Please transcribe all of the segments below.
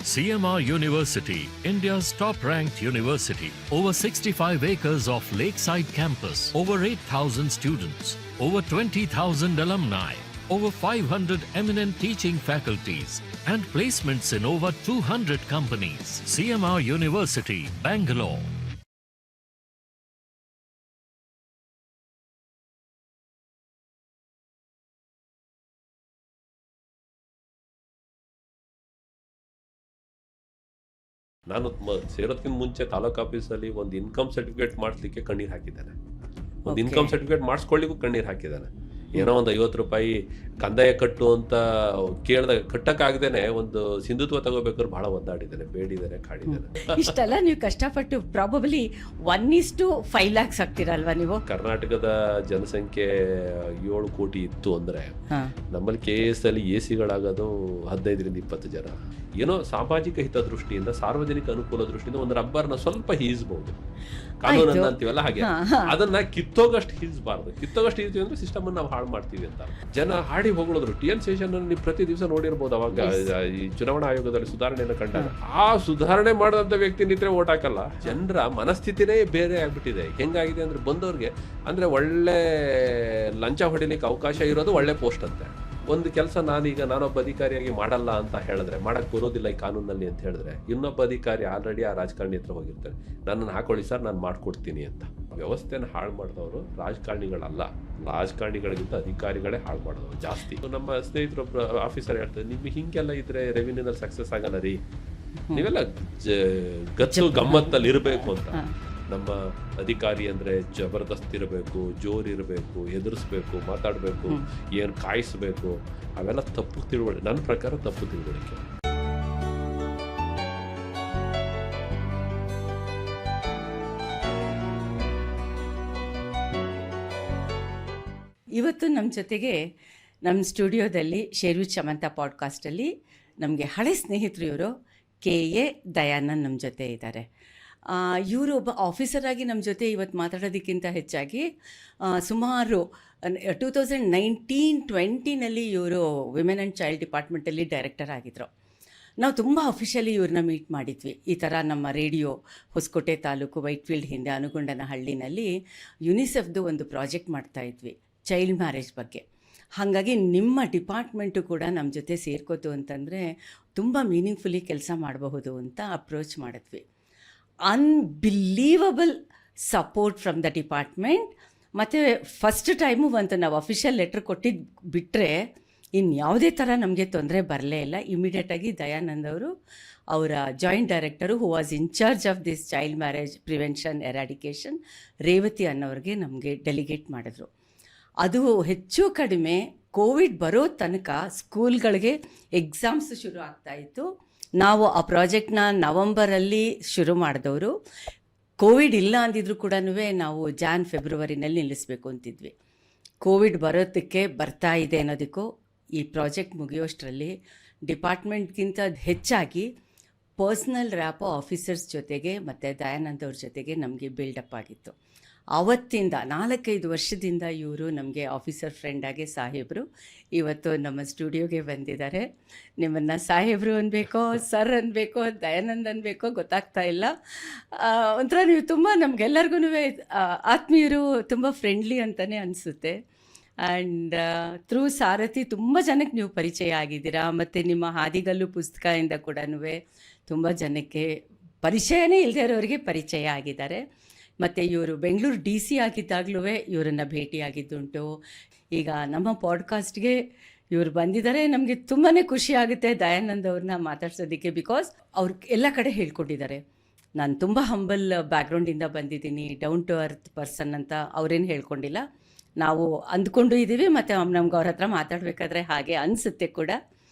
CMR University, India's top-ranked university. Over 65 acres of lakeside campus, over 8,000 students, over 20,000 alumni, over 500 eminent teaching faculties, and placements in over 200 companies. CMR University, Bangalore. ನಾನು ಸೇರೋದಕ್ಕಿಂತ ಮುಂಚೆ ತಾಲೂಕು ಆಫೀಸಲ್ಲಿ ಒಂದು income certificate ಮಾಡಿಸ್ಲಿಕ್ಕೆ ಕಣ್ಣೀರು ಹಾಕಿದ್ದಾನೆ. ಒಂದು income certificate ಮಾಡಿಸ್ಕೊಳ್ಳಿಕ್ಕೂ ಕಣ್ಣೀರು ಹಾಕಿದ್ದಾನೆ. ಏನೋ ಒಂದು 50 ರೂಪಾಯಿ ಕಂದಾಯ ಕಟ್ಟು ಅಂತ ಕೇಳಿದಾಗ ಕಟ್ಟಕ್ಕಾಗ್ದೇನೆ ಒಂದು ಸಿಂಧುತ್ವ ತಗೋಬೇಕಾದ್ರೆ ಬಹಳ ಒದ್ದಾಡಿದ್ದಾನೆ, ಬೇಡಿದ್ದಾನೆ, ಕಾಡಿದ್ದಾನೆ. ಇಷ್ಟೆಲ್ಲ ನೀವು ಕಷ್ಟಪಟ್ಟು ಪ್ರಾಬಬ್ಲಿ 1:5 lakhs ಆಗ್ತೀರಲ್ವಾ ನೀವು? ಕರ್ನಾಟಕದ ಜನಸಂಖ್ಯೆ 7 ಕೋಟಿ ಇತ್ತು ಅಂದ್ರೆ ನಮ್ಮಲ್ಲಿ KS ಅಲ್ಲಿ AC ಗಳಾಗೋದು 15ರಿಂದ 20 ಜನ. ಏನೋ ಸಾಮಾಜಿಕ ಹಿತದೃಷ್ಟಿಯಿಂದ, ಸಾರ್ವಜನಿಕ ಅನುಕೂಲ ದೃಷ್ಟಿಯಿಂದ ಒಂದು ರಬ್ಬರ್ನ ಸ್ವಲ್ಪ ಹೀಸ್ಬಹುದು, ಕಾನೂನನ್ನ ಅಂತೀವಲ್ಲ ಹಾಗೆ, ಅದನ್ನ ಕಿತ್ತೋಗಷ್ಟು ಹೀಸ್ಬಾರ್ದು. ಕಿತ್ತೋಗಷ್ಟು ಹೀಸ್ತೀವಿ ಅಂದ್ರೆ ಸಿಸ್ಟಮ್ ನಾವು ಹಾಳು ಮಾಡ್ತೀವಿ ಅಂತ ಜನ ಹಾಡಿ ಹೋಗೋದ್ರು. TN ಶೇಷನ್ ನೀವು ಪ್ರತಿ ದಿವಸ ನೋಡಿರ್ಬೋದು. ಅವಾಗ ಈ ಚುನಾವಣಾ ಆಯೋಗದಲ್ಲಿ ಸುಧಾರಣೆಯನ್ನು ಕಂಡಾಗ ಆ ಸುಧಾರಣೆ ಮಾಡಿದಂತ ವ್ಯಕ್ತಿ ನಿಂತ್ರೆ ಓಟ್ ಹಾಕಲ್ಲ. ಜನರ ಮನಸ್ಥಿತಿನೇ ಬೇರೆ ಆಗ್ಬಿಟ್ಟಿದೆ. ಹೆಂಗಾಗಿದೆ ಅಂದ್ರೆ ಬಂದವ್ರಿಗೆ ಅಂದ್ರೆ ಒಳ್ಳೆ ಲಂಚ ಹೊಡಿಲಿಕ್ಕೆ ಅವಕಾಶ ಇರೋದು ಒಳ್ಳೆ ಪೋಸ್ಟ್ ಅಂತೆ. ಒಂದು ಕೆಲಸ ನಾನೊಬ್ಬ ಅಧಿಕಾರಿಯಾಗಿ ಮಾಡಲ್ಲ ಅಂತ ಹೇಳಿದ್ರೆ, ಮಾಡಕ್ ಬರೋದಿಲ್ಲ ಈ ಕಾನೂನಲ್ಲಿ ಅಂತ ಹೇಳಿದ್ರೆ, ಇನ್ನೊಬ್ಬ ಅಧಿಕಾರಿ ಆಲ್ರೆಡಿ ಆ ರಾಜಕಾರಣಿ ಹತ್ರ ಹೋಗಿರ್ತಾರೆ, ನನ್ನನ್ನು ಹಾಕೊಳ್ಳಿ ಸರ್, ನಾನು ಮಾಡ್ಕೊಡ್ತೀನಿ ಅಂತ. ವ್ಯವಸ್ಥೆನ ಹಾಳು ಮಾಡಿದವರು ರಾಜಕಾರಣಿಗಳಲ್ಲ, ರಾಜಕಾರಣಿಗಳಿಗಿಂತ ಅಧಿಕಾರಿಗಳೇ ಹಾಳು ಮಾಡೋದು ಜಾಸ್ತಿ. ನಮ್ಮ ಸ್ನೇಹಿತರು ಆಫೀಸರ್ ಹೇಳ್ತಾರೆ, ನಿಮ್ಗೆ ಹಿಂಗೆಲ್ಲ ಇದ್ರೆ ರೆವಿನ್ಯೂನಲ್ಲಿ ಸಕ್ಸಸ್ ಆಗಲ್ಲ ರೀ, ನೀವೆಲ್ಲ ಗತ್ತು ಗಮ್ಮತ್ತಲ್ಲಿ ಇರಬೇಕು ಅಂತ. ನಮ್ಮ ಅಧಿಕಾರಿ ಅಂದ್ರೆ ಜಬರ್ದಸ್ತ್ ಇರಬೇಕು, ಜೋರ್ ಇರಬೇಕು, ಎದುರಿಸ್ಬೇಕು, ಮಾತಾಡಬೇಕು, ಏನು ಕಾಯಿಸ್ಬೇಕು, ಅವೆಲ್ಲ ತಪ್ಪು ತಿಳುವಳಿಕೆ. ನನ್ನ ಪ್ರಕಾರ ತಪ್ಪು ತಿಳುವಳಿಕೆ. ಇವತ್ತು ನಮ್ಮ ಜೊತೆಗೆ ನಮ್ಮ ಸ್ಟುಡಿಯೋದಲ್ಲಿ ಶೇರ್ವಿತ್ ಶಮಂತ ಪಾಡ್ಕಾಸ್ಟಲ್ಲಿ ನಮಗೆ ಹಳೆ ಸ್ನೇಹಿತರು ಇವರು KA ದಯಾನಂದ್ ನಮ್ಮ ಜೊತೆ ಇದ್ದಾರೆ. ಇವರು ಒಬ್ಬ ಆಫೀಸರಾಗಿ ನಮ್ಮ ಜೊತೆ ಇವತ್ತು ಮಾತಾಡೋದಕ್ಕಿಂತ ಹೆಚ್ಚಾಗಿ ಸುಮಾರು 2019-20 ಇವರು ವಿಮೆನ್ ಆ್ಯಂಡ್ ಚೈಲ್ಡ್ ಡಿಪಾರ್ಟ್ಮೆಂಟಲ್ಲಿ ಡೈರೆಕ್ಟರ್ ಆಗಿದ್ದರು. ನಾವು ತುಂಬ ಅಫಿಷಿಯಲಿ ಇವ್ರನ್ನ ಮೀಟ್ ಮಾಡಿದ್ವಿ. ಈ ಥರ ನಮ್ಮ ರೇಡಿಯೋ ಹೊಸಕೋಟೆ ತಾಲೂಕು ವೈಟ್ಫೀಲ್ಡ್ ಹಿಂದೆ ಅನುಗೊಂಡನಹಳ್ಳಿನಲ್ಲಿ ಯುನಿಸೆಫ್ದು ಒಂದು ಪ್ರಾಜೆಕ್ಟ್ ಮಾಡ್ತಾಯಿದ್ವಿ ಚೈಲ್ಡ್ ಮ್ಯಾರೇಜ್ ಬಗ್ಗೆ. ಹಾಗಾಗಿ ನಿಮ್ಮ ಡಿಪಾರ್ಟ್ಮೆಂಟು ಕೂಡ ನಮ್ಮ ಜೊತೆ ಸೇರ್ಕೋತು ಅಂತಂದರೆ ತುಂಬ ಮೀನಿಂಗ್ಫುಲಿ ಕೆಲಸ ಮಾಡಬಹುದು ಅಂತ ಅಪ್ರೋಚ್ ಮಾಡಿದ್ವಿ. Unbelievable support from the department. ಮತ್ತು ಫಸ್ಟ್ ಟೈಮು ಒಂದು ನಾವು ಅಫಿಷಿಯಲ್ ಲೆಟ್ರ್ ಕೊಟ್ಟಿದ್ದು ಬಿಟ್ಟರೆ ಇನ್ಯಾವುದೇ ಥರ ನಮಗೆ ತೊಂದರೆ ಬರಲೇ ಇಲ್ಲ. ಇಮಿಡಿಯೇಟಾಗಿ ದಯಾನಂದ್ ಅವರು ಅವರ joint director who was in charge of this child marriage prevention eradication Revathi ಅನ್ನೋರಿಗೆ ನಮಗೆ ಡೆಲಿಗೇಟ್ ಮಾಡಿದ್ರು. ಅದು ಹೆಚ್ಚು ಕಡಿಮೆ ಕೋವಿಡ್ ಬರೋ ತನಕ ಸ್ಕೂಲ್ಗಳಿಗೆ ಎಕ್ಸಾಮ್ಸ್ ಶುರು ಆಗ್ತಾಯಿತ್ತು. ನಾವು ಆ ಪ್ರಾಜೆಕ್ಟ್ನ ನವಂಬರಲ್ಲಿ ಶುರು ಮಾಡಿದವರು. ಕೋವಿಡ್ ಇಲ್ಲ ಅಂದಿದ್ರು ಕೂಡ ನಾವು Jan-February ನಿಲ್ಲಿಸಬೇಕು ಅಂತಿದ್ವಿ. ಕೋವಿಡ್ ಬರೋದಕ್ಕೆ ಬರ್ತಾ ಇದೆ ಅನ್ನೋದಕ್ಕೂ ಈ ಪ್ರಾಜೆಕ್ಟ್ ಮುಗಿಯೋಷ್ಟರಲ್ಲಿ ಡಿಪಾರ್ಟ್ಮೆಂಟ್ಗಿಂತ ಹೆಚ್ಚಾಗಿ ಪರ್ಸ್ನಲ್ ರ್ಯಾಪೋ ಆಫೀಸರ್ಸ್ ಜೊತೆಗೆ ಮತ್ತು ದಯಾನಂದ್ ಅವ್ರ ಜೊತೆಗೆ ನಮಗೆ ಬಿಲ್ಡಪ್ ಆಗಿತ್ತು. ಆವತ್ತಿಂದ 4-5 ವರ್ಷದಿಂದ ಇವರು ನಮಗೆ ಆಫೀಸರ್ ಫ್ರೆಂಡಾಗಿ ಸಾಹೇಬರು ಇವತ್ತು ನಮ್ಮ ಸ್ಟುಡಿಯೋಗೆ ಬಂದಿದ್ದಾರೆ. ನಿಮ್ಮನ್ನು ಸಾಹೇಬರು ಅನ್ಬೇಕೋ, ಸರ್ ಅನ್ಬೇಕೋ, ದಯಾನಂದ್ ಅನ್ಬೇಕೋ ಗೊತ್ತಾಗ್ತಾ ಇಲ್ಲ. ಒಂಥರ ನೀವು ತುಂಬ ನಮಗೆಲ್ಲರಿಗೂ ಆತ್ಮೀಯರು, ತುಂಬ ಫ್ರೆಂಡ್ಲಿ ಅಂತಲೇ ಅನಿಸುತ್ತೆ. ಆ್ಯಂಡ್ ಥ್ರೂ ಸಾರಥಿ ತುಂಬ ಜನಕ್ಕೆ ನೀವು ಪರಿಚಯ ಆಗಿದ್ದೀರಾ. ಮತ್ತು ನಿಮ್ಮ ಹಾದಿಗಲ್ಲು ಪುಸ್ತಕದಿಂದ ಕೂಡ ತುಂಬ ಜನಕ್ಕೆ ಪರಿಚಯನೇ ಇಲ್ಲದೆ ಇರೋರಿಗೆ ಪರಿಚಯ ಆಗಿದ್ದಾರೆ. ಮತ್ತು ಇವರು ಬೆಂಗಳೂರು DC ಆಗಿದ್ದಾಗಲೂ ಇವರನ್ನು ಭೇಟಿಯಾಗಿದ್ದುಂಟು. ಈಗ ನಮ್ಮ ಪಾಡ್ಕಾಸ್ಟ್ಗೆ ಇವರು ಬಂದಿದ್ದಾರೆ. ನಮಗೆ ತುಂಬಾ ಖುಷಿ ಆಗುತ್ತೆ ದಯಾನಂದ್ ಅವ್ರನ್ನ ಮಾತಾಡ್ಸೋದಕ್ಕೆ. ಬಿಕಾಸ್ ಅವ್ರು ಎಲ್ಲ ಕಡೆ ಹೇಳ್ಕೊಂಡಿದ್ದಾರೆ, ನಾನು ತುಂಬ ಹಂಬಲ್ ಬ್ಯಾಕ್ಗ್ರೌಂಡಿಂದ ಬಂದಿದ್ದೀನಿ, ಡೌನ್ ಟು ಅರ್ತ್ ಪರ್ಸನ್ ಅಂತ ಅವರೇನು ಹೇಳ್ಕೊಂಡಿಲ್ಲ. ನಾವು ಅಂದ್ಕೊಂಡು ಇದ್ದೀವಿ ಮತ್ತು ನಮ್ಗೆ ಅವ್ರ ಹತ್ರ ಮಾತಾಡಬೇಕಾದ್ರೆ ಹಾಗೆ ಅನಿಸುತ್ತೆ ಕೂಡ.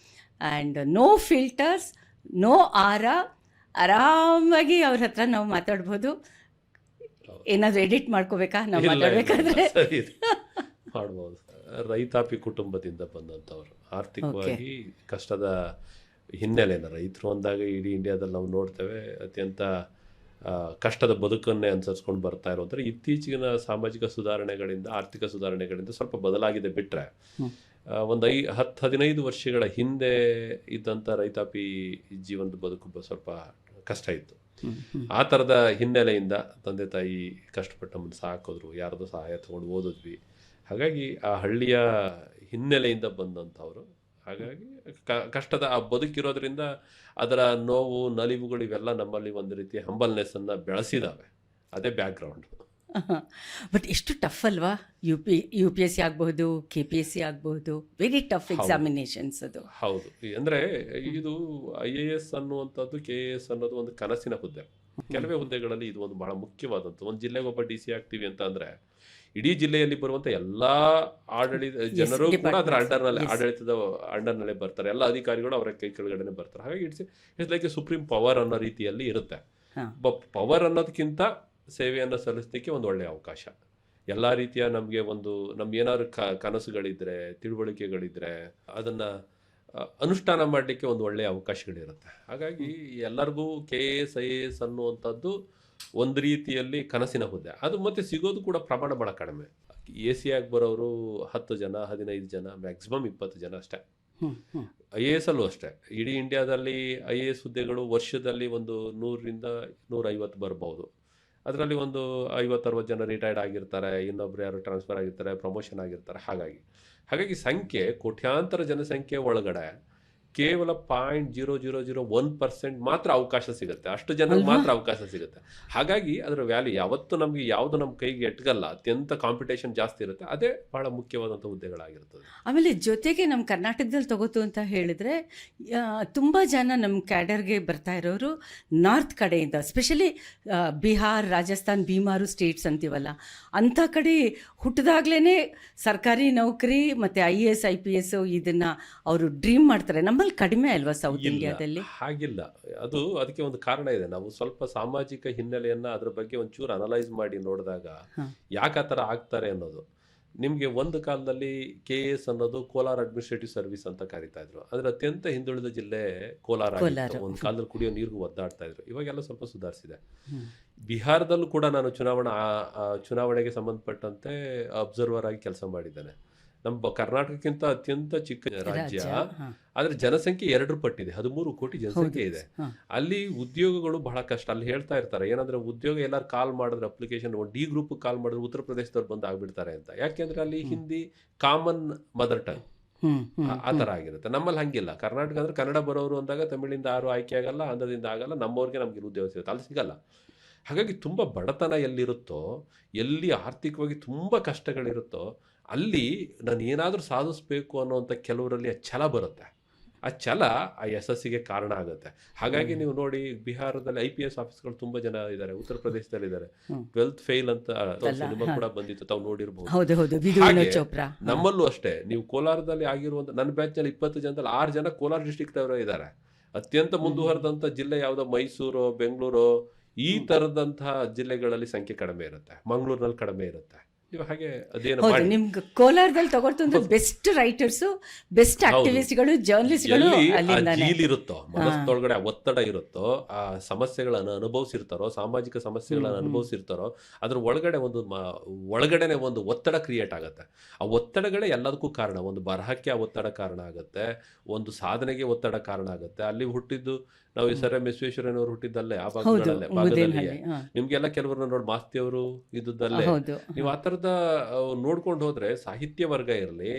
ಆ್ಯಂಡ್ ನೋ ಫಿಲ್ಟರ್ಸ್, ನೋ ಆರಾಮಾಗಿ ಅವ್ರ ಹತ್ರ ನಾವು ಮಾತಾಡ್ಬೋದು. ಏನಾದರೂ ಎಡಿಟ್ ಮಾಡ್ಕೋಬೇಕಾ ನಾವು ಮಾತಾಡಬೇಕಾದ್ರೆ? ಮಾಡ್ಬೋದು. ರೈತಾಪಿ ಕುಟುಂಬದಿಂದ ಬಂದಂಥವ್ರು, ಆರ್ಥಿಕವಾಗಿ ಕಷ್ಟದ ಹಿನ್ನೆಲೆನ ರೈತರು ಅಂದಾಗ ಇಡೀ ಇಂಡಿಯಾದಲ್ಲಿ ನಾವು ನೋಡ್ತೇವೆ ಅತ್ಯಂತ ಕಷ್ಟದ ಬದುಕನ್ನೇ ಅನುಸರಿಸ್ಕೊಂಡು ಬರ್ತಾ ಇರೋದ್ರೆ ಇತ್ತೀಚಿನ ಸಾಮಾಜಿಕ ಸುಧಾರಣೆಗಳಿಂದ, ಆರ್ಥಿಕ ಸುಧಾರಣೆಗಳಿಂದ ಸ್ವಲ್ಪ ಬದಲಾಗಿದೆ ಬಿಟ್ಟರೆ ಒಂದು 10-15 ವರ್ಷಗಳ ಹಿಂದೆ ಇದ್ದಂಥ ರೈತಾಪಿ ಜೀವನದ ಬದುಕು ಸ್ವಲ್ಪ ಕಷ್ಟ ಇತ್ತು. ಆ ಥರದ ಹಿನ್ನೆಲೆಯಿಂದ ತಂದೆ ತಾಯಿ ಕಷ್ಟಪಟ್ಟು ನಮ್ಮನ್ನು ಸಾಕಿದ್ರು, ಯಾರ್ದು ಸಹಾಯ ತೊಗೊಂಡು ಓದಿದ್ವಿ. ಹಾಗಾಗಿ ಆ ಹಳ್ಳಿಯ ಹಿನ್ನೆಲೆಯಿಂದ ಬಂದಂಥವ್ರು. ಹಾಗಾಗಿ ಕಷ್ಟದ ಆ ಬದುಕಿರೋದ್ರಿಂದ ಅದರ ನೋವು ನಲಿವುಗಳು ಇವೆಲ್ಲ ನಮ್ಮಲ್ಲಿ ಒಂದು ರೀತಿಯ ಹಂಬಲ್ನೆಸ್ಸನ್ನು ಬೆಳೆಸಿದಾವೆ. ಅದೇ ಬ್ಯಾಕ್ಗ್ರೌಂಡ್. ಬಟ್ ಎಷ್ಟು ಟಫ್ ಅಲ್ವಾ? ಯು ಪಿ ಎಸ್ ಸಿ ಆಗಬಹುದು, KPSC ಆಗಬಹುದು, ವೆರಿ ಟಫ್ ಎಕ್ಸಾಮಿನೇಷನ್ಸ್ ಅದು. ಹೌದು, ಅಂದರೆ ಇದು IAS ಅನ್ನುವಂಥದ್ದು, KAS ಅನ್ನೋದು ಒಂದು ಕನಸಿನ ಹುದ್ದೆ. ಕೆಲವೇ ಹುದ್ದೆಗಳಲ್ಲಿ ಇದು ಒಂದು ಬಹಳ ಮುಖ್ಯವಾದಂಥ. ಒಂದು ಜಿಲ್ಲೆಗೆ ಒಬ್ಬ DC ಆಗ್ತೀವಿ ಅಂತ ಅಂದರೆ ಇಡೀ ಜಿಲ್ಲೆಯಲ್ಲಿ ಬರುವಂಥ ಎಲ್ಲ ಜನರು ಕೂಡ ಅದರ ಆಡಳಿತದ ಅಂಡರ್ನಲ್ಲೇ ಬರ್ತಾರೆ. ಎಲ್ಲ ಅಧಿಕಾರಿಗಳು ಅವರ ಕೈ ಕೆಳಗಡೆ ಬರ್ತಾರೆ. ಹಾಗಾಗಿ ಇಟ್ಸ್ ಲೈಕ್ ಸುಪ್ರೀಂ ಪವರ್ ಅನ್ನೋ ರೀತಿಯಲ್ಲಿ ಇರುತ್ತೆ. ಪವರ್ ಅನ್ನೋದಕ್ಕಿಂತ ಸೇವೆಯನ್ನು ಸಲ್ಲಿಸಲಿಕ್ಕೆ ಒಂದು ಒಳ್ಳೆಯ ಅವಕಾಶ. ಎಲ್ಲ ರೀತಿಯ ನಮಗೆ ನಮ್ಗೇನಾದ್ರು ಕನಸುಗಳಿದ್ರೆ, ತಿಳುವಳಿಕೆಗಳಿದ್ರೆ ಅದನ್ನು ಅನುಷ್ಠಾನ ಮಾಡಲಿಕ್ಕೆ ಒಂದು ಒಳ್ಳೆಯ ಅವಕಾಶಗಳಿರುತ್ತೆ. ಹಾಗಾಗಿ ಎಲ್ಲರಿಗೂ KAS IAS ಅನ್ನುವಂಥದ್ದು ಒಂದು ರೀತಿಯಲ್ಲಿ ಕನಸಿನ ಹುದ್ದೆ. ಅದು ಮತ್ತೆ ಸಿಗೋದು ಕೂಡ ಪ್ರಮಾಣ ಭಾಳ ಕಡಿಮೆ. AC ಆಗಿ ಬರೋರು 10 ಜನ, 15 ಜನ, ಮ್ಯಾಕ್ಸಿಮಮ್ 20 ಜನ ಅಷ್ಟೇ. IAS ಅಲ್ಲೂ ಅಷ್ಟೇ. ಇಡೀ ಇಂಡಿಯಾದಲ್ಲಿ IAS ಹುದ್ದೆಗಳು ವರ್ಷದಲ್ಲಿ ಒಂದು 100ರಿಂದ 150 ಬರ್ಬೋದು. ಅದರಲ್ಲಿ ಒಂದು 50-60 ಜನ ರಿಟೈರ್ಡ್ ಆಗಿರ್ತಾರೆ, ಇನ್ನೊಬ್ರು ಯಾರು ಟ್ರಾನ್ಸ್ಫರ್ ಆಗಿರ್ತಾರೆ, ಪ್ರಮೋಷನ್ ಆಗಿರ್ತಾರೆ. ಹಾಗಾಗಿ ಸಂಖ್ಯೆ, ಕೋಟ್ಯಾಂತರ ಜನಸಂಖ್ಯೆ ಒಳಗಡೆ ಕೇವಲ 0.0001% ಮಾತ್ರ ಅವಕಾಶ ಸಿಗುತ್ತೆ. ಅಷ್ಟು ಜನಕ್ಕೆ ಮಾತ್ರ ಅವಕಾಶ ಸಿಗುತ್ತೆ. ಹಾಗಾಗಿ ಅದರ ವ್ಯಾಲ್ಯೂ ಯಾವತ್ತು ನಮಗೆ ಯಾವುದು ನಮ್ಮ ಕೈಗೆ ಎಟ್ಗಲ್ಲ, ಅತ್ಯಂತ ಕಾಂಪಿಟೇಷನ್ ಜಾಸ್ತಿ ಇರುತ್ತೆ. ಅದೇ ಬಹಳ ಮುಖ್ಯವಾದಂಥ ಹುದ್ದೆಗಳಾಗಿರ್ತದೆ. ಆಮೇಲೆ ಜೊತೆಗೆ ನಮ್ಮ ಕರ್ನಾಟಕದಲ್ಲಿ ತಗೋತು ಅಂತ ಹೇಳಿದ್ರೆ ತುಂಬ ಜನ ನಮ್ಮ ಕ್ಯಾಡರ್ಗೆ ಬರ್ತಾ ಇರೋರು ನಾರ್ತ್ ಕಡೆಯಿಂದ, ಸ್ಪೆಷಲಿ ಬಿಹಾರ್, ರಾಜಸ್ಥಾನ್, ಬೀಮಾರು ಸ್ಟೇಟ್ಸ್ ಅಂತೀವಲ್ಲ, ಅಂಥ ಕಡೆ ಹುಟ್ಟಿದಾಗ್ಲೇ ಸರ್ಕಾರಿ ನೌಕರಿ ಮತ್ತು IAS IPS ಇದನ್ನು ಅವರು ಡ್ರೀಮ್ ಮಾಡ್ತಾರೆ. ನಮ್ಮಲ್ಲಿ ಕಡಿಮೆ ಅಲ್ವಾ ಸೌತ್ ಇಂಡಿಯಾದಲ್ಲಿ? ಹಾಗಿಲ್ಲ. ಅದಕ್ಕೆ ಒಂದು ಕಾರಣ ಇದೆ. ನಾವು ಸ್ವಲ್ಪ ಸಾಮಾಜಿಕ ಹಿನ್ನೆಲೆಯನ್ನ ಅದ್ರ ಬಗ್ಗೆ ಒಂಚೂರು ಅನಲೈಸ್ ಮಾಡಿ ನೋಡಿದಾಗ ಯಾಕೆ ಆ ಥರ ಆಗ್ತಾರೆ ಅನ್ನೋದು. ನಿಮಗೆ ಒಂದು ಕಾಲದಲ್ಲಿ KAS ಅನ್ನೋದು ಕೋಲಾರ ಅಡ್ಮಿನಿಸ್ಟ್ರೇಟಿವ್ ಸರ್ವಿಸ್ ಅಂತ ಕರೀತಾ ಇದ್ರು. ಅದ್ರ ಅತ್ಯಂತ ಹಿಂದುಳಿದ ಜಿಲ್ಲೆ ಕೋಲಾರ ಆಗಿತ್ತು. ಒಂದು ಕಾಲದಲ್ಲಿ ಕುಡಿಯೋ ನೀರಿಗೂ ಒದ್ದಾಡ್ತಾ ಇದ್ರು. ಇವಾಗೆಲ್ಲ ಸ್ವಲ್ಪ ಸುಧಾರಿಸಿದೆ. ಬಿಹಾರದಲ್ಲೂ ಕೂಡ ನಾನು ಚುನಾವಣೆಗೆ ಸಂಬಂಧಪಟ್ಟಂತೆ ಅಬ್ಸರ್ವರ್ ಆಗಿ ಕೆಲಸ ಮಾಡಿದ್ದೇನೆ. ನಮ್ಮ ಕರ್ನಾಟಕಕ್ಕಿಂತ ಅತ್ಯಂತ ಚಿಕ್ಕ ರಾಜ್ಯ, ಆದ್ರೆ ಜನಸಂಖ್ಯೆ 2 ಪಟ್ಟಿದೆ. 13 ಕೋಟಿ ಜನಸಂಖ್ಯೆ ಇದೆ. ಅಲ್ಲಿ ಉದ್ಯೋಗಗಳು ಬಹಳ ಕಷ್ಟ. ಅಲ್ಲಿ ಹೇಳ್ತಾ ಇರ್ತಾರೆ, ಏನಂದ್ರೆ ಉದ್ಯೋಗ ಎಲ್ಲರೂ ಕಾಲ್ ಮಾಡಿದ್ರೆ ಅಪ್ಲಿಕೇಶನ್ D ಗ್ರೂಪ್ ಕಾಲ್ ಮಾಡಿದ್ರೆ ಉತ್ತರ ಪ್ರದೇಶದವ್ರು ಬಂದು ಆಗ್ಬಿಡ್ತಾರೆ ಅಂತ. ಯಾಕೆಂದ್ರೆ ಅಲ್ಲಿ ಹಿಂದಿ ಕಾಮನ್ ಮದರ್ ಟಂಗ್, ಆ ಥರ ಆಗಿರುತ್ತೆ. ನಮ್ಮಲ್ಲಿ ಹಂಗಿಲ್ಲ. ಕರ್ನಾಟಕ ಅಂದ್ರೆ ಕನ್ನಡ ಬರೋರು ಅಂದಾಗ ತಮಿಳಿಂದ ಯಾರು ಆಯ್ಕೆ ಆಗಲ್ಲ, ಆಂಧ್ರದಿಂದ ಆಗಲ್ಲ, ನಮ್ಮವ್ರಿಗೆ ನಮ್ಗೆ ಉದ್ಯೋಗ ಸಿಗುತ್ತೆ, ಅಲ್ಲಿ ಸಿಗಲ್ಲ. ಹಾಗಾಗಿ ತುಂಬ ಬಡತನ ಎಲ್ಲಿರುತ್ತೋ, ಎಲ್ಲಿ ಆರ್ಥಿಕವಾಗಿ ತುಂಬ ಕಷ್ಟಗಳಿರುತ್ತೋ, ಅಲ್ಲಿ ನಾನು ಏನಾದರೂ ಸಾಧಿಸ್ಬೇಕು ಅನ್ನೋವಂಥ ಕೆಲವರಲ್ಲಿ ಆ ಛಲ ಬರುತ್ತೆ. ಆ ಛಲ ಆ ಯಶಸ್ಸಿಗೆ ಕಾರಣ ಆಗುತ್ತೆ. ಹಾಗಾಗಿ ನೀವು ನೋಡಿ, ಬಿಹಾರದಲ್ಲಿ IPS ಆಫೀಸ್ಗಳು ತುಂಬ ಜನ ಇದ್ದಾರೆ, ಉತ್ತರ ಪ್ರದೇಶದಲ್ಲಿ ಇದ್ದಾರೆ. 12th ಫೇಲ್ ಅಂತ ಸಿನಿಮಾ ಕೂಡ ಬಂದಿತ್ತು, ತಾವು ನೋಡಿರ್ಬಹುದು. ನಮ್ಮಲ್ಲೂ ಅಷ್ಟೇ. ನೀವು ಕೋಲಾರದಲ್ಲಿ ಆಗಿರುವಂಥ, ನನ್ನ ಬ್ಯಾಚ್ನಲ್ಲಿ 20 ಜನದಲ್ಲಿ 6 ಜನ ಕೋಲಾರ ಡಿಸ್ಟ್ರಿಕ್ಟ್ ಅವರು ಇದ್ದಾರೆ. ಅತ್ಯಂತ ಮುಂದುವರೆದಂಥ ಜಿಲ್ಲೆ ಯಾವುದೋ ಮೈಸೂರು, ಬೆಂಗಳೂರು, ಈ ಥರದಂತಹ ಜಿಲ್ಲೆಗಳಲ್ಲಿ ಸಂಖ್ಯೆ ಕಡಿಮೆ ಇರುತ್ತೆ. ಮಂಗಳೂರಿನಲ್ಲಿ ಕಡಿಮೆ ಇರುತ್ತೆ. ಹಾಗೆ ಅದೇನು ನಿಮ್ಗೆ ಕೋಲಾರದಲ್ಲಿ ತಗೊಳ್ತಂದ್ರೆ ಬೆಸ್ಟ್ ರೈಟರ್ಸು, ಬೆಸ್ಟ್ ಆಕ್ಟಿವಿಸ್ಟ್ಗಳು, ಜರ್ನಲಿಸ್ಟ್ಗಳು ಇರುತ್ತೋ, ಮನಸ್ಸೊಳಗಡೆ ಒತ್ತಡ ಇರುತ್ತೋ, ಆ ಸಮಸ್ಯೆಗಳನ್ನು ಅನುಭವಿಸಿರ್ತಾರೋ, ಸಾಮಾಜಿಕ ಸಮಸ್ಯೆಗಳನ್ನು ಅನುಭವಿಸಿರ್ತಾರೋ, ಅದ್ರ ಒಳಗಡೆನೆ ಒಂದು ಒತ್ತಡ ಕ್ರಿಯೇಟ್ ಆಗುತ್ತೆ. ಆ ಒತ್ತಡಗಳೇ ಎಲ್ಲದಕ್ಕೂ ಕಾರಣ. ಒಂದು ಬರಹಕ್ಕೆ ಆ ಒತ್ತಡ ಕಾರಣ ಆಗುತ್ತೆ, ಒಂದು ಸಾಧನೆಗೆ ಒತ್ತಡ ಕಾರಣ ಆಗುತ್ತೆ. ಅಲ್ಲಿ ಹುಟ್ಟಿದ್ದು ನಾವು ಈ ಸರ್ ವಿಶ್ವೇಶ್ವರಯ್ಯನವರು ಹುಟ್ಟಿದ್ದಲ್ಲೇ, ಆ ಭಾಗದಲ್ಲಿ ನಿಮ್ಗೆಲ್ಲ ಕೆಲವ್ರನ್ನ ನೋಡಿ, ಮಾಸ್ತಿಯವರು ಇದ್ದಲ್ಲೇ. ನೀವು ಆ ಥರದ ನೋಡ್ಕೊಂಡು ಹೋದ್ರೆ, ಸಾಹಿತ್ಯ ವರ್ಗ ಇರಲಿ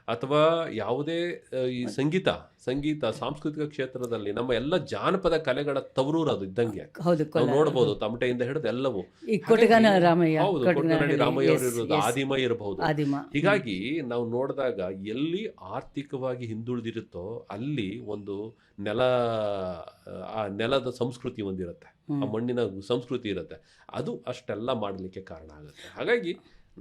ಅಥವಾ ಯಾವುದೇ ಈ ಸಂಗೀತ ಸಾಂಸ್ಕೃತಿಕ ಕ್ಷೇತ್ರದಲ್ಲಿ ನಮ್ಮ ಎಲ್ಲ ಜಾನಪದ ಕಲೆಗಳ ತವರೂರು ಅದು ಇದ್ದಂಗೆ ನೋಡಬಹುದು. ತಮಟೆಯಿಂದ ಹಿಡಿದು ಎಲ್ಲವೂ. ಹೌದು, ಕೊಟ್ಟನಹಳ್ಳಿ ರಾಮಯ್ಯ ಅವರು ಇರೋದು, ಆದಿಮ ಇರಬಹುದು. ಹೀಗಾಗಿ ನಾವು ನೋಡಿದಾಗ ಎಲ್ಲಿ ಆರ್ಥಿಕವಾಗಿ ಹಿಂದುಳಿದಿರುತ್ತೋ ಅಲ್ಲಿ ಒಂದು ಆ ನೆಲದ ಸಂಸ್ಕೃತಿ ಒಂದಿರುತ್ತೆ, ಆ ಮಣ್ಣಿನ ಸಂಸ್ಕೃತಿ ಇರುತ್ತೆ. ಅದು ಅಷ್ಟೆಲ್ಲ ಮಾಡಲಿಕ್ಕೆ ಕಾರಣ ಆಗುತ್ತೆ. ಹಾಗಾಗಿ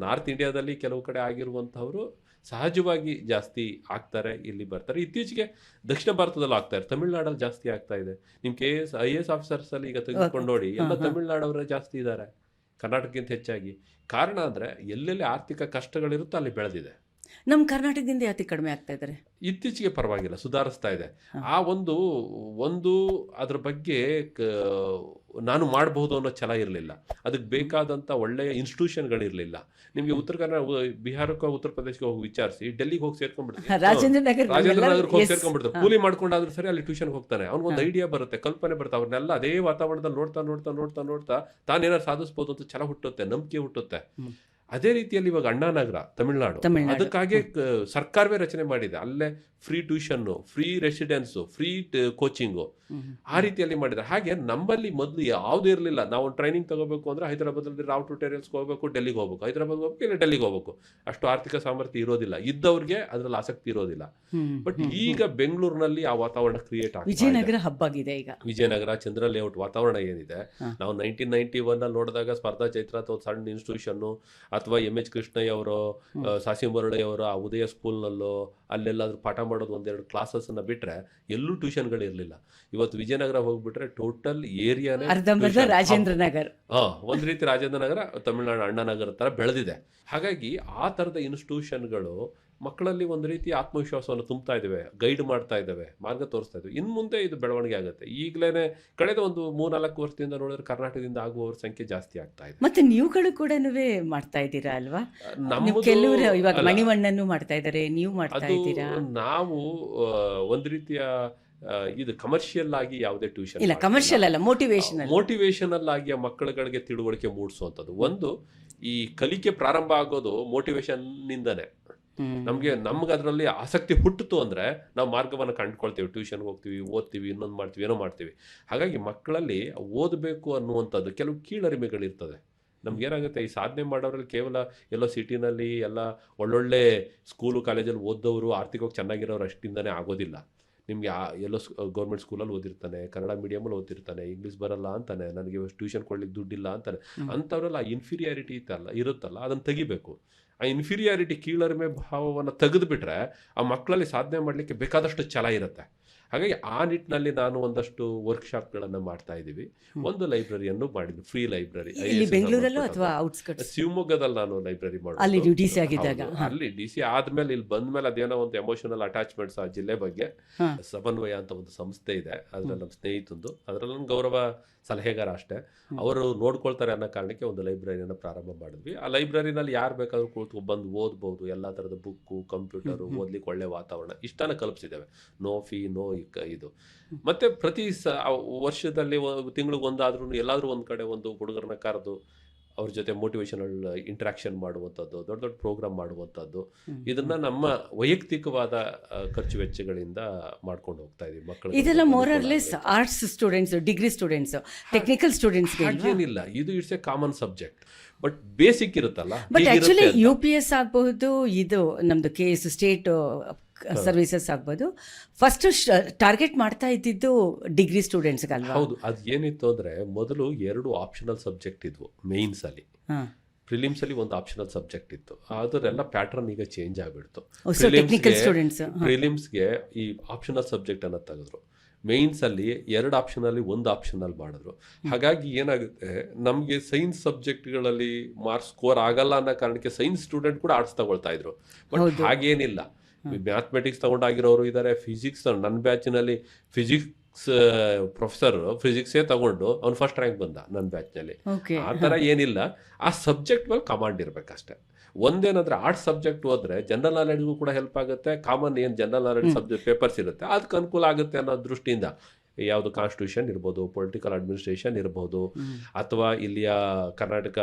ನಾರ್ತ್ ಇಂಡಿಯಾದಲ್ಲಿ ಕೆಲವು ಕಡೆ ಆಗಿರುವಂಥವ್ರು ಸಹಜವಾಗಿ ಜಾಸ್ತಿ ಆಗ್ತಾರೆ, ಇಲ್ಲಿ ಬರ್ತಾರೆ. ಇತ್ತೀಚೆಗೆ ದಕ್ಷಿಣ ಭಾರತದಲ್ಲಿ ಆಗ್ತಾರೆ, ತಮಿಳ್ನಾಡಲ್ಲಿ ಜಾಸ್ತಿ ಆಗ್ತಾ ಇದೆ. ನಿಮ್ಮ KAS IAS ಆಫೀಸರ್ಸ್ ಅಲ್ಲಿ ಈಗ ತೆಗೆದುಕೊಂಡು ನೋಡಿ, ಎಲ್ಲ ತಮಿಳ್ನಾಡವರೇ ಜಾಸ್ತಿ ಇದ್ದಾರೆ ಕರ್ನಾಟಕಕ್ಕಿಂತ ಹೆಚ್ಚಾಗಿ. ಕಾರಣ ಅಂದರೆ ಎಲ್ಲೆಲ್ಲಿ ಆರ್ಥಿಕ ಕಷ್ಟಗಳಿರುತ್ತೋ ಅಲ್ಲಿ ಬೆಳೆದಿದೆ. ನಮ್ಮ ಕರ್ನಾಟಕದಿಂದ ಯಾತಿ ಕಡಿಮೆ ಆಗ್ತಾ ಇದ್ದಾರೆ? ಇತ್ತೀಚೆಗೆ ಪರವಾಗಿಲ್ಲ, ಸುಧಾರಿಸ್ತಾ ಇದೆ. ಆ ಒಂದು ಅದ್ರ ಬಗ್ಗೆ ನಾನು ಮಾಡಬಹುದು ಅನ್ನೋ ಛಲ ಇರಲಿಲ್ಲ. ಅದಕ್ಕೆ ಬೇಕಾದಂಥ ಒಳ್ಳೆಯ ಇನ್ಸ್ಟಿಟ್ಯೂಷನ್ಗಳಿರಲಿಲ್ಲ. ನಿಮಗೆ ಉತ್ತರ ಕನ್ನಡ, ಬಿಹಾರಕ್ಕೆ ಉತ್ತರ ಪ್ರದೇಶಕ್ಕೆ ಹೋಗಿ ವಿಚಾರಿಸಿ, ಡೆಲ್ಲಿಗೆ ಹೋಗಿ ಸೇರ್ಕೊಂಡ್ಬಿಡ್ತೀವಿ, ರಾಜೇಂದ್ರ ನಗರಕ್ಕೆ ಹೋಗಿ ಸೇರ್ಕೊಂಡ್ಬಿಡ್ತಾರೆ. ಕೂಲಿ ಮಾಡ್ಕೊಂಡಾದ್ರೂ ಸರಿ ಅಲ್ಲಿ ಟ್ಯೂಷನ್ಗೆ ಹೋಗ್ತಾನೆ, ಅವ್ನಿಗೊಂದು ಐಡಿಯಾ ಬರುತ್ತೆ, ಕಲ್ಪನೆ ಬರುತ್ತೆ. ಅವ್ರನ್ನೆಲ್ಲ ಅದೇ ವಾತಾವರಣದಲ್ಲಿ ನೋಡ್ತಾ ತಾನೇನಾದ್ರು ಸಾಧಿಸ್ಬೋದು ಅಂತ ಛಲ ಹುಟ್ಟುತ್ತೆ, ನಂಬಿಕೆ ಹುಟ್ಟುತ್ತೆ. ಅದೇ ರೀತಿಯಲ್ಲಿ ಇವಾಗ ಅಣ್ಣಾನಗರ ತಮಿಳುನಾಡು, ಅದಕ್ಕಾಗಿ ಸರ್ಕಾರವೇ ರಚನೆ ಮಾಡಿದೆ. ಅಲ್ಲೇ free tuition, free residence, free coaching, ಆ ರೀತಿಯಲ್ಲಿ ಮಾಡಿದ್ದಾರೆ. ಹಾಗೆ ನಮ್ಮಲ್ಲಿ ಮೊದಲು ಯಾವುದೂ ಇರಲಿಲ್ಲ. ನಾವು ಟ್ರೈನಿಂಗ್ ತಗೋಬೇಕು ಅಂದ್ರೆ ಹೈದರಾಬಾದಲ್ಲಿ ರಾವ್ ಟ್ಯೂಟೋರಿಯಲ್ಸ್ಗೆ ಹೋಗಬೇಕು, ಡೆಲ್ಲಿಗೆ ಹೋಗ್ಬೇಕು, ಹೈದರಾಬಾದ್ಗೆ ಹೋಗ್ಬೇಕು, ಇಲ್ಲ ಡೆಲ್ಲಿಗೆ ಹೋಗ್ಬೇಕು. ಅಷ್ಟು ಆರ್ಥಿಕ ಸಾಮರ್ಥ್ಯ ಇರೋದಿಲ್ಲ, ಇದ್ದವ್ರಿಗೆ ಅದ್ರಲ್ಲಿ ಆಸಕ್ತಿ ಇರೋದಿಲ್ಲ. ಬಟ್ ಈಗ ಬೆಂಗಳೂರಿನಲ್ಲಿ ಆ ವಾತಾವರಣ ಕ್ರಿಯೇಟ್ ಆಗಿದೆ. ವಿಜಯನಗರ ಹಬ್ ಆಗಿದೆ ಈಗ. ವಿಜಯನಗರ ಚಂದ್ರ ಲೇಔಟ್ ವಾತಾವರಣ ಏನಿದೆ, ನಾವು 1991 ಅಲ್ಲಿ ನೋಡಿದಾಗ ಸ್ಪರ್ಧಾ ಚೈತ್ರ ಅಥವಾ ಒಂದು ಸಣ್ಣ ಇನ್ಸ್ಟಿಟ್ಯೂಷನ್ನು, ಅಥವಾ MH ಕೃಷ್ಣಯ್ಯ ಅವರು, ಸಾಸಿಂಬರಳೆ ಅವರು ಆ ಉದಯ ಸ್ಕೂಲ್ನಲ್ಲೋ ಅಲ್ಲೆಲ್ಲಾದ್ರೂ ಪಾಠ ಮಾಡೋದು ಒಂದೆರಡು ಕ್ಲಾಸಸ್ ಅನ್ನ ಬಿಟ್ರೆ ಎಲ್ಲೂ ಟ್ಯೂಷನ್ಗಳು ಇರಲಿಲ್ಲ. ಇವತ್ತು ವಿಜಯನಗರ ಹೋಗ್ಬಿಟ್ರೆ ಟೋಟಲ್ ಏರಿಯಾನೇ ರಾಜೇಂದ್ರ ನಗರ್, ಒಂದ್ ರೀತಿ ರಾಜೇಂದ್ರ ನಗರ ತಮಿಳುನಾಡು ಅಣ್ಣಾನಗರ ತರ ಬೆಳೆದಿದೆ. ಹಾಗಾಗಿ ಆ ತರದ ಇನ್ಸ್ಟಿಟ್ಯೂಷನ್ಗಳು ಮಕ್ಕಳಲ್ಲಿ ಒಂದು ರೀತಿ ಆತ್ಮವಿಶ್ವಾಸವನ್ನು ತುಂಬ್ತಾ ಇದ್ದಾವೆ, ಗೈಡ್ ಮಾಡ್ತಾ ಇದ್ದಾವೆ, ಮಾರ್ಗ ತೋರಿಸ್ತಾ ಇದ್ದಾವೆ. ಇನ್ನು ಮುಂದೆ ಇದು ಬೆಳವಣಿಗೆ ಆಗುತ್ತೆ. ಈಗಲೇ ಕಳೆದ ಒಂದು 3-4 ವರ್ಷದಿಂದ ನೋಡಿದ್ರೆ ಕರ್ನಾಟಕದಿಂದ ಆಗುವವರ ಸಂಖ್ಯೆ ಜಾಸ್ತಿ ಆಗ್ತಾ ಇದೆ. ಮತ್ತೆ ನೀವುಗಳು ಕೂಡ ಮಾಡ್ತಾ ಇದ್ದೀರಾ ಅಲ್ವಾ? ಕೆಲವರು ಇವಾಗ ಮಣಿವಣ್ಣನ್ನು ಮಾಡ್ತಾ ಇದ್ದಾರೆ, ನೀವು ಮಾಡ್ತಾ ಇದ್ದೀರಾ? ನಾವು ಒಂದು ರೀತಿಯ ಇದು ಕಮರ್ಷಿಯಲ್ ಆಗಿ ಯಾವುದೇ ಟ್ಯೂಷನ್ ಇಲ್ಲ, ಕಮರ್ಷಿಯಲ್ ಅಲ್ಲ, ಮೋಟಿವೇಶನಲ್ ಆಗಿ ಮಕ್ಕಳುಗಳಿಗೆ ತಿಳುವಳಿಕೆ ಮೂಡಿಸುವಂಥದ್ದು. ಒಂದು ಈ ಕಲಿಕೆ ಪ್ರಾರಂಭ ಆಗೋದು ಮೋಟಿವೇಶನ್ ನಿಂದನೇ. ನಮ್ಗೆ ಅದರಲ್ಲಿ ಆಸಕ್ತಿ ಹುಟ್ಟಿತು ಅಂದ್ರೆ ನಾವು ಮಾರ್ಗವನ್ನು ಕಂಡುಕೊಳ್ತೀವಿ, ಟ್ಯೂಷನ್ಗೆ ಹೋಗ್ತೀವಿ, ಓದ್ತೀವಿ, ಇನ್ನೊಂದು ಮಾಡ್ತೀವಿ, ಏನೋ ಮಾಡ್ತೀವಿ. ಹಾಗಾಗಿ ಮಕ್ಕಳಲ್ಲಿ ಓದಬೇಕು ಅನ್ನುವಂಥದ್ದು ಕೆಲವು ಕೀಳರಿಮೆಗಳಿರ್ತದೆ. ನಮ್ಗೇನಾಗುತ್ತೆ, ಈ ಸಾಧನೆ ಮಾಡೋರಲ್ಲಿ ಕೇವಲ ಎಲ್ಲೋ ಸಿಟಿನಲ್ಲಿ ಎಲ್ಲ ಒಳ್ಳೊಳ್ಳೆ ಸ್ಕೂಲು ಕಾಲೇಜಲ್ಲಿ ಓದೋರು, ಆರ್ಥಿಕವಾಗಿ ಚೆನ್ನಾಗಿರೋರು ಅಷ್ಟಿಂದನೇ ಆಗೋದಿಲ್ಲ. ನಿಮಗೆ ಎಲ್ಲೋ ಗೌರ್ಮೆಂಟ್ ಸ್ಕೂಲಲ್ಲಿ ಓದಿರ್ತಾನೆ, ಕನ್ನಡ ಮೀಡಿಯಮಲ್ಲಿ ಓದಿರ್ತಾನೆ, ಇಂಗ್ಲೀಷ್ ಬರಲ್ಲ ಅಂತಾನೆ, ನನಗೆ ಟ್ಯೂಷನ್ ಕೊಡ್ಲಿಕ್ಕೆ ದುಡ್ಡಿಲ್ಲ ಅಂತಾನೆ. ಅಂಥವ್ರೆಲ್ಲ ಆ ಇನ್ಫೀರಿಯಾರಿಟಿ ಇರುತ್ತಲ್ಲ, ಅದನ್ನು ತೆಗಿಬೇಕು. ಆ ಇನ್ಫೀರಿಯಾರಿಟಿ, ಕೀಳರಿಮೆ ಭಾವವನ್ನು ತೆಗೆದುಬಿಟ್ರೆ ಆ ಮಕ್ಕಳಲ್ಲಿ ಸಾಧನೆ ಮಾಡಲಿಕ್ಕೆ ಬೇಕಾದಷ್ಟು ಛಲ ಇರುತ್ತೆ. ಹಾಗಾಗಿ ಆ ನಿಟ್ಟಿನಲ್ಲಿ ನಾನು ಒಂದಷ್ಟು ವರ್ಕ್ಶಾಪ್ಗಳನ್ನು ಮಾಡ್ತಾ ಇದ್ದೀವಿ. ಒಂದು ಲೈಬ್ರರಿಯನ್ನು ಮಾಡಿದ್ವಿ, ಫ್ರೀ ಲೈಬ್ರರಿ. ಬೆಂಗಳೂರಲ್ಲೂ ಅಥವಾ ಶಿವಮೊಗ್ಗದಲ್ಲಿ ನಾನು ಲೈಬ್ರರಿ ಮಾಡಿದ್ದೆ. ಅಲ್ಲಿ DC ಆದ್ಮೇಲೆ ಇಲ್ಲಿ ಬಂದ್ಮೇಲೆ ಅದೇನೋ ಒಂದು ಎಮೋಷನಲ್ ಅಟ್ಯಾಚ್ಮೆಂಟ್ಸ್ ಆ ಜಿಲ್ಲೆ ಬಗ್ಗೆ. ಸಮನ್ವಯ ಅಂತ ಒಂದು ಸಂಸ್ಥೆ ಇದೆ, ಅದ್ರಲ್ಲಿ ನಮ್ಮ ಸ್ನೇಹಿತಂದು, ಅದರಲ್ಲಿ ನನ್ನ ಗೌರವ ಸಲಹೆಗಾರ ಅಷ್ಟೇ, ಅವರು ನೋಡ್ಕೊಳ್ತಾರೆ ಅನ್ನೋ ಕಾರಣಕ್ಕೆ ಒಂದು ಲೈಬ್ರರಿಯನ್ನು ಪ್ರಾರಂಭ ಮಾಡಿದ್ವಿ. ಆ ಲೈಬ್ರರಿನಲ್ಲಿ ಯಾರು ಬೇಕಾದ್ರೂ ಕೂತ್ಕೊಂಡು ಬಂದು ಓದ್ಬೋದು, ಎಲ್ಲ ಥರದ ಬುಕ್ಕು, ಕಂಪ್ಯೂಟರು, ಓದ್ಲಿಕ್ಕೆ ಒಳ್ಳೆ ವಾತಾವರಣ ಇಷ್ಟನ್ನು ಕಲ್ಪಿಸಿದ್ದೇವೆ. ನೋ ಫೀ, ನೋ ಇದು. ಮತ್ತೆ ಪ್ರತಿ ವರ್ಷದಲ್ಲಿ ತಿಂಗಳಿಗೆ ಒಂದಾದ್ರೂ ಎಲ್ಲಾದ್ರೂ ಒಂದು ಕಡೆ ಒಂದು ಹುಡುಗರನ್ನ ಕರೆದು ಅವ್ರ ಜೊತೆ ಮೋಟಿವೇಶನಲ್ ಇಂಟ್ರಾಕ್ಷನ್ ಮಾಡುವಂಥದ್ದು, ದೊಡ್ಡ ದೊಡ್ಡ ಪ್ರೋಗ್ರಾಮ್ ಮಾಡುವಂಥದ್ದು, ಇದನ್ನ ನಮ್ಮ ವೈಯಕ್ತಿಕವಾದ ಖರ್ಚು ವೆಚ್ಚಗಳಿಂದ ಮಾಡ್ಕೊಂಡು ಹೋಗ್ತಾ ಇದೀವಿ. ಮಕ್ಕಳು ಇದೆಲ್ಲ more or less arts students, degree students, technical students ಏನಿಲ್ಲ. ಇದು it's a common subject, but basic ಇರುತ್ತಲ್ಲ. ಬಟ್ ಆಕ್ಚುಲಿ UPS ಆಗಬಹುದು, ಇದು ನಮ್ದು KS ಸ್ಟೇಟ್ ಸರ್ವಿಸಸ್ ಆಗ್ಬೋದು. ಫಸ್ಟ್ ಟಾರ್ಗೆಟ್ ಮಾಡ್ತಾ ಇದ್ದಿದ್ದು ಡಿಗ್ರಿ ಸ್ಟೂಡೆಂಟ್ಸ್ಗಲ್ವಾ? ಹೌದು. ಅದು ಏನಿತ್ತು ಅಂದ್ರೆ ಮೊದಲು 2 ಆಪ್ಷನಲ್ ಸಬ್ಜೆಕ್ಟ್ ಇದ್ವು ಮೇನ್ಸ್ ಅಲ್ಲಿ. ಪ್ರಿಲಿಮ್ಸ್ ಅಲ್ಲಿ ಒಂದು ಆಪ್ಷನಲ್ ಸಬ್ಜೆಕ್ಟ್ ಇತ್ತು, ಅದರೆಲ್ಲ ಪ್ಯಾಟರ್ನ್ ಈಗ ಚೇಂಜ್ ಆಗ್ಬಿಡ್ತು. ಪ್ರಿಲಿಮ್ಸ್ಗೆ ಈ ಆಪ್ಷನಲ್ ಸಬ್ಜೆಕ್ಟ್ ಅನ್ನ ತೆಗೆದ್ರು, ಮೇನ್ಸ್ ಅಲ್ಲಿ 2 ಆಪ್ಷನಲ್ಲಿ 1 ಆಪ್ಷನಲ್ ಮಾಡಿದ್ರು. ಹಾಗಾಗಿ ಏನಾಗುತ್ತೆ, ನಮಗೆ ಸೈನ್ಸ್ ಸಬ್ಜೆಕ್ಟ್ಗಳಲ್ಲಿ ಮಾರ್ಕ್ಸ್ ಸ್ಕೋರ್ ಆಗಲ್ಲ ಅನ್ನೋ ಕಾರಣಕ್ಕೆ ಸೈನ್ಸ್ ಸ್ಟೂಡೆಂಟ್ ಕೂಡ ಆರ್ಟ್ಸ್ ತಗೊಳ್ತಾ ಇದ್ರು. ಬಟ್ ಹಾಗೇನಿಲ್ಲ, ಮ್ಯಾಥಮೆಟಿಕ್ಸ್ ತಗೊಂಡಾಗಿರೋರು ಇದ್ದಾರೆ, ಫಿಸಿಕ್ಸ್. ನನ್ನ ಬ್ಯಾಚಿನಲ್ಲಿ ಫಿಸಿಕ್ಸ್ ಪ್ರೊಫೆಸರ್ ಫಿಸಿಕ್ಸೇ ತಗೊಂಡು ಅವ್ನು ಫಸ್ಟ್ ರ್ಯಾಂಕ್ ಬಂದ ನನ್ನ ಬ್ಯಾಚ್ನಲ್ಲಿ. ಆ ಥರ ಏನಿಲ್ಲ, ಆ ಸಬ್ಜೆಕ್ಟ್ ಮೇಲೆ ಕಮಾಂಡ್ ಇರಬೇಕಷ್ಟೆ. ಒಂದೇನಂದ್ರೆ ಆರ್ಟ್ಸ್ ಸಬ್ಜೆಕ್ಟ್ ಹೋದ್ರೆ ಜನರಲ್ ನಾಲೆಡ್ಗೂ ಕೂಡ ಹೆಲ್ಪ್ ಆಗುತ್ತೆ. ಕಾಮನ್ ಏನು ಜನರಲ್ ನಾಲೆಡ್ಜ್ ಸಬ್ಜೆಕ್ಟ್ ಪೇಪರ್ಸ್ ಇರುತ್ತೆ ಅದಕ್ಕೆ ಅನುಕೂಲ ಆಗುತ್ತೆ ಅನ್ನೋ ದೃಷ್ಟಿಯಿಂದ ಯಾವುದು ಕಾನ್ಸ್ಟಿಟ್ಯೂಷನ್ ಇರ್ಬೋದು, ಪೊಲಿಟಿಕಲ್ ಅಡ್ಮಿನಿಸ್ಟ್ರೇಷನ್ ಇರ್ಬೋದು, ಅಥವಾ ಇಲ್ಲಿಯ ಕರ್ನಾಟಕ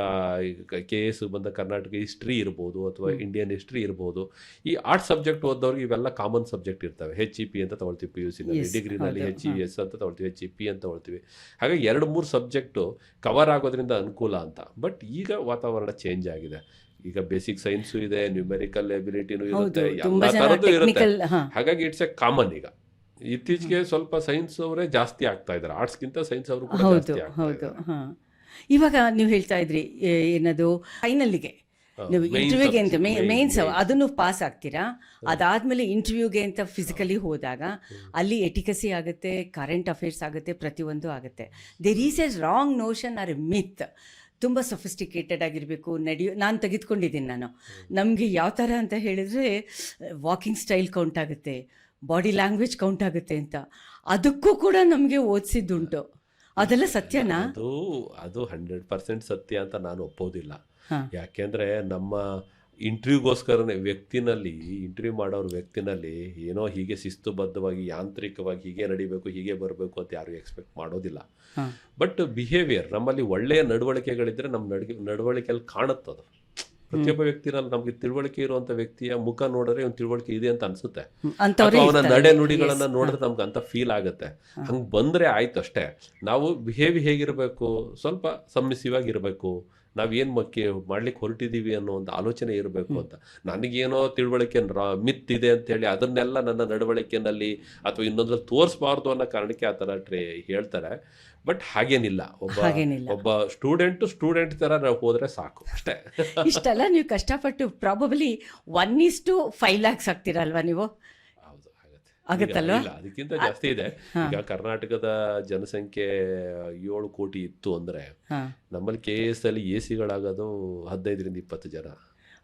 KS ಬಂದ ಕರ್ನಾಟಕ ಹಿಸ್ಟ್ರಿ ಇರ್ಬೋದು, ಅಥವಾ ಇಂಡಿಯನ್ ಹಿಸ್ಟ್ರಿ ಇರ್ಬೋದು. ಈ ಆರ್ಟ್ ಸಬ್ಜೆಕ್ಟ್ ಓದೋರಿಗೆ ಇವೆಲ್ಲ ಕಾಮನ್ ಸಬ್ಜೆಕ್ಟ್ ಇರ್ತವೆ. HEP ಅಂತ ತಗೊಳ್ತೀವಿ PUC ನಲ್ಲಿ, ಡಿಗ್ರಿನಲ್ಲಿ HES ಅಂತ ತಗೊಳ್ತೀವಿ, HEP ಅಂತ ತಗೊಳ್ತೀವಿ. ಹಾಗಾಗಿ 2-3 ಸಬ್ಜೆಕ್ಟು ಕವರ್ ಆಗೋದ್ರಿಂದ ಅನುಕೂಲ ಅಂತ. ಬಟ್ ಈಗ ವಾತಾವರಣ ಚೇಂಜ್ ಆಗಿದೆ. ಈಗ ಬೇಸಿಕ್ ಸೈನ್ಸು ಇದೆ, ನ್ಯೂಮೆರಿಕಲ್ ಎಬಿಲಿಟಿನೂ ಇರುತ್ತೆ, ಎಲ್ಲ ಥರದ್ದು ಇರುತ್ತೆ. ಹಾಗಾಗಿ ಇಟ್ಸ್ ಎ ಕಾಮನ್. ಈಗ ಇತ್ತೀಚೆಗೆ ಸ್ವಲ್ಪ ಸೈನ್ಸ್ ಅವರೇ ಜಾಸ್ತಿ ಆಗ್ತಾ ಇದ್ದಾರೆ, ಆರ್ಟ್ಸ್ಗಿಂತ ಸೈನ್ಸ್ ಅವರು ಕೂಡ ಜಾಸ್ತಿ ಆಗ್ತಾ ಇದ್ದಾರೆ. ಇವಾಗ ನೀವು ಹೇಳ್ತಾ ಇದ್ರಿ ಏನದು ಫೈನಲ್ಗೆ ನೀವು ಇಂಟರ್ವ್ಯೂಗೆ ಅಂತ ಮೇನ್ಸ್ ಅದನ್ನು ಪಾಸ್ ಆಗ್ತೀರಾ, ಅದಾದ್ಮೇಲೆ ಇಂಟರ್ವ್ಯೂಗೆ ಅಂತ ಫಿಸಿಕಲಿ ಹೋದಾಗ ಅಲ್ಲಿ ಎಟಿಕಸಿ ಆಗುತ್ತೆ, ಕರೆಂಟ್ ಅಫೇರ್ಸ್ ಆಗುತ್ತೆ, ಪ್ರತಿಯೊಂದು ಆಗುತ್ತೆ. There is a wrong notion or a myth. ತುಂಬ ಸೊಫಿಸ್ಟಿಕೇಟೆಡ್ ಆಗಿರಬೇಕು ನಾನು ತೆಗೆದುಕೊಂಡಿದ್ದೀನಿ. ನಮಗೆ ಯಾವ ಥರ ಅಂತ ಹೇಳಿದರೆ ವಾಕಿಂಗ್ ಸ್ಟೈಲ್ ಕೌಂಟ್ ಆಗುತ್ತೆ, ಬಾಡಿ ಲ್ಯಾಂಗ್ವೇಜ್ ಕೌಂಟ್ ಆಗುತ್ತೆ ಅಂತ. ಅದಕ್ಕೂ ಕೂಡ ನಮಗೆ ಓದಿಸಿದ್ದುಂಟು. ಅದೆಲ್ಲ ಸತ್ಯನಾ? ಅದು 100% ಸತ್ಯ ಅಂತ ನಾನು ಒಪ್ಪೋದಿಲ್ಲ. ಹಾ. ಯಾಕೆಂದ್ರೆ ನಮ್ಮ ಇಂಟರ್ವ್ಯೂಗೋಸ್ಕರನೇ ಇಂಟರ್ವ್ಯೂ ಮಾಡೋರ ವ್ಯಕ್ತಿನಲ್ಲಿ ಏನೋ ಹೀಗೆ ಶಿಸ್ತುಬದ್ಧವಾಗಿ ಯಾಂತ್ರಿಕವಾಗಿ ಹೀಗೆ ನಡಿಬೇಕು ಹೀಗೆ ಬರಬೇಕು ಅಂತ ಯಾರು ಎಕ್ಸ್ಪೆಕ್ಟ್ ಮಾಡೋದಿಲ್ಲ. ಬಟ್ ಬಿಹೇವಿಯರ್ ನಮ್ಮಲ್ಲಿ ಒಳ್ಳೆಯ ನಡವಳಿಕೆಗಳಿದ್ರೆ ನಮ್ಮ ನಡವಳಿಕೆಯಲ್ಲಿ ಕಾಣುತ್ತದು. ಪ್ರತಿಯೊಬ್ಬ ವ್ಯಕ್ತಿನಲ್ಲಿ ನಮ್ಗೆ ತಿಳುವಳಿಕೆ ಇರುವಂತ ವ್ಯಕ್ತಿಯ ಮುಖ ನೋಡಿದ್ರೆ ಒಂದು ತಿಳುವಳಿಕೆ ಇದೆ ಅಂತ ಅನ್ಸುತ್ತೆ, ಅಥವಾ ಅವನ ನಡೆ ನುಡಿಗಳನ್ನ ನೋಡಿದ್ರೆ ನಮ್ಗೆ ಅಂತ ಫೀಲ್ ಆಗುತ್ತೆ. ಹಂಗೆ ಬಂದ್ರೆ ಆಯ್ತು ಅಷ್ಟೇ. ನಾವು ಬಿಹೇವ್ ಹೇಗಿರ್ಬೇಕು, ಸ್ವಲ್ಪ ಸಬ್ಮಿಸಿವ್ ಆಗಿರ್ಬೇಕು, ನಾವೇನು ಮಾಡ್ಲಿಕ್ಕೆ ಹೊರಟಿದ್ದೀವಿ ಅನ್ನೋ ಒಂದು ಆಲೋಚನೆ ಇರಬೇಕು ಅಂತ. ನನಗೇನೋ ತಿಳುವಳಿಕೆ ಮಿತ್ ಇದೆ ಅಂತ ಹೇಳಿ ಅದನ್ನೆಲ್ಲ ನನ್ನ ನಡವಳಿಕೆನಲ್ಲಿ ಅಥವಾ ಇನ್ನೊಂದ್ರಲ್ಲಿ ತೋರಿಸಬಾರ್ದು ಅನ್ನೋ ಕಾರಣಕ್ಕೆ ಆ ಥರ ಹೇಳ್ತಾರೆ. ಬಟ್ ಹಾಗೇನಿಲ್ಲ. ಒಬ್ಬ ಸ್ಟೂಡೆಂಟ್ ತರ ನಾವು ಹೋದ್ರೆ ಸಾಕು ಅಷ್ಟೇ. ಇಷ್ಟೆಲ್ಲ ನೀವು ಕಷ್ಟಪಟ್ಟು ಪ್ರಾಬಬ್ಲಿ 1:5 lakhs ಆಗ್ತೀರಲ್ವಾ ನೀವು? ಆಗುತ್ತಲ್ವಾ? ಅದಕ್ಕಿಂತ ಜಾಸ್ತಿ ಇದೆ. ಈಗ ಕರ್ನಾಟಕದ ಜನಸಂಖ್ಯೆ 7 ಕೋಟಿ ಇತ್ತು ಅಂದ್ರೆ ನಮ್ಮಲ್ಲಿ KS ಅಲ್ಲಿ AC-ಗಳಾಗೋದು 15-20 ಜನ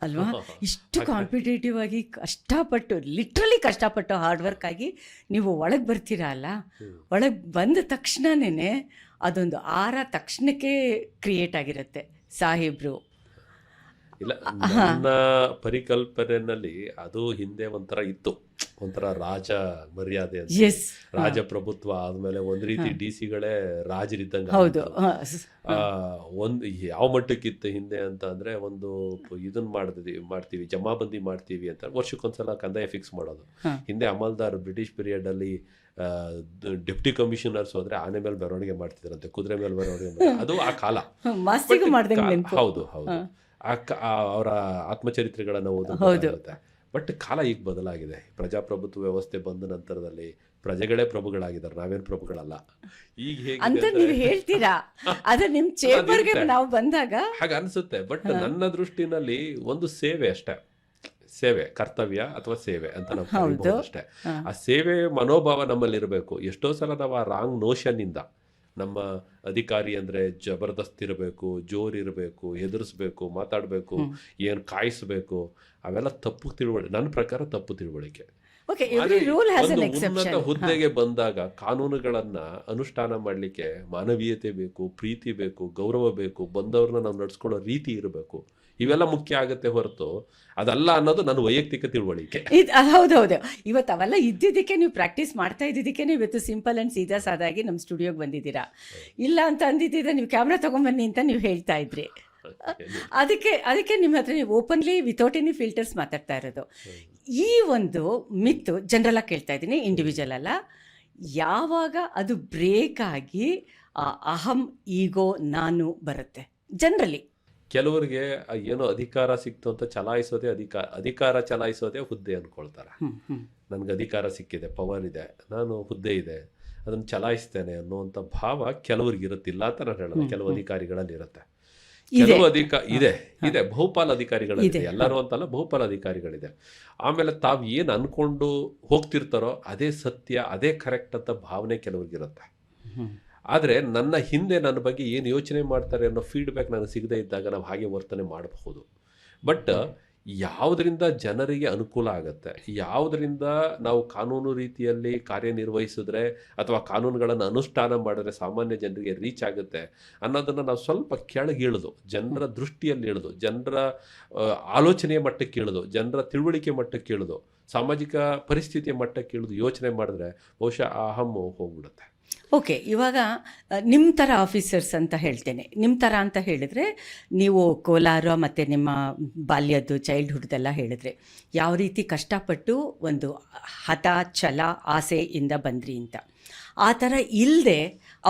ಅಲ್ವಾ? ಇಷ್ಟು ಕಾಂಪಿಟೇಟಿವ್ ಆಗಿ ಕಷ್ಟಪಟ್ಟು, ಲಿಟ್ರಲಿ ಕಷ್ಟಪಟ್ಟು ಹಾರ್ಡ್ ವರ್ಕ್ ಆಗಿ ನೀವು ಒಳಗೆ ಬರ್ತೀರಾ ಅಲ್ಲ, ಒಳಗೆ ಬಂದ ತಕ್ಷಣನೇ ಅದೊಂದು ತಕ್ಷಣಕ್ಕೆ ಕ್ರಿಯೇಟ್ ಆಗಿರುತ್ತೆ ಸಾಹೇಬ್ರು. ಇಲ್ಲ, ನನ್ನ ಪರಿಕಲ್ಪನೆಯಲ್ಲಿ ಅದು ಹಿಂದೆ ಒಂಥರ ಇತ್ತು, ಒಂಥರ ರಾಜ ಮರ್ಯಾದೆ ಅಂತ, ರಾಜಪ್ರಭುತ್ವ ಆದ್ಮೇಲೆ ಒಂದ್ ರೀತಿ DC-ಗಳೇ ರಾಜರಿದ್ದಂಗೆ. ಒಂದು ಯಾವ ಮಟ್ಟಕ್ಕಿತ್ತು ಹಿಂದೆ ಅಂತ ಅಂದ್ರೆ, ಒಂದು ಇದನ್ನ ಮಾಡ್ತೀವಿ ಜಮಾಬಂದಿ ಮಾಡ್ತೀವಿ ಅಂತ ವರ್ಷಕ್ಕೊಂದ್ಸಲ ಕಂದಾಯ ಫಿಕ್ಸ್ ಮಾಡೋದು. ಹಿಂದೆ ಅಮಲ್ದಾರ್ ಬ್ರಿಟಿಷ್ ಪೀರಿಯಡ್ ಅಲ್ಲಿ ಡೆಪ್ಟಿ ಕಮಿಷನರ್ಸ್ ಹೋದ್ರೆ ಆನೆ ಮೇಲೆ ಮೆರವಣಿಗೆ ಮಾಡ್ತಿದ್ರಂತೆ, ಕುದುರೆ ಮೇಲೆ ಮೆರವಣಿಗೆ. ಅದು ಆ ಕಾಲ. ಹೌದು ಹೌದು, ಅವರ ಆತ್ಮಚರಿತ್ರೆಗಳನ್ನ ಓದುತ್ತೆ. ಬಟ್ ಕಾಲ ಈಗ ಬದಲಾಗಿದೆ. ಪ್ರಜಾಪ್ರಭುತ್ವ ವ್ಯವಸ್ಥೆ ಬಂದ ನಂತರದಲ್ಲಿ ಪ್ರಜೆಗಳೇ ಪ್ರಭುಗಳಾಗಿದ್ದಾರೆ, ನಾವೇನು ಪ್ರಭುಗಳಲ್ಲ. ಈಗ ಹೇಗೆ ನೀವು ಹೇಳ್ತೀರಾ, ಅದು ನಿಮ್ ಚೇಂಬರ್ಗೆ ನಾವು ಬಂದಾಗ ಹಾಗೆ ಅನ್ಸುತ್ತೆ. ಬಟ್ ನನ್ನ ದೃಷ್ಟಿನಲ್ಲಿ ಒಂದು ಸೇವೆ ಅಷ್ಟೇ, ಸೇವೆ ಕರ್ತವ್ಯ ಅಥವಾ ಸೇವೆ ಅಂತ ನಾವು ಕರೀಬಹುದು ಅಷ್ಟೇ. ಆ ಸೇವೆ ಮನೋಭಾವ ನಮ್ಮಲ್ಲಿ ಇರಬೇಕು. ಎಷ್ಟೋ ಸಲ ನಾವು ಆ ರಾಂಗ್ ನೋಷನ್ ಇಂದ ನಮ್ಮ ಅಧಿಕಾರಿ ಅಂದ್ರೆ ಜಬರ್ದಸ್ತ್ ಇರಬೇಕು, ಜೋರ್ ಇರಬೇಕು, ಹೆದರ್ಸ್ಬೇಕು, ಮಾತಾಡಬೇಕು, ಏನು ಕಾಯಿಸ್ಬೇಕು, ಅವೆಲ್ಲ ತಪ್ಪು ತಿಳುವಳಿಕೆ. ನನ್ನ ಪ್ರಕಾರ ತಪ್ಪು ತಿಳುವಳಿಕೆ. ಉನ್ನತ ಹುದ್ದೆಗೆ ಬಂದಾಗ ಕಾನೂನುಗಳನ್ನ ಅನುಷ್ಠಾನ ಮಾಡ್ಲಿಕ್ಕೆ ಮಾನವೀಯತೆ ಬೇಕು, ಪ್ರೀತಿ ಬೇಕು, ಗೌರವ ಬೇಕು, ಬಂದವ್ರನ್ನ ನಾವು ನಡ್ಸ್ಕೊಳ್ಳೋ ರೀತಿ ಇರಬೇಕು. ಇವೆಲ್ಲ ಮುಖ್ಯ ಆಗುತ್ತೆ ಹೊರತು ಅದಲ್ಲ ಅನ್ನೋದು ನನ್ನ ವೈಯಕ್ತಿಕ ತಿಳುವಳಿಕೆ. ಹೌದೌದು. ಇವತ್ತು ಅವೆಲ್ಲ ಇದ್ದಿದ್ದಕ್ಕೆ, ನೀವು ಪ್ರಾಕ್ಟೀಸ್ ಮಾಡ್ತಾ ಇದ್ದಿದ್ದಕ್ಕೆ ಇವತ್ತು ಸಿಂಪಲ್ ಅಂಡ್ ಸೀದಾ ಸಾದಾಗಿ ನಮ್ಮ ಸ್ಟುಡಿಯೋಗೆ ಬಂದಿದ್ದೀರಾ. ಇಲ್ಲ ಅಂತ ಅಂದಿದ್ದಿದ್ರೆ ನೀವು ಕ್ಯಾಮ್ರಾ ತಗೊಂಡ್ಬನ್ನಿ ಅಂತ ನೀವು ಹೇಳ್ತಾ ಇದ್ರಿ. ಅದಕ್ಕೆ ನಿಮ್ಮ ಹತ್ರ ನೀವು ಓಪನ್ಲಿ ವಿತೌಟ್ ಎನಿ ಫಿಲ್ಟರ್ಸ್ ಮಾತಾಡ್ತಾ ಇರೋದು. ಈ ಒಂದು ಮಿತ್ತು ಜನರಲ್ ಆಗಿ ಕೇಳ್ತಾ ಇದ್ದೀನಿ, ಇಂಡಿವಿಜುವಲ್ ಅಲ್ಲ. ಯಾವಾಗ ಅದು ಬ್ರೇಕ್ ಆಗಿ ಅಹಂ ಈಗೋ ನಾನು ಬರುತ್ತೆ ಜನರಲಿ? ಕೆಲವರಿಗೆ ಏನೋ ಅಧಿಕಾರ ಸಿಕ್ತು ಅಂತ ಚಲಾಯಿಸೋದೇ ಅಧಿಕಾರ ಚಲಾಯಿಸೋದೇ ಹುದ್ದೆ ಅನ್ಕೊಳ್ತಾರೆ. ನನ್ಗೆ ಅಧಿಕಾರ ಸಿಕ್ಕಿದೆ, ಪವರ್ ಇದೆ, ನಾನು ಹುದ್ದೆ ಇದೆ, ಅದನ್ನು ಚಲಾಯಿಸ್ತೇನೆ ಅನ್ನುವಂಥ ಭಾವ ಕೆಲವ್ರಿಗೆ ಇರುತ್ತಿಲ್ಲ ಅಂತ ನಾನು ಹೇಳೋದು. ಕೆಲವು ಅಧಿಕಾರಿಗಳಲ್ಲಿ ಇರುತ್ತೆ, ಕೆಲವು ಇದೆ ಬಹುಪಾಲ ಅಧಿಕಾರಿಗಳಿದೆ, ಎಲ್ಲರೂ ಅಂತಲ್ಲ, ಬಹುಪಾಲ ಅಧಿಕಾರಿಗಳಿದೆ. ಆಮೇಲೆ ತಾವು ಏನು ಅನ್ಕೊಂಡು ಹೋಗ್ತಿರ್ತಾರೋ ಅದೇ ಸತ್ಯ, ಅದೇ ಕರೆಕ್ಟ್ ಅಂತ ಭಾವನೆ ಕೆಲವ್ರಿಗಿರುತ್ತೆ. ಆದರೆ ನನ್ನ ಹಿಂದೆ ನನ್ನ ಬಗ್ಗೆ ಏನು ಯೋಚನೆ ಮಾಡ್ತಾರೆ ಅನ್ನೋ ಫೀಡ್ಬ್ಯಾಕ್ ನನಗೆ ಸಿಗದೇ ಇದ್ದಾಗ ನಾವು ಹಾಗೆ ವರ್ತನೆ ಮಾಡಬಹುದು. ಬಟ್ ಯಾವುದರಿಂದ ಜನರಿಗೆ ಅನುಕೂಲ ಆಗುತ್ತೆ, ಯಾವುದರಿಂದ ನಾವು ಕಾನೂನು ರೀತಿಯಲ್ಲಿ ಕಾರ್ಯನಿರ್ವಹಿಸಿದ್ರೆ ಅಥವಾ ಕಾನೂನುಗಳನ್ನು ಅನುಷ್ಠಾನ ಮಾಡಿದ್ರೆ ಸಾಮಾನ್ಯ ಜನರಿಗೆ ರೀಚ್ ಆಗುತ್ತೆ ಅನ್ನೋದನ್ನು ನಾವು ಸ್ವಲ್ಪ ಕೆಳಗಿಳಿದು, ಜನರ ದೃಷ್ಟಿಯಲ್ಲಿ ಇಳಿದು, ಜನರ ಆಲೋಚನೆಯ ಮಟ್ಟಕ್ಕೆ ಇಳಿದು, ಜನರ ತಿಳುವಳಿಕೆ ಮಟ್ಟಕ್ಕೆ ಇಳಿದು, ಸಾಮಾಜಿಕ ಪರಿಸ್ಥಿತಿಯ ಮಟ್ಟಕ್ಕೆ ಇಳಿದು ಯೋಚನೆ ಮಾಡಿದ್ರೆ ಬಹುಶಃ ಅಹಂ ಹೋಗ್ಬಿಡುತ್ತೆ. ಓಕೆ, ಇವಾಗ ನಿಮ್ಮ ಥರ ಆಫೀಸರ್ಸ್ ಅಂತ ಹೇಳ್ತೇನೆ. ನಿಮ್ಮ ಥರ ಅಂತ ಹೇಳಿದರೆ ನೀವು ಕೋಲಾರ ಮತ್ತು ನಿಮ್ಮ ಬಾಲ್ಯದ್ದು ಚೈಲ್ಡ್ಹುಡ್ದೆಲ್ಲ ಹೇಳಿದ್ರೆ ಯಾವ ರೀತಿ ಕಷ್ಟಪಟ್ಟು ಒಂದು ಹಠ ಛಲ ಆಸೆಯಿಂದ ಬಂದ್ರಿ ಅಂತ. ಆ ಥರ ಇಲ್ಲದೆ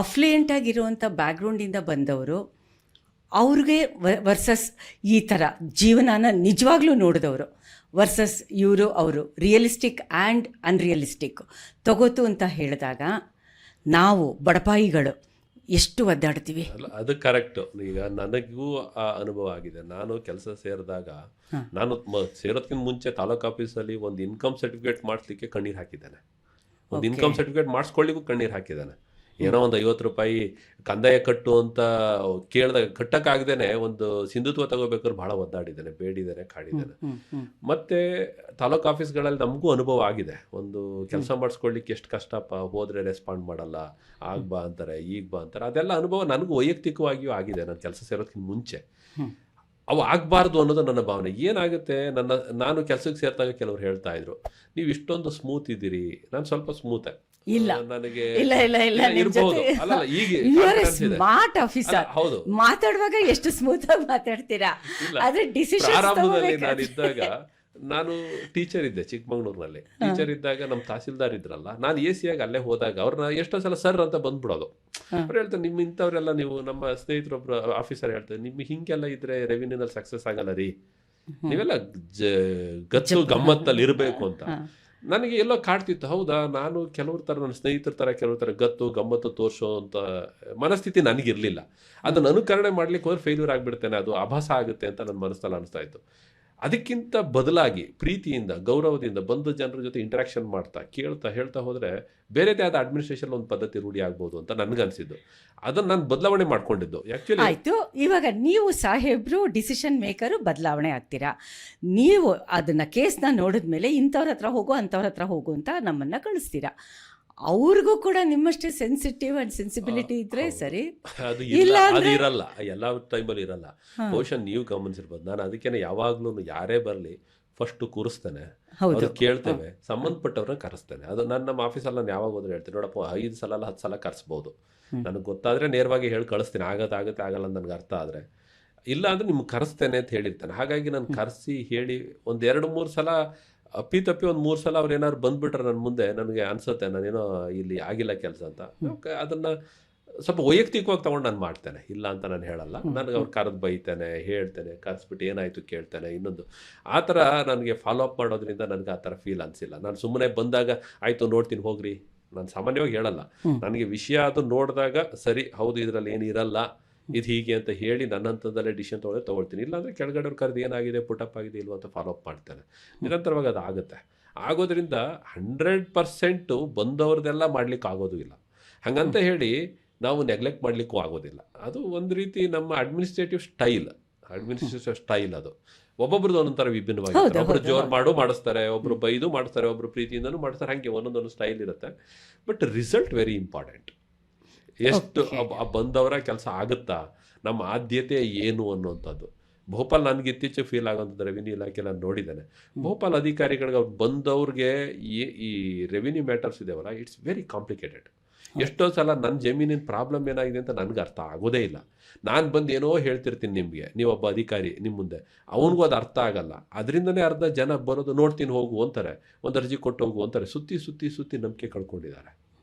ಅಫ್ಲುಯೆಂಟಾಗಿರುವಂಥ ಬ್ಯಾಕ್ಗ್ರೌಂಡಿಂದ ಬಂದವರು, ಅವ್ರಿಗೆ ವರ್ಸಸ್ ಈ ಥರ ಜೀವನನ ನಿಜವಾಗ್ಲೂ ನೋಡಿದವರು ವರ್ಸಸ್ ಅವರು ರಿಯಲಿಸ್ಟಿಕ್ ಆ್ಯಂಡ್ ಅನ್ರಿಯಲಿಸ್ಟಿಕ್ ತಗೋತು ಅಂತ ಹೇಳಿದಾಗ ನಾವು ಬಡಪಾಯಿಗಳು ಎಷ್ಟು ಒದ್ದಾಡ್ತೀವಿ. ಅದು ಕರೆಕ್ಟ್. ಈಗ ನನಗೂ ಆ ಅನುಭವ ಆಗಿದೆ. ನಾನು ಕೆಲಸ ಸೇರಿದಾಗ, ನಾನು ಸೇರೋದಕ್ಕಿಂತ ಮುಂಚೆ ತಾಲೂಕು ಆಫೀಸಲ್ಲಿ ಒಂದು ಇನ್ಕಮ್ ಸರ್ಟಿಫಿಕೇಟ್ ಮಾಡಿಸ್ಲಿಕ್ಕೆ ಕಣ್ಣೀರು ಹಾಕಿದ್ದೇನೆ, ಒಂದು ಇನ್ಕಮ್ ಸರ್ಟಿಫಿಕೇಟ್ ಮಾಡಿಸ್ಕೊಳ್ಳಿಕ್ಕೂ ಕಣ್ಣೀರು ಹಾಕಿದ್ದಾನೆ. ಏನೋ ಒಂದು 50 ರೂಪಾಯಿ ಕಂದಾಯ ಕಟ್ಟು ಅಂತ ಕಟ್ಟಕ್ಕಾಗ್ದೇನೆ ಒಂದು ಸಿಂಧುತ್ವ ತಗೋಬೇಕಾದ್ರೆ ಬಹಳ ಒದ್ದಾಡಿದ್ದೇನೆ, ಬೇಡಿದ್ದೇನೆ, ಕಾಡಿದ್ದೇನೆ. ಮತ್ತೆ ತಾಲೂಕು ಆಫೀಸ್ಗಳಲ್ಲಿ ನಮಗೂ ಅನುಭವ ಆಗಿದೆ. ಒಂದು ಕೆಲಸ ಮಾಡಿಸ್ಕೊಳ್ಳಿಕ್ಕೆ ಎಷ್ಟು ಕಷ್ಟಪ್ಪ, ಹೋದ್ರೆ ರೆಸ್ಪಾಂಡ್ ಮಾಡಲ್ಲ, ಆಗ್ ಬಾ ಅಂತಾರೆ, ಈಗ ಬಾ ಅಂತಾರೆ. ಅದೆಲ್ಲ ಅನುಭವ ನನಗೂ ವೈಯಕ್ತಿಕವಾಗಿಯೂ ಆಗಿದೆ ನಾನು ಕೆಲಸ ಸೇರೋದಕ್ಕಿಂತ ಮುಂಚೆ. ಅವು ಆಗಬಾರ್ದು ಅನ್ನೋದು ನನ್ನ ಭಾವನೆ. ಏನಾಗುತ್ತೆ, ನಾನು ಕೆಲಸಕ್ಕೆ ಸೇರಿದಾಗ ಕೆಲವರು ಹೇಳ್ತಾ ಇದ್ರು, ನೀವು ಇಷ್ಟೊಂದು ಸ್ಮೂತ್ ಇದ್ದೀರಿ. ನಾನು ಸ್ವಲ್ಪ ಸ್ಮೂತ್ ಇಲ್ಲ, ನನಗೆ ಇರ್ಬೋದು. ಅಲ್ಲ ಈಗ ಸ್ಮಾರ್ಟ್ ಆಫೀಸರ್, ಹೌದು, ಮಾತಾಡುವಾಗ ಎಷ್ಟು ಸ್ಮೂತ್ ಆಗಿ ಮಾತಾಡ್ತೀರಾ. ಆದ್ರೆ ಪ್ರಾರಂಭದಲ್ಲಿ ನಾನಿದ್ದಾಗ ನಾನು ಟೀಚರ್ ಇದ್ದೆ ಚಿಕ್ಕಮಂಗ್ಳೂರ್ನಲ್ಲಿ. ಟೀಚರ್ ಇದ್ದಾಗ ನಮ್ಮ ತಹಸೀಲ್ದಾರ್ ಇದ್ರಲ್ಲ, ನಾನು ಎ ಸಿ ಆಗಿ ಅಲ್ಲೇ ಹೋದಾಗ ಅವ್ರನ್ನ ಎಷ್ಟೋ ಸಲ ಸರ್ ಅಂತ ಬಂದ್ಬಿಡೋದು. ಅವ್ರು ಹೇಳ್ತಾರೆ, ನಿಮ್ಮ ಇಂಥವ್ರೆಲ್ಲ ನೀವು, ನಮ್ಮ ಸ್ನೇಹಿತರೊಬ್ರು ಆಫೀಸರ್ ಹೇಳ್ತಾರೆ, ನಿಮ್ಗೆ ಹಿಂಗೆಲ್ಲ ಇದ್ರೆ ರೆವಿನ್ಯೂನಲ್ಲಿ ಸಕ್ಸಸ್ ಆಗಲ್ಲ ರೀ, ನೀವೆಲ್ಲ ಗತ್ತು ಗಮ್ಮತ್ತಲ್ಲಿ ಇರಬೇಕು ಅಂತ. ನನಗೆ ಎಲ್ಲೋ ಕಾಡ್ತಿತ್ತು. ಹೌದಾ, ನಾನು ಕೆಲವ್ರ ಥರ, ನನ್ನ ಸ್ನೇಹಿತರ ಥರ ಕೆಲವ್ರ ಥರ ಗತ್ತು ಗಮ್ಮತ್ತು ತೋರಿಸೋ ಅಂತ ಮನಸ್ಥಿತಿ ನನಗಿರಲಿಲ್ಲ. ಅದನ್ನು ಅನುಕರಣೆ ಮಾಡ್ಲಿಕ್ಕೆ ಹೋದ್ರೆ ಫೇಲ್ಯೂರ್ ಆಗಿಬಿಡ್ತೇನೆ, ಅದು ಆಭಾಸ ಆಗುತ್ತೆ ಅಂತ ನನ್ನ ಮನಸ್ಸಲ್ಲಿ ಅನಿಸ್ತಾ ಇತ್ತು. ಅದಕ್ಕಿಂತ ಬದಲಾಗಿ ಪ್ರೀತಿಯಿಂದ, ಗೌರವದಿಂದ ಬಂದು ಜನರ ಜೊತೆ ಇಂಟ್ರಾಕ್ಷನ್ ಮಾಡ್ತಾ, ಕೇಳ್ತಾ, ಹೇಳ್ತಾ ಹೋದರೆ ಬೇರೆದೇ ಆದ ಅಡ್ಮಿನಿಸ್ಟ್ರೇಷನ್ ಒಂದು ಪದ್ಧತಿ ರೂಢಿ ಆಗ್ಬೋದು ಅಂತ ನನಗನ್ಸಿದ್ದು. ಅದನ್ನು ನಾನು ಬದಲಾವಣೆ ಮಾಡ್ಕೊಂಡಿದ್ದು ಆ್ಯಕ್ಚುಲಿ. ಆಯಿತು, ಇವಾಗ ನೀವು ಸಾಹೇಬ್ರು ಡಿಸಿಷನ್ ಮೇಕರು ಬದಲಾವಣೆ ಆಗ್ತೀರಾ. ನೀವು ಅದನ್ನು ಕೇಸ್ನ ನೋಡಿದ್ಮೇಲೆ ಇಂಥವ್ರ ಹತ್ರ ಹೋಗು, ಅಂಥವ್ರ ಹತ್ರ ಹೋಗು ಅಂತ ನಮ್ಮನ್ನು ಕಳಿಸ್ತೀರಾ. ಅವ್ರಿಗೂ ಕೂಡ ನಿಮ್ಮಷ್ಟೇ ಸೆನ್ಸಿಟಿವ್ ಅಂಡ್ ಸೆನ್ಸಿಬಿಲಿಟಿ ಇದ್ರೆ ಸರಿ. ಅದು ಇರಲ್ಲ, ಎಲ್ಲ ಟೈಮಲ್ಲಿ ಇರಲ್ಲ. ಬಹುಶಃ ನೀವು ಗಮನಿಸಿರ್ಬೋದು. ನಾನು ಅದಕ್ಕೇನೆ ಯಾವಾಗ್ಲೂ ಯಾರೇ ಬರಲಿ ಫಸ್ಟ್ ಕೂರಿಸ್ತೇನೆ, ಅವ್ರು ಕೇಳ್ತೇವೆ, ಸಂಬಂಧಪಟ್ಟವ್ರನ್ನ ಕರೆಸ್ತೇನೆ. ಅದು ನಮ್ಮ ಆಫೀಸಲ್ಲಿ ನಾನು ಯಾವಾಗ ಹೋದ್ರೆ ಹೇಳ್ತೀನಿ, ನೋಡಪ್ಪ 5 ಸಲ ಅಲ್ಲ 10 ಸಲ ಕರೆಸ್ಬೋದು. ನನಗೆ ಗೊತ್ತಾದರೆ ನೇರವಾಗಿ ಹೇಳಿ ಕಳಿಸ್ತೀನಿ, ಆಗುತ್ತೆ ಆಗಲ್ಲ ಅಂತ ನನಗೆ ಅರ್ಥ ಆದರೆ. ಇಲ್ಲ ಅಂದರೆ ನಿಮ್ಗೆ ಕರೆಸ್ತೇನೆ ಅಂತ ಹೇಳಿರ್ತೇನೆ. ಹಾಗಾಗಿ ನಾನು ಕರೆಸಿ ಹೇಳಿ ಒಂದು 2-3 ಸಲ ಅಪ್ಪಿತಪ್ಪಿ ಒಂದು 3 ಸಲ ಅವ್ರು ಏನಾದ್ರು ಬಂದ್ಬಿಟ್ರೆ ನನ್ನ ಮುಂದೆ, ನನಗೆ ಅನ್ಸುತ್ತೆ ನಾನೇನೋ ಇಲ್ಲಿ ಆಗಿಲ್ಲ ಕೆಲಸ ಅಂತ. ಅದನ್ನು ಸ್ವಲ್ಪ ವೈಯಕ್ತಿಕವಾಗಿ ತೊಗೊಂಡು ನಾನು ಮಾಡ್ತೇನೆ, ಇಲ್ಲ ಅಂತ ನಾನು ಹೇಳಲ್ಲ. ನನಗೆ ಅವ್ರು ಕರೆದು ಬೈತೇನೆ, ಹೇಳ್ತೇನೆ, ಕರೆಸ್ಬಿಟ್ಟು ಏನಾಯಿತು ಕೇಳ್ತೇನೆ. ಇನ್ನೊಂದು ಆ ಥರ ನನಗೆ ಫಾಲೋ ಅಪ್ ಮಾಡೋದ್ರಿಂದ ನನಗೆ ಆ ಥರ ಫೀಲ್ ಅನಿಸಿಲ್ಲ. ನಾನು ಸುಮ್ಮನೆ ಬಂದಾಗ ಆಯಿತು ನೋಡ್ತೀನಿ ಹೋಗ್ರಿ, ನಾನು ಸಾಮಾನ್ಯವಾಗಿ ಹೇಳಲ್ಲ. ನನಗೆ ವಿಷಯ ಅದು ನೋಡಿದಾಗ ಸರಿ, ಹೌದು ಇದರಲ್ಲಿ ಏನು ಇರಲ್ಲ, ಇದು ಹೀಗೆ ಅಂತ ಹೇಳಿ ನನ್ನ ಹಂತದಲ್ಲೇ ಡಿಸಿಷನ್ ತೊಗೊಳ್ತೀನಿ. ಇಲ್ಲಾಂದರೆ ಕೆಳಗಡೆವ್ರು ಕರೆದು ಏನಾಗಿದೆ, ಪುಟಪ್ ಆಗಿದೆ ಇಲ್ವ ಅಂತ ಫಾಲೋ ಅಪ್ ಮಾಡ್ತೇನೆ. ನಿರಂತರವಾಗಿ ಅದು ಆಗುತ್ತೆ. ಆಗೋದ್ರಿಂದ 100% ಬಂದವ್ರದ್ದೆಲ್ಲ ಮಾಡ್ಲಿಕ್ಕೆ ಆಗೋದು ಇಲ್ಲ. ಹಾಗಂತ ಹೇಳಿ ನಾವು ನೆಗ್ಲೆಕ್ಟ್ ಮಾಡಲಿಕ್ಕೂ ಆಗೋದಿಲ್ಲ. ಅದು ಒಂದು ರೀತಿ ನಮ್ಮ ಅಡ್ಮಿನಿಸ್ಟ್ರೇಟಿವ್ ಸ್ಟೈಲ್ ಅದು. ಒಬ್ಬೊಬ್ರದ್ದು ಒಂದೊಂಥರ ವಿಭಿನ್ನವಾಗಿರುತ್ತೆ. ಒಬ್ಬರು ಜೋರು ಮಾಡಿಸ್ತಾರೆ, ಒಬ್ಬರು ಬೈದು ಮಾಡಿಸ್ತಾರೆ, ಒಬ್ಬರು ಪ್ರೀತಿಯಿಂದನೂ ಮಾಡಿಸ್ತಾರೆ. ಹಾಗೆ ಒಂದೊಂದೊಂದು ಸ್ಟೈಲ್ ಇರುತ್ತೆ. But result very important. ಎಷ್ಟು ಬಂದವರ ಕೆಲಸ ಆಗುತ್ತಾ, ನಮ್ಮ ಆದ್ಯತೆ ಏನು ಅನ್ನುವಂಥದ್ದು. ಭೋಪಾಲ್ ನನಗೆ ಇತ್ತೀಚೆಗೆ ಫೀಲ್ ಆಗೋಂಥದ್ದು ರೆವಿನ್ಯೂ ಇಲಾಖೆ ನಾನು ನೋಡಿದ್ದೇನೆ. ಭೋಪಾಲ್ ಅಧಿಕಾರಿಗಳಿಗೆ ಅವ್ರು ಬಂದವ್ರಿಗೆ ಈ ರೆವಿನ್ಯೂ ಮ್ಯಾಟರ್ಸ್ ಇದೆಯಲ್ಲ, ಇಟ್ಸ್ ವೆರಿ ಕಾಂಪ್ಲಿಕೇಟೆಡ್. ಎಷ್ಟೋ ಸಲ ನನ್ನ ಜಮೀನಿನ ಪ್ರಾಬ್ಲಮ್ ಏನಾಗಿದೆ ಅಂತ ನನಗೆ ಅರ್ಥ ಆಗೋದೇ ಇಲ್ಲ. ನಾನು ಬಂದು ಏನೋ ಹೇಳ್ತಿರ್ತೀನಿ ನಿಮಗೆ, ನೀವೊಬ್ಬ ಅಧಿಕಾರಿ ನಿಮ್ಮ ಮುಂದೆ, ಅವನಿಗೂ ಅದು ಅರ್ಥ ಆಗಲ್ಲ. ಅದರಿಂದನೇ ಅರ್ಧ ಜನ ಬರೋದು ನೋಡ್ತೀನಿ ಹೋಗು ಅಂತಾರೆ, ಒಂದು ಅರ್ಜಿ ಕೊಟ್ಟು ಹೋಗು ಅಂತಾರೆ. ಸುತ್ತಿ ನಂಬಿಕೆ ಕಳ್ಕೊಂಡಿದ್ದಾರೆ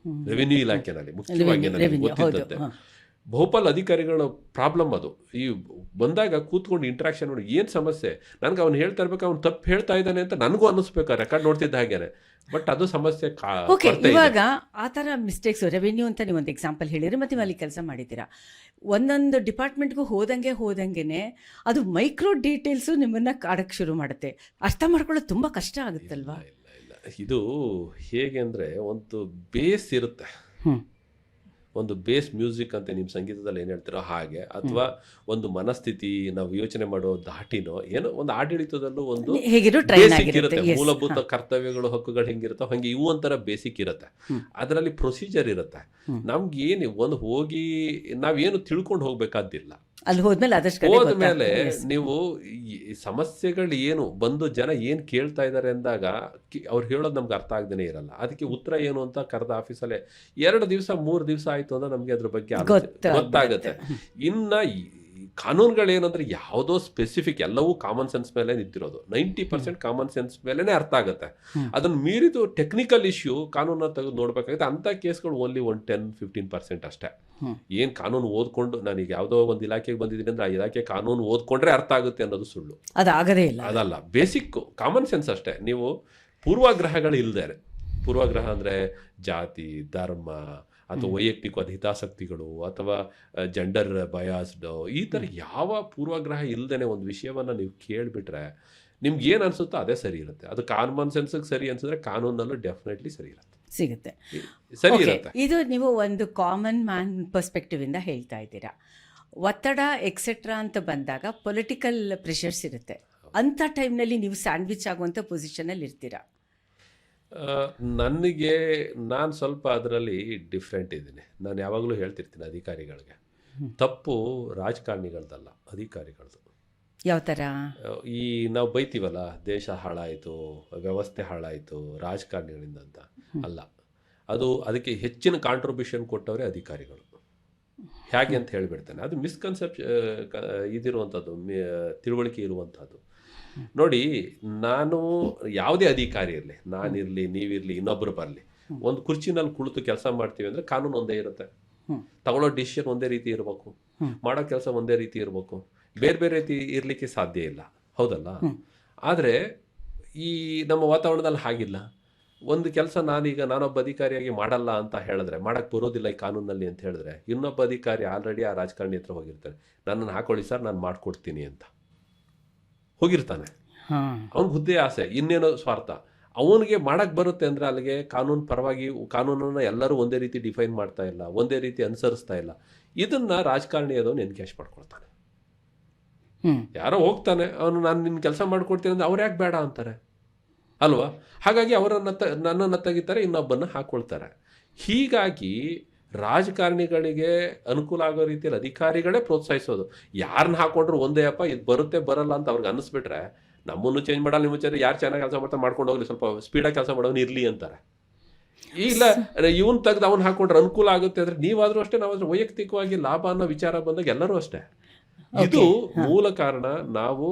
ರೆವಿನ್ಯೂ ಇಲಾಖೆನಲ್ಲಿ. ಮುಖ್ಯವಾಗಿ ನನಗೆ ಗೊತ್ತಿದ್ದಂತೆ ಭೋಪಾಲ್ ಅಧಿಕಾರಿಗಳ ಪ್ರಾಬ್ಲಮ್ ಅದು. ಈ ಬಂದಾಗ ಕೂತ್ಕೊಂಡು ಇಂಟ್ರಾಕ್ಷನ್ ನೋಡಿ ಏನು ಸಮಸ್ಯೆ, ನನಗೆ ಅವ್ನು ಹೇಳ್ತಾ ಇರ್ಬೇಕು, ಅವ್ನು ತಪ್ಪು ಹೇಳ್ತಾ ಇದ್ದಾನೆ ಅಂತ ನನಗೂ ಅನ್ನಿಸ್ಬೇಕು ರೆಕಾರ್ಡ್ ನೋಡ್ತಿದ್ದ ಹಾಗೇನೆ. ಬಟ್ ಅದು ಸಮಸ್ಯೆ. ಓಕೆ, ಇವಾಗ ಆ ಥರ ಮಿಸ್ಟೇಕ್ಸ್ ರೆವಿನ್ಯೂ ಅಂತ ನೀವು ಒಂದು ಎಕ್ಸಾಂಪಲ್ ಹೇಳಿರಿ, ಮತ್ತು ನೀವು ಅಲ್ಲಿ ಕೆಲಸ ಮಾಡಿದ್ದೀರಾ. ಒಂದೊಂದು ಡಿಪಾರ್ಟ್ಮೆಂಟ್ಗೂ ಹೋದಂಗೆ ಅದು ಮೈಕ್ರೋ ಡೀಟೇಲ್ಸು ನಿಮ್ಮನ್ನು ಕಾಡಕ್ಕೆ ಶುರು ಮಾಡುತ್ತೆ. ಅರ್ಥ ಮಾಡ್ಕೊಳ್ಳೋದು ತುಂಬ ಕಷ್ಟ ಆಗುತ್ತಲ್ವಾ? ಇಲ್ಲ, ಇದು ಹೇಗೆ ಅಂದರೆ ಒಂದು ಬೇಸ್ ಇರುತ್ತೆ. ಒಂದು ಬೇಸ್ ಮ್ಯೂಸಿಕ್ ಅಂತ ನಿಮ್ಮ ಸಂಗೀತದಲ್ಲಿ ಏನು ಹೇಳ್ತೀರೋ ಹಾಗೆ, ಅಥವಾ ಒಂದು ಮನಸ್ಥಿತಿ, ನಾವು ಯೋಚನೆ ಮಾಡೋ ಧಾಟಿನೋ ಏನೋ ಒಂದು ಆಡಳಿತದಲ್ಲೂ ಒಂದು ಬೇಸಿಕ್ ಇರುತ್ತೆ. ಮೂಲಭೂತ ಕರ್ತವ್ಯಗಳು, ಹಕ್ಕುಗಳು ಹೆಂಗಿರುತ್ತೋ ಹಂಗೆ ಇವು ಒಂಥರ ಬೇಸಿಕ್ ಇರುತ್ತೆ. ಅದರಲ್ಲಿ ಪ್ರೊಸೀಜರ್ ಇರುತ್ತೆ. ನಮ್ಗೆ ಏನು ಒಂದು ಹೋಗಿ ನಾವೇನು ತಿಳ್ಕೊಂಡು ಹೋಗ್ಬೇಕಾದಿಲ್ಲ. ಅಲ್ಲಿ ಹೋದ್ಮೇಲೆ ನೀವು ಸಮಸ್ಯೆಗಳು ಏನು ಬಂದು ಜನ ಏನು ಕೇಳ್ತಾ ಇದ್ದಾರೆ ಅಂದಾಗ ಅವ್ರು ಹೇಳೋದು ನಮ್ಗೆ ಅರ್ಥ ಆಗದೇನೆ ಇರಲ್ಲ. ಅದಕ್ಕೆ ಉತ್ತರ ಏನು ಅಂತ ಕರೆದ ಆಫೀಸಲ್ಲೇ 2 ದಿವಸ 3 ದಿವಸ ಆಯ್ತು ಅಂದ್ರೆ ನಮ್ಗೆ ಅದ್ರ ಬಗ್ಗೆ ಗೊತ್ತಾಗುತ್ತೆ. ಇನ್ನ ಕಾನೂನುಗಳೇನಂದ್ರೆ ಯಾವುದೋ ಸ್ಪೆಸಿಫಿಕ್, ಎಲ್ಲವೂ ಕಾಮನ್ ಸೆನ್ಸ್ ಮೇಲೆ ನಿಂತಿರೋದು. 90% ಕಾಮನ್ ಸೆನ್ಸ್ ಮೇಲೆನೆ ಅರ್ಥ ಆಗುತ್ತೆ. ಅದನ್ನ ಮೀರಿದು ಟೆಕ್ನಿಕಲ್ ಇಶ್ಯೂ ಕಾನೂನ ತೆಗೆದು ನೋಡ್ಬೇಕಾಗುತ್ತೆ. ಅಂತ ಕೇಸ್ಗಳು ಓನ್ಲಿ 10-15% ಅಷ್ಟೇ. ಏನ್ ಕಾನೂನು ಓದ್ಕೊಂಡು ನಾನೀಗ ಯಾವುದೋ ಒಂದು ಇಲಾಖೆಗೆ ಬಂದಿದ್ದೀನಿ ಅಂದ್ರೆ ಆ ಇಲಾಖೆ ಕಾನೂನು ಓದ್ಕೊಂಡ್ರೆ ಅರ್ಥ ಆಗುತ್ತೆ ಅನ್ನೋದು ಸುಳ್ಳು. ಅದಾಗದೇ ಇಲ್ಲ. ಅದಲ್ಲ, ಬೇಸಿಕ್ ಕಾಮನ್ ಸೆನ್ಸ್ ಅಷ್ಟೇ. ನೀವು ಪೂರ್ವಾಗ್ರಹಗಳು ಇಲ್ದೇನೆ, ಪೂರ್ವಾಗ್ರಹ ಅಂದ್ರೆ ಜಾತಿ, ಧರ್ಮ ಅಥವಾ ವೈಯಕ್ತಿಕವಾದ ಹಿತಾಸಕ್ತಿಗಳು ಅಥವಾ ಜೆಂಡರ್ ಬಯಾಸ್ಡ್, ಈ ಥರ ಯಾವ ಪೂರ್ವಗ್ರಹ ಇಲ್ಲದೇ ಒಂದು ವಿಷಯವನ್ನು ನೀವು ಕೇಳಿಬಿಟ್ರೆ ನಿಮ್ಗೆ ಏನು ಅನಿಸುತ್ತೋ ಅದೇ ಸರಿ ಇರುತ್ತೆ. ಅದು ಕಾಮನ್ ಸೆನ್ಸಿಗೆ ಸರಿ ಅನ್ಸಿದ್ರೆ ಕಾನೂನಲ್ಲೂ ಡೆಫಿನೆಟ್ಲಿ ಸರಿ ಇರುತ್ತೆ. ಸಿಗುತ್ತೆ. ಸರಿ Okay, ಇರುತ್ತೆ. ಇದು ನೀವು ಒಂದು ಕಾಮನ್ ಮ್ಯಾನ್ ಪರ್ಸ್ಪೆಕ್ಟಿವ್ ಇಂದ ಹೇಳ್ತಾ ಇದ್ದೀರಾ. ಒತ್ತಡ ಎಕ್ಸೆಟ್ರಾ ಅಂತ ಬಂದಾಗ ಪೊಲಿಟಿಕಲ್ ಪ್ರೆಷರ್ಸ್ ಇರುತ್ತೆ. ಅಂಥ ಟೈಮ್ನಲ್ಲಿ ನೀವು ಸ್ಯಾಂಡ್ವಿಚ್ ಆಗುವಂಥ ಪೊಸಿಷನಲ್ಲಿ ಇರ್ತೀರಾ. ನನಗೆ ನಾನು ಸ್ವಲ್ಪ ಅದರಲ್ಲಿ ಡಿಫ್ರೆಂಟ್ ಇದ್ದೀನಿ. ನಾನು ಯಾವಾಗಲೂ ಹೇಳ್ತಿರ್ತೀನಿ ಅಧಿಕಾರಿಗಳಿಗೆ, ತಪ್ಪು ರಾಜಕಾರಣಿಗಳದಲ್ಲ, ಅಧಿಕಾರಿಗಳದ್ದು. ಯಾವ ಥರ? ಈ ನಾವು ಬೈತೀವಲ್ಲ, ದೇಶ ಹಾಳಾಯಿತು, ವ್ಯವಸ್ಥೆ ಹಾಳಾಯಿತು ರಾಜಕಾರಣಿಗಳಿಂದ ಅಂತ. ಅಲ್ಲ, ಅದಕ್ಕೆ ಹೆಚ್ಚಿನ ಕಾಂಟ್ರಿಬ್ಯೂಷನ್ ಕೊಟ್ಟವರೇ ಅಧಿಕಾರಿಗಳು. ಹೇಗೆ ಅಂತ ಹೇಳಿಬಿಡ್ತಾನೆ. ಅದು ಇದಿರುವಂಥದ್ದು, ತಿಳುವಳಿಕೆ ಇರುವಂಥದ್ದು. ನೋಡಿ, ನಾನು ಯಾವುದೇ ಅಧಿಕಾರಿ ಇರಲಿ, ನಾನಿರಲಿ, ನೀವಿರಲಿ, ಇನ್ನೊಬ್ಬರು ಬರಲಿ, ಒಂದು ಕುರ್ಚಿನಲ್ಲಿ ಕುಳಿತು ಕೆಲಸ ಮಾಡ್ತೀವಿ ಅಂದರೆ ಕಾನೂನು ಒಂದೇ ಇರುತ್ತೆ, ತಗೊಳ್ಳೋ ಡಿಸಿಷನ್ ಒಂದೇ ರೀತಿ ಇರಬೇಕು, ಮಾಡೋ ಕೆಲಸ ಒಂದೇ ರೀತಿ ಇರಬೇಕು, ಬೇರೆ ಬೇರೆ ರೀತಿ ಇರಲಿಕ್ಕೆ ಸಾಧ್ಯ ಇಲ್ಲ. ಹೌದಲ್ಲ? ಆದರೆ ಈ ನಮ್ಮ ವಾತಾವರಣದಲ್ಲಿ ಹಾಗಿಲ್ಲ. ಒಂದು ಕೆಲಸ ನಾನೊಬ್ಬ ಅಧಿಕಾರಿಯಾಗಿ ಮಾಡಲ್ಲ ಅಂತ ಹೇಳಿದ್ರೆ, ಮಾಡಕ್ಕೆ ಬರೋದಿಲ್ಲ ಈ ಕಾನೂನಲ್ಲಿ ಅಂತ ಹೇಳಿದ್ರೆ, ಇನ್ನೊಬ್ಬ ಅಧಿಕಾರಿ ಆಲ್ರೆಡಿ ಆ ರಾಜಕಾರಣಿ ಹತ್ರ ಹೋಗಿರ್ತಾನೆ, ನನ್ನನ್ನು ಹಾಕೊಳ್ಳಿ ಸರ್, ನಾನು ಮಾಡಿಕೊಡ್ತೀನಿ ಅಂತ ಹೋಗಿರ್ತಾನೆ. ಅವ್ನಿಗೆ ಹುದ್ದೆ ಆಸೆ, ಇನ್ನೇನೋ ಸ್ವಾರ್ಥ. ಅವನಿಗೆ ಮಾಡಕ್ಕೆ ಬರುತ್ತೆ ಅಂದರೆ ಅಲ್ಲಿಗೆ ಕಾನೂನು ಪರವಾಗಿ, ಕಾನೂನನ್ನು ಎಲ್ಲರೂ ಒಂದೇ ರೀತಿ ಡಿಫೈನ್ ಮಾಡ್ತಾ ಇಲ್ಲ, ಒಂದೇ ರೀತಿ ಅನುಸರಿಸ್ತಾ ಇಲ್ಲ. ಇದನ್ನು ರಾಜಕಾರಣಿ ಅದನ್ನು ಎನ್ಕ್ಯಾಶ್ ಮಾಡ್ಕೊಳ್ತಾನೆ. ಯಾರೋ ಹೋಗ್ತಾನೆ, ನಾನು ನಿನ್ನ ಕೆಲಸ ಮಾಡ್ಕೊಡ್ತೀನಿ ಅಂದರೆ ಅವ್ರು ಯಾಕೆ ಬೇಡ ಅಂತಾರೆ ಅಲ್ವಾ? ಹಾಗಾಗಿ ನನ್ನನ್ನು ತೆಗಿತಾರೆ, ಇನ್ನೊಬ್ಬನ್ನ ಹಾಕ್ಕೊಳ್ತಾರೆ. ಹೀಗಾಗಿ ರಾಜಕಾರಣಿಗಳಿಗೆ ಅನುಕೂಲ ಆಗೋ ರೀತಿಯಲ್ಲಿ ಅಧಿಕಾರಿಗಳೇ ಪ್ರೋತ್ಸಾಹಿಸೋದು. ಯಾರನ್ನ ಹಾಕೊಂಡ್ರು ಒಂದೇ ಅಪ್ಪ, ಇದು ಬರುತ್ತೆ ಬರಲ್ಲ ಅಂತ ಅವ್ರಿಗೆ ಅನ್ನಿಸ್ಬಿಟ್ರೆ, ನಮ್ಮನ್ನು ಚೇಂಜ್ ಮಾಡಲ್ಲ, ನಿಮ್ಮ ಚೇಂಜ್, ಯಾರು ಚೆನ್ನಾಗಿ ಕೆಲಸ ಮಾಡ್ತಾರೆ ಮಾಡ್ಕೊಂಡು ಹೋಗ್ಲಿ, ಸ್ವಲ್ಪ ಸ್ಪೀಡಾಗಿ ಕೆಲಸ ಮಾಡೋನು ಇರಲಿ ಅಂತಾರೆ. ಇಲ್ಲ, ಇವನ್ ತೆಗೆದು ಅವ್ನು ಹಾಕೊಂಡ್ರೆ ಅನುಕೂಲ ಆಗುತ್ತೆ ಅಂದರೆ ನೀವಾದರೂ ಅಷ್ಟೇ, ನಾವಾದ್ರೂ ವೈಯಕ್ತಿಕವಾಗಿ ಲಾಭ ಅನ್ನೋ ವಿಚಾರ ಬಂದಾಗ ಎಲ್ಲರೂ ಅಷ್ಟೇ. ಇದು ಮೂಲ ಕಾರಣ. ನಾವು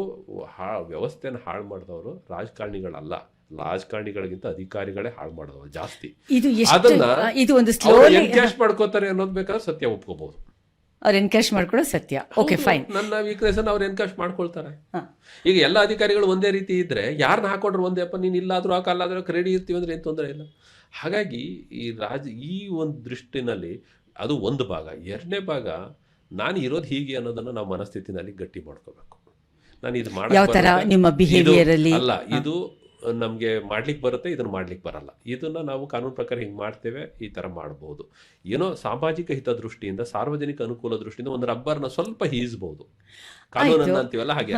ವ್ಯವಸ್ಥೆಯನ್ನು ಹಾಳು ಮಾಡಿದವರು ರಾಜಕಾರಣಿಗಳಲ್ಲ, ರಾಜಕಾರಣಿಗಳಿಗಿಂತ ಅಧಿಕಾರಿಗಳೇ ಹಾಳು ಮಾಡೋದು ಜಾಸ್ತಿ. ಅದನ್ನ ಎನ್ಕ್ಯಾಶ್ ಮಾಡ್ಕೋತಾರೆ ಅನ್ನೋದು ಬೇಕಾದ್ರೆ ಸತ್ಯ ಒಪ್ಕೋಬಹುದು. ಅವ್ರು ಎನ್ಕ್ಯಾಶ್ ಮಾಡ್ಕೊಳ್ಳೋ ಸತ್ಯ. Okay, fine. ನನ್ನ ವೀಕ್ನೆಸ್ ಅನ್ನು ಅವ್ರು ಎನ್ಕ್ಯಾಶ್ ಮಾಡ್ಕೊಳ್ತಾರೆ. ಈಗ ಎಲ್ಲ ಅಧಿಕಾರಿಗಳು ಒಂದೇ ರೀತಿ ಇದ್ರೆ, ಯಾರನ್ನ ಹಾಕೊಂಡ್ರು ಒಂದೇ ಅಪ್ಪ, ನೀನು ಇಲ್ಲಾದ್ರೂ ಆ ಕಾಲಾದ್ರೂ ರೆಡಿ ಇರ್ತೀವಿ ಅಂದ್ರೆ ಏನು ತೊಂದರೆ ಇಲ್ಲ. ಹಾಗಾಗಿ ಈ ಒಂದು ದೃಷ್ಟಿನಲ್ಲಿ ಅದು ಒಂದು ಭಾಗ. ಎರಡನೇ ಭಾಗ, ನಾನು ಇರೋದು ಹೀಗೆ ಅನ್ನೋದನ್ನು ನಾವು ಮನಸ್ಥಿತಿನಲ್ಲಿ ಗಟ್ಟಿ ಮಾಡ್ಕೋಬೇಕು. ನಾನು ಇದು ಅಲ್ಲ, ಇದು ನಮಗೆ ಮಾಡ್ಲಿಕ್ಕೆ ಬರುತ್ತೆ, ಇದನ್ನು ಮಾಡ್ಲಿಕ್ಕೆ ಬರಲ್ಲ, ಇದನ್ನ ನಾವು ಕಾನೂನು ಪ್ರಕಾರ ಹಿಂಗೆ ಮಾಡ್ತೇವೆ, ಈ ಥರ ಮಾಡ್ಬೋದು. ಏನೋ ಸಾಮಾಜಿಕ ಹಿತದೃಷ್ಟಿಯಿಂದ, ಸಾರ್ವಜನಿಕ ಅನುಕೂಲ ದೃಷ್ಟಿಯಿಂದ ಒಂದು ರಬ್ಬರ್ನ ಸ್ವಲ್ಪ ಹೀಸ್ಬೋದು, ಕಾನೂನನ್ನ ಅಂತೀವಲ್ಲ ಹಾಗೆ.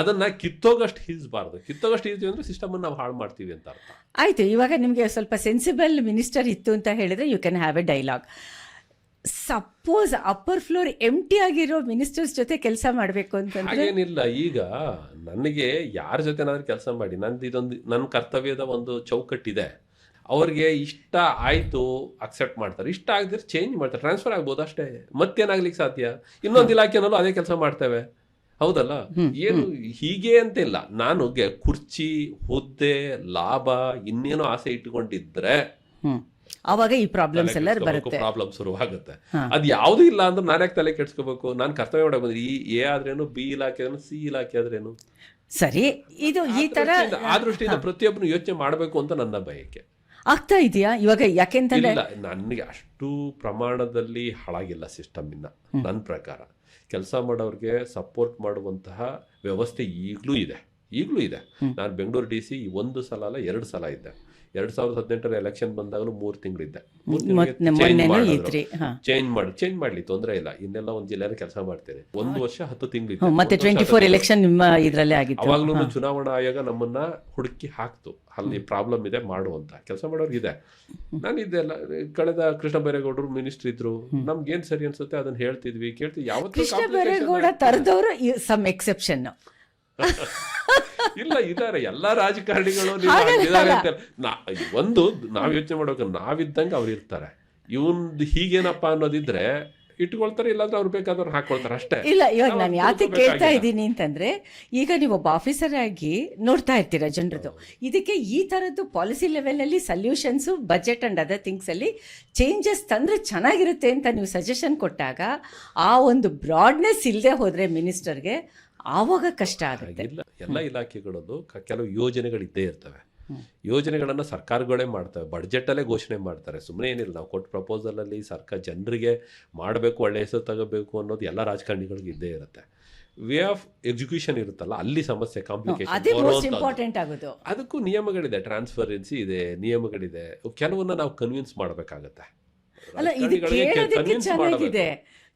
ಅದನ್ನ ಕಿತ್ತೋಗಷ್ಟು ಹೀಸ್ಬಾರ್ದು. ಕಿತ್ತೋಗಷ್ಟು ಹೀಸ್ತೀವಿ ಅಂದ್ರೆ ಸಿಸ್ಟಮ್ ನಾವು ಹಾಳು ಮಾಡ್ತೀವಿ ಅಂತ ಅರ್ಥ. ಆಯ್ತು, ಇವಾಗ ನಿಮಗೆ ಸ್ವಲ್ಪ ಸೆನ್ಸಿಬಲ್ ಮಿನಿಸ್ಟರ್ ಇತ್ತು ಅಂತ ಹೇಳಿದ್ರೆ you can have a dialogue. Suppose upper floor empty ಆಗಿರೋ ಮಿನಿಸ್ಟರ್ಸ್ ಜೊತೆ ಕೆಲಸ ಮಾಡಬೇಕು ಅಂತಂದ್ರೆ ಏನಿಲ್ಲ. ಈಗ ನನಗೆ ಯಾರ ಜೊತೆನಾದ್ರೂ ಕೆಲಸ ಮಾಡಿ, ನನ್ನ ಕರ್ತವ್ಯದ ಒಂದು ಚೌಕಟ್ಟಿದೆ, ಅವ್ರಿಗೆ ಇಷ್ಟ ಆಯ್ತು ಅಕ್ಸೆಪ್ಟ್ ಮಾಡ್ತಾರೆ, ಇಷ್ಟ ಆಗದಿದ್ರೆ ಚೇಂಜ್ ಮಾಡ್ತಾರೆ, ಟ್ರಾನ್ಸ್ಫರ್ ಆಗ್ಬೋದು ಅಷ್ಟೇ. ಮತ್ತೇನಾಗ್ಲಿಕ್ಕೆ ಸಾಧ್ಯ? ಇನ್ನೊಂದು ಇಲಾಖೆನಲ್ಲೂ ಅದೇ ಕೆಲಸ ಮಾಡ್ತೇವೆ, ಹೌದಲ್ಲ? ಏನು ಹೀಗೆ ಅಂತಿಲ್ಲ. ನಾನು ಕುರ್ಚಿ, ಹುದ್ದೆ, ಲಾಭ, ಇನ್ನೇನೋ ಆಸೆ ಇಟ್ಟುಕೊಂಡಿದ್ರೆ ಅವಾಗ ಈ ಪ್ರಾಬ್ಲಮ್ಸ್ ಎಲ್ಲ ಬರುತ್ತೆ, ಪ್ರಾಬ್ಲಮ್ ಶುರುವಾಗುತ್ತೆ. ಅದು ಯಾವ್ದು ಇಲ್ಲ ಅಂದ್ರೆ ನಾನು ಯಾಕೆ ತಲೆ ಕೆಡ್ಸ್ಕೋಬೇಕು? ನಾನು ಕರ್ತವ್ಯ ಮಾಡಕ್ ಬಂದ್ರೆ ಎ ಆದ್ರೇನು, ಬಿ ಇಲಾಖೆ ಆದ್ರೇನು, ಸಿ ಇಲಾಖೆ ಆದ್ರೇನು ಸರಿ. ಇದು ಈ ತರ ಆ ದೃಷ್ಟಿಯಿಂದ ಪ್ರತಿಯೊಬ್ಬನು ಯೋಚನೆ ಮಾಡಬೇಕು ಅಂತ ನನ್ನ ಬಯಕೆ. ಆಗ್ತಾ ಇದೆಯಾ ಇವಾಗ? ಯಾಕೆಂತಂದ್ರೆ ನನಗೆ ಅಷ್ಟು ಪ್ರಮಾಣದಲ್ಲಿ ಹಾಳಾಗಿಲ್ಲ ಸಿಸ್ಟಮ್ ಇನ್ನ. ನನ್ನ ಪ್ರಕಾರ ಕೆಲಸ ಮಾಡೋರಿಗೆ ಸಪೋರ್ಟ್ ಮಾಡುವಂತಹ ವ್ಯವಸ್ಥೆ ಈಗಲೂ ಇದೆ. ನಾನು ಬೆಂಗಳೂರು DC ಒಂದು ಸಲ ಅಲ್ಲ 2 ಸಲ ಇದ್ದೆ. 2018 ಎಲೆಕ್ಷನ್ ಬಂದಾಗಲೂ 3 ತಿಂಗಳಿದ್ದೆ. ಚೇಂಜ್ ಮಾಡ್ಲಿ, ತೊಂದರೆ ಇಲ್ಲ. ಇನ್ನೆಲ್ಲ ಒಂದು ಜಿಲ್ಲೆಯಲ್ಲಿ ಕೆಲಸ ಮಾಡ್ತೇನೆ. 1 ವರ್ಷ 10 ತಿಂಗಳಿದ್ದೆ. ಮತ್ತೆ 24 ಎಲೆಕ್ಷನ್ ನಿಮ್ಮ ಇದರಲ್ಲೇ ಆಗಿತ್ತು. ಅವಾಗ್ಲೂ ಚುನಾವಣಾ ಆಯೋಗ ನಮ್ಮನ್ನ ಹುಡುಕಿ ಹಾಕ್ತು, ಅಲ್ಲಿ ಪ್ರಾಬ್ಲಮ್ ಇದೆ ಮಾಡುವಂತ ಕೆಲಸ ಮಾಡೋರ್ಗಿದೆ. ನಾನಿದ್ದೆಲ್ಲ ಕಳೆದ ಕೃಷ್ಣ ಬೈರೇಗೌಡರು ಮಿನಿಸ್ಟರ್ ಇದ್ರು, ನಮ್ಗೇನ್ ಸರಿ ಅನ್ಸುತ್ತೆ ಅದನ್ನ ಹೇಳ್ತಿದ್ವಿ, ಕೇಳ್ತಿದ್ವಿ. ಯಾವತ್ತೂ ಕೃಷ್ಣ ಬೈರೇಗೌಡ ತರದವರು ಸಮ್ ಎಕ್ಸೆಪ್ಷನ್ ಇಲ್ಲ, ಇದಾರೆ ಎಲ್ಲ ರಾಜಕಾರಣಿಗಳು. ಒಂದು ನಾವ್ ಯೋಚನೆ ಮಾಡ್ಬೇಕು, ನಾವಿದ್ದಂಗೆ ಅವ್ರು ಇರ್ತಾರೆ. ಇವಂದು ಹೀಗೇನಪ್ಪ ಅನ್ನೋದಿದ್ರೆ ಇಟ್ಕೊಳ್ತಾರೆ, ಇಲ್ಲಾಂದ್ರೆ ಅವ್ರು ಬೇಕಾದವ್ರು ಹಾಕೊಳ್ತಾರೆ ಅಷ್ಟೇ. ಇಲ್ಲ, ಇವಾಗ ನಾನು ಯಾಕೆ ಕೇಳ್ತಾ ಇದ್ದೀನಿ ಅಂತಂದ್ರೆ, ಈಗ ನೀವು ಒಬ್ಬ ಆಫೀಸರ್ ಆಗಿ ನೋಡ್ತಾ ಇರ್ತೀರಾ ಜನರದ್ದು. ಇದಕ್ಕೆ ಈ ಥರದ್ದು ಪಾಲಿಸಿ ಲೆವೆಲಲ್ಲಿ ಸಲ್ಯೂಷನ್ಸು, ಬಜೆಟ್ ಅಂಡ್ ಅದರ್ ಥಿಂಗ್ಸ್ ಅಲ್ಲಿ ಚೇಂಜಸ್ ತಂದ್ರೆ ಚೆನ್ನಾಗಿರುತ್ತೆ ಅಂತ ನೀವು ಸಜೆಷನ್ ಕೊಟ್ಟಾಗ, ಆ ಒಂದು ಬ್ರಾಡ್ನೆಸ್ ಇಲ್ಲದೆ ಹೋದ್ರೆ ಮಿನಿಸ್ಟರ್ಗೆ ಆವಾಗ ಕಷ್ಟ ಆಗುತ್ತೆ. ಇಲ್ಲ, ಎಲ್ಲ ಇಲಾಖೆಗಳಲ್ಲೂ ಕೆಲವು ಯೋಜನೆಗಳಿದ್ದೇ ಇರ್ತವೆ. ಯೋಜನೆಗಳನ್ನ ಸರ್ಕಾರಗಳೇ ಮಾಡ್ತವೆ, ಬಡ್ಜೆಟಲ್ಲೇ ಘೋಷಣೆ ಮಾಡ್ತಾರೆ. ಸುಮ್ಮನೆ ಏನಿಲ್ಲ, ನಾವು ಕೊಟ್ಟ ಪ್ರಪೋಸಲಲ್ಲಿ ಸರ್ಕಾರ ಜನರಿಗೆ ಮಾಡಬೇಕು, ಒಳ್ಳೆ ಹೆಸರು ತಗೋಬೇಕು ಅನ್ನೋದು ಎಲ್ಲ ರಾಜಕಾರಣಿಗಳಿಗೆ ಇದ್ದೇ ಇರುತ್ತೆ. ವೇ ಆಫ್ ಎಕ್ಸಿಕ್ಯೂಷನ್ ಇರುತ್ತಲ್ಲ ಅಲ್ಲಿ ಸಮಸ್ಯೆ ಅದೇ ಕಾಂಪ್ಲಿಕೇಶನ್ ಮೋಸ್ಟ್ ಇಂಪಾರ್ಟೆಂಟ್ ಆಗೋದು. ಅದಕ್ಕೂ ನಿಯಮಗಳಿದೆ, ಟ್ರಾನ್ಸ್ಪರೆನ್ಸಿ ಇದೆ, ನಿಯಮಗಳಿದೆ. ಕೆಲವನ್ನ ನಾವು ಕನ್ವಿನ್ಸ್ ಮಾಡಬೇಕಾಗತ್ತೆ. ಅಲ್ಲ, ಇದು ಕೇಳೋದಕ್ಕೆ ಚೆನ್ನಾಗಿದೆ,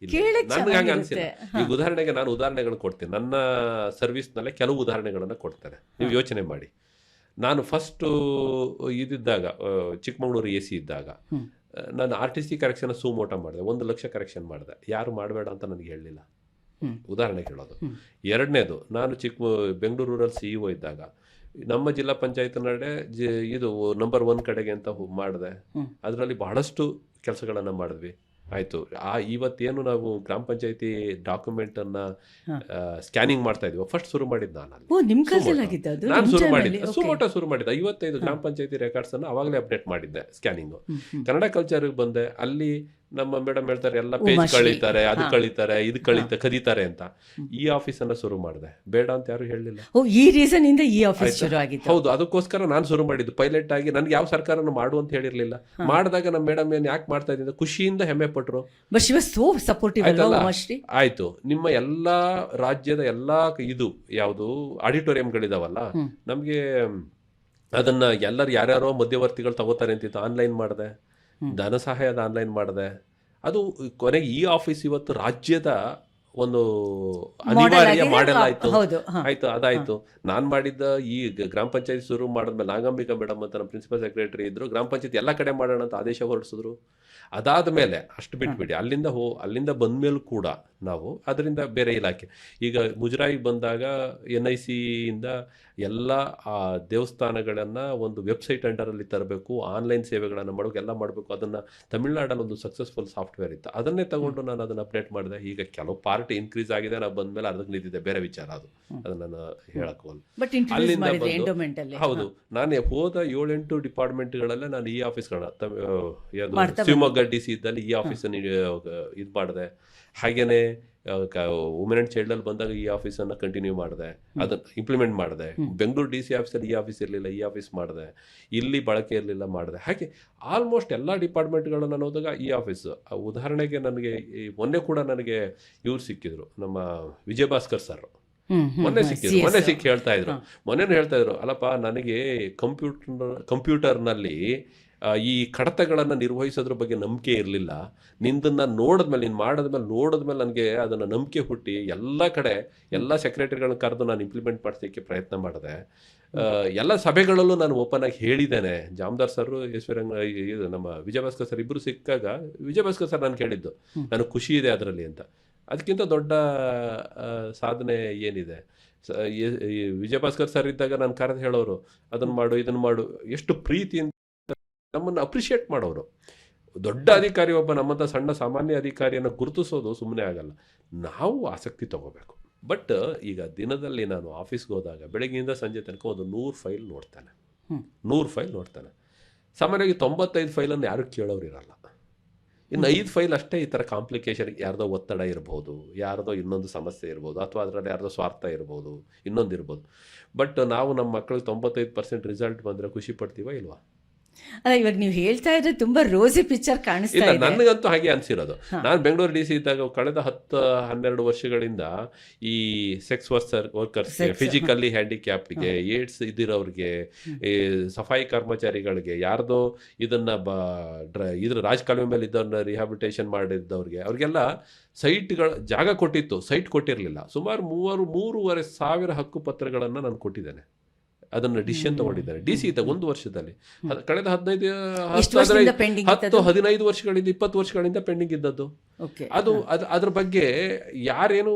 ಕೇಳಕ್ಕೆ ನನ್ಗೆ ಹಂಗೆ ಅನ್ಸಿಲ್ಲ. ಚೆನ್ನಾಗಿರುತ್ತೆ. ಈಗ ಉದಾಹರಣೆಗೆ ನಾನು ಉದಾಹರಣೆಗಳನ್ನ ಕೊಡ್ತೀನಿ, ನನ್ನ ಸರ್ವಿಸ್ನಲ್ಲೇ ಕೆಲವು ಉದಾಹರಣೆಗಳನ್ನ ಕೊಡ್ತೇನೆ, ನೀವು ಯೋಚನೆ ಮಾಡಿ. ನಾನು ಫಸ್ಟು ಇದ್ದಾಗ ಚಿಕ್ಕಮಗಳೂರು AC ಇದ್ದಾಗ ನಾನು RTC ಕರೆಕ್ಷನ್ ಸುಮೋಟ ಮಾಡಿದೆ, 1 ಲಕ್ಷ ಕರೆಕ್ಷನ್ ಮಾಡಿದೆ. ಯಾರು ಮಾಡಬೇಡ ಅಂತ ನನಗೆ ಹೇಳಲಿಲ್ಲ, ಉದಾಹರಣೆ ಹೇಳೋದು. ಎರಡನೇದು, ನಾನು ಬೆಂಗಳೂರು ರೂರಲ್ CEO ಇದ್ದಾಗ ನಮ್ಮ ಜಿಲ್ಲಾ ಪಂಚಾಯತ್ ನಡೆ ಇದು ನಂಬರ್ 1 ಕಡೆಗೆ ಅಂತ ಮಾಡಿದೆ. ಅದರಲ್ಲಿ ಬಹಳಷ್ಟು ಕೆಲಸಗಳನ್ನು ಮಾಡಿದ್ವಿ. ಆಯಿತು. ಇವತ್ತೇನು ನಾವು ಗ್ರಾಮ ಪಂಚಾಯತಿ ಡಾಕ್ಯುಮೆಂಟನ್ನು ಸ್ಕ್ಯಾನಿಂಗ್ ಮಾಡ್ತಾ ಇದೀವಿ, ಫಸ್ಟ್ ಶುರು ಮಾಡಿದ್ದು ನಾನು ಶುರು ಮಾಡಿದ್ದೆ, ಶುರು ಮಾಡಿದ್ದೆ. 55 ಗ್ರಾಮ ಪಂಚಾಯತಿ ರೆಕಾರ್ಡ್ಸನ್ನು ಅವಾಗಲೇ ಅಪ್ಡೇಟ್ ಮಾಡಿದ್ದೆ ಸ್ಕ್ಯಾನಿಂಗು. ಕನ್ನಡ ಕಲ್ಚರ್ಗೆ ಬಂದೆ, ಅಲ್ಲಿ ನಮ್ಮ ಮೇಡಮ್ ಹೇಳ್ತಾರೆ ಎಲ್ಲ ಪೇಜ್ ಕಳೀತಾರೆ, ಅದು ಕಳೀತಾರೆ, ಇದು ಕದೀತಾರೆ ಅಂತ. ಈ ಆಫೀಸನ್ನು ಶುರು ಮಾಡಿದೆ, ಬೇಡ ಅಂತ ಯಾರು ಹೇಳಲಿಲ್ಲ. ಈ ರೀಸನ್ ಇಂದ ಈ ಆಫೀಸ್ ಶುರು ಆಗಿತ್ತು. ಹೌದು, ಅದಕ್ಕೋಸ್ಕರ ನಾನು ಶುರು ಮಾಡಿದ್ದು ಪೈಲಟ್ ಆಗಿ. ನನಗೆ ಯಾವ ಸರ್ಕಾರನ ಮಾಡು ಅಂತ ಹೇಳಿರ್ಲಿಲ್ಲ. ಮಾಡಿದಾಗ ನಮ್ಮ ಮೇಡಮ್ ಏನು ಯಾಕೆ ಮಾಡ್ತಾ ಇದ್ದ ಖುಷಿಯಿಂದ ಹೆಮ್ಮೆ ಪಟ್ರು. ಆಯ್ತು, ನಿಮ್ಮ ಎಲ್ಲಾ ರಾಜ್ಯದ ಎಲ್ಲಾ ಯಾವುದು ಆಡಿಟೋರಿಯಂಗಳಿದಾವಲ್ಲ, ನಮ್ಗೆ ಅದನ್ನ ಎಲ್ಲರೂ ಯಾರ್ಯಾರೋ ಮಧ್ಯವರ್ತಿಗಳು ತಗೋತಾರೆ ಅಂತಿತ್ತು. ಆನ್ಲೈನ್ ಮಾಡಿದೆ, ಧನ ಸಹಾಯದ ಆನ್ಲೈನ್ ಮಾಡಿದೆ. ಅದು ಕೊನೆಗೆ ಈ ಆಫೀಸ್ ಇವತ್ತು ರಾಜ್ಯದ ಒಂದು ಅನಿವಾರ್ಯ ಮಾಡೆಲ್ ಆಯ್ತು. ಆಯ್ತು, ಅದಾಯ್ತು. ನಾನು ಮಾಡಿದ್ದ ಈ ಗ್ರಾಮ ಪಂಚಾಯತ್ ಶುರು ಮಾಡಿದ್ಮೇಲೆ ನಾಗಂಬಿಕಾ ಮೇಡಮ್ ಅಂತ ನಮ್ಮ ಪ್ರಿನ್ಸಿಪಲ್ ಸೆಕ್ರೆಟರಿ ಇದ್ರು, ಗ್ರಾಮ ಪಂಚಾಯತ್ ಎಲ್ಲ ಕಡೆ ಮಾಡೋಣ ಅಂತ ಆದೇಶ ಹೊರಡಿಸಿದ್ರು. ಅದಾದ ಮೇಲೆ ಅಷ್ಟು ಬಿಟ್ಬಿಡಿ, ಅಲ್ಲಿಂದ ಬಂದ್ಮೇಲೂ ಕೂಡ ನಾವು ಅದರಿಂದ ಬೇರೆ ಇಲಾಖೆ, ಈಗ ಮುಜರಾಯಿಗೆ ಬಂದಾಗ NIC ಇಂದ ಎಲ್ಲ ಆ ದೇವಸ್ಥಾನಗಳನ್ನು ಒಂದು ವೆಬ್ಸೈಟ್ ಅಂಡರಲ್ಲಿ ತರಬೇಕು, ಆನ್ಲೈನ್ ಸೇವೆಗಳನ್ನು ಮಾಡಬೇಕು, ಎಲ್ಲ ಮಾಡಬೇಕು. ಅದನ್ನು ತಮಿಳ್ನಾಡಲ್ಲಿ ಒಂದು ಸಕ್ಸಸ್ಫುಲ್ ಸಾಫ್ಟ್ವೇರ್ ಇತ್ತು, ಅದನ್ನೇ ತಗೊಂಡು ನಾನು ಅದನ್ನು ಅಪ್ಡೇಟ್ ಮಾಡಿದೆ. ಈಗ ಕೆಲವು ಪಾರ್ಟ್ ಇನ್ಕ್ರೀಸ್ ಆಗಿದೆ, ನಾವು ಬಂದ್ಮೇಲೆ ಅದಕ್ಕೆ ನಿಂತಿದೆ, ಬೇರೆ ವಿಚಾರ ಅದು, ಅದನ್ನು ನಾನು ಹೇಳಕ್ಕೋಲ್ಲ. ಅಲ್ಲಿಂದ ಬಂದು ಹೌದು, ನಾನು ಹೋದ 7-8 ಡಿಪಾರ್ಟ್ಮೆಂಟ್ಗಳಲ್ಲೇ ನಾನು ಈ ಆಫೀಸ್ಗಳನ್ನ ಶಿವಮೊಗ್ಗ DC ಇದ್ದಲ್ಲಿ ಈ ಆಫೀಸನ್ನು ಇದು ಮಾಡಿದೆ. ಹಾಗೇನೆ ವುಮೆನ್ ಅಂಡ್ ಚೈಲ್ಡ್ ಅಲ್ಲಿ ಬಂದಾಗ ಈ ಆಫೀಸನ್ನು ಕಂಟಿನ್ಯೂ ಮಾಡಿದೆ, ಅದನ್ನು ಇಂಪ್ಲಿಮೆಂಟ್ ಮಾಡಿದೆ. ಬೆಂಗಳೂರು DC ಆಫೀಸಲ್ಲಿ ಈ ಆಫೀಸ್ ಇರಲಿಲ್ಲ, ಈ ಆಫೀಸ್ ಮಾಡಿದೆ. ಇಲ್ಲಿ ಬಳಕೆ ಇರಲಿಲ್ಲ, ಮಾಡಿದೆ. ಹಾಗೆ ಆಲ್ಮೋಸ್ಟ್ ಎಲ್ಲ ಡಿಪಾರ್ಟ್ಮೆಂಟ್ಗಳನ್ನ ನಾನು ಹೋದಾಗ ಈ ಆಫೀಸ್. ಉದಾಹರಣೆಗೆ ನನಗೆ ಮೊನ್ನೆ ಕೂಡ ನನಗೆ ಇವ್ರು ಸಿಕ್ಕಿದ್ರು, ನಮ್ಮ ವಿಜಯಭಾಸ್ಕರ್ ಸರ್. ಮೊನ್ನೆ ಸಿಕ್ಕಿ ಹೇಳ್ತಾ ಇದ್ರು, ಅಲ್ಲಪ್ಪ ನನಗೆ ಕಂಪ್ಯೂಟರ್ನಲ್ಲಿ ಈ ಕಡತಗಳನ್ನು ನಿರ್ವಹಿಸೋದ್ರ ಬಗ್ಗೆ ನಂಬಿಕೆ ಇರಲಿಲ್ಲ. ನಿಂದನ್ನು ನೋಡಿದ್ಮೇಲೆ, ನೀನು ನೋಡಿದ್ಮೇಲೆ ನನಗೆ ಅದನ್ನು ನಂಬಿಕೆ ಹುಟ್ಟಿ ಎಲ್ಲ ಕಡೆ ಎಲ್ಲ ಸೆಕ್ರೆಟರಿಗಳನ್ನ ಕರೆದು ನಾನು ಇಂಪ್ಲಿಮೆಂಟ್ ಮಾಡಿಸೋಕ್ಕೆ ಪ್ರಯತ್ನ ಮಾಡಿದೆ. ಎಲ್ಲ ಸಭೆಗಳಲ್ಲೂ ನಾನು ಓಪನ್ ಆಗಿ ಹೇಳಿದ್ದೇನೆ. ಜಾಮದಾರ್ ಸರ್, ಇದು ನಮ್ಮ ವಿಜಯಭಾಸ್ಕರ್ ಸರ್ ಇಬ್ಬರು ಸಿಕ್ಕಾಗ ವಿಜಯಭಾಸ್ಕರ್ ಸರ್ ನಾನು ಕೇಳಿದ್ದು, ನನಗೆ ಖುಷಿ ಇದೆ ಅದರಲ್ಲಿ ಅಂತ. ಅದಕ್ಕಿಂತ ದೊಡ್ಡ ಸಾಧನೆ ಏನಿದೆ? ವಿಜಯಭಾಸ್ಕರ್ ಸರ್ ಇದ್ದಾಗ ನಾನು ಕರೆದು ಹೇಳೋರು, ಅದನ್ನು ಮಾಡು, ಇದನ್ನು ಮಾಡು, ಎಷ್ಟು ಪ್ರೀತಿಯಿಂದ ನಮ್ಮನ್ನು ಅಪ್ರಿಷಿಯೇಟ್ ಮಾಡೋರು. ದೊಡ್ಡ ಅಧಿಕಾರಿ ಒಬ್ಬ ನಮ್ಮಂಥ ಸಣ್ಣ ಸಾಮಾನ್ಯ ಅಧಿಕಾರಿಯನ್ನು ಗುರುತಿಸೋದು ಸುಮ್ಮನೆ ಆಗಲ್ಲ, ನಾವು ಆಸಕ್ತಿ ತಗೋಬೇಕು. ಬಟ್ ಈಗ ದಿನದಲ್ಲಿ ನಾನು ಆಫೀಸ್ಗೆ ಹೋದಾಗ ಬೆಳಗ್ಗೆಯಿಂದ ಸಂಜೆ ತನಕ ಒಂದು 100 ಫೈಲ್ ನೋಡ್ತಾನೆ. ಸಾಮಾನ್ಯವಾಗಿ 95 ಫೈಲನ್ನು ಯಾರು ಕೇಳೋರು ಇರಲ್ಲ. ಇನ್ನು 5 ಫೈಲ್ ಅಷ್ಟೇ ಈ ಥರ ಕಾಂಪ್ಲಿಕೇಶನ್, ಯಾರ್ದೋ ಒತ್ತಡ ಇರ್ಬೋದು, ಯಾರ್ದೋ ಇನ್ನೊಂದು ಸಮಸ್ಯೆ ಇರ್ಬೋದು, ಅಥವಾ ಅದರಲ್ಲಿ ಯಾರ್ದೋ ಸ್ವಾರ್ಥ ಇರ್ಬೋದು, ಇನ್ನೊಂದು ಇರ್ಬೋದು. ಬಟ್ ನಾವು ನಮ್ಮ ಮಕ್ಕಳಿಗೆ 95% ರಿಸಲ್ಟ್ ಬಂದರೆ ಖುಷಿ ಪಡ್ತೀವ ಇಲ್ವಾ? ಅಲ್ಲ, ಇವಾಗ ನೀವು ಹೇಳ್ತಾ ಇದ್ರೆ ತುಂಬಾ ರೋಸಿ ಪಿಕ್ಚರ್ ಕಾಣಿಸ್ತಾ ಇದೆ. ನನಗಂತೂ ಹಾಗೆ ಅನ್ಸಿರೋದು. ನಾನು ಬೆಂಗಳೂರು DC ಇದ್ದಾಗ ಕಳೆದ 10-12 ವರ್ಷಗಳಿಂದ ಈ ಸೆಕ್ಸ್ ವರ್ಕರ್ಸ್ಗೆ, ಫಿಸಿಕಲಿ ಹ್ಯಾಂಡಿಕ್ಯಾಪ್ಗೆ, ಏಡ್ಸ್ ಇದಿರೋರಿಗೆ, ಈ ಸಫಾಯಿ ಕರ್ಮಚಾರಿಗಳಿಗೆ, ಯಾರ್ದೋ ಇದನ್ನ ಇದ್ರ ರಾಜಕಾಲುವೆ ಮೇಲೆ ಇದ್ದವ್ರನ್ನ ರಿಹ್ಯಾಬಿಲಿಟೇಷನ್ ಮಾಡಿದ್ದವ್ರಿಗೆ, ಅವ್ರಿಗೆಲ್ಲ ಜಾಗ ಕೊಟ್ಟಿತ್ತು, ಸೈಟ್ ಕೊಟ್ಟಿರಲಿಲ್ಲ. ಸುಮಾರು 3,500 ಹಕ್ಕು ಪತ್ರಗಳನ್ನು ನಾನು ಕೊಟ್ಟಿದ್ದೇನೆ. ಅದನ್ನು ಡಿಸಿಷನ್ ತಗೊಂಡಿದ್ದಾರೆ DC ಇದ್ದಾಗ 1 ವರ್ಷದಲ್ಲಿ. ಕಳೆದ 15 ವರ್ಷಗಳಿಂದ 20 ವರ್ಷಗಳಿಂದ ಪೆಂಡಿಂಗ್ ಇದ್ದದ್ದು. ಅದ್ರ ಬಗ್ಗೆ ಯಾರೇನು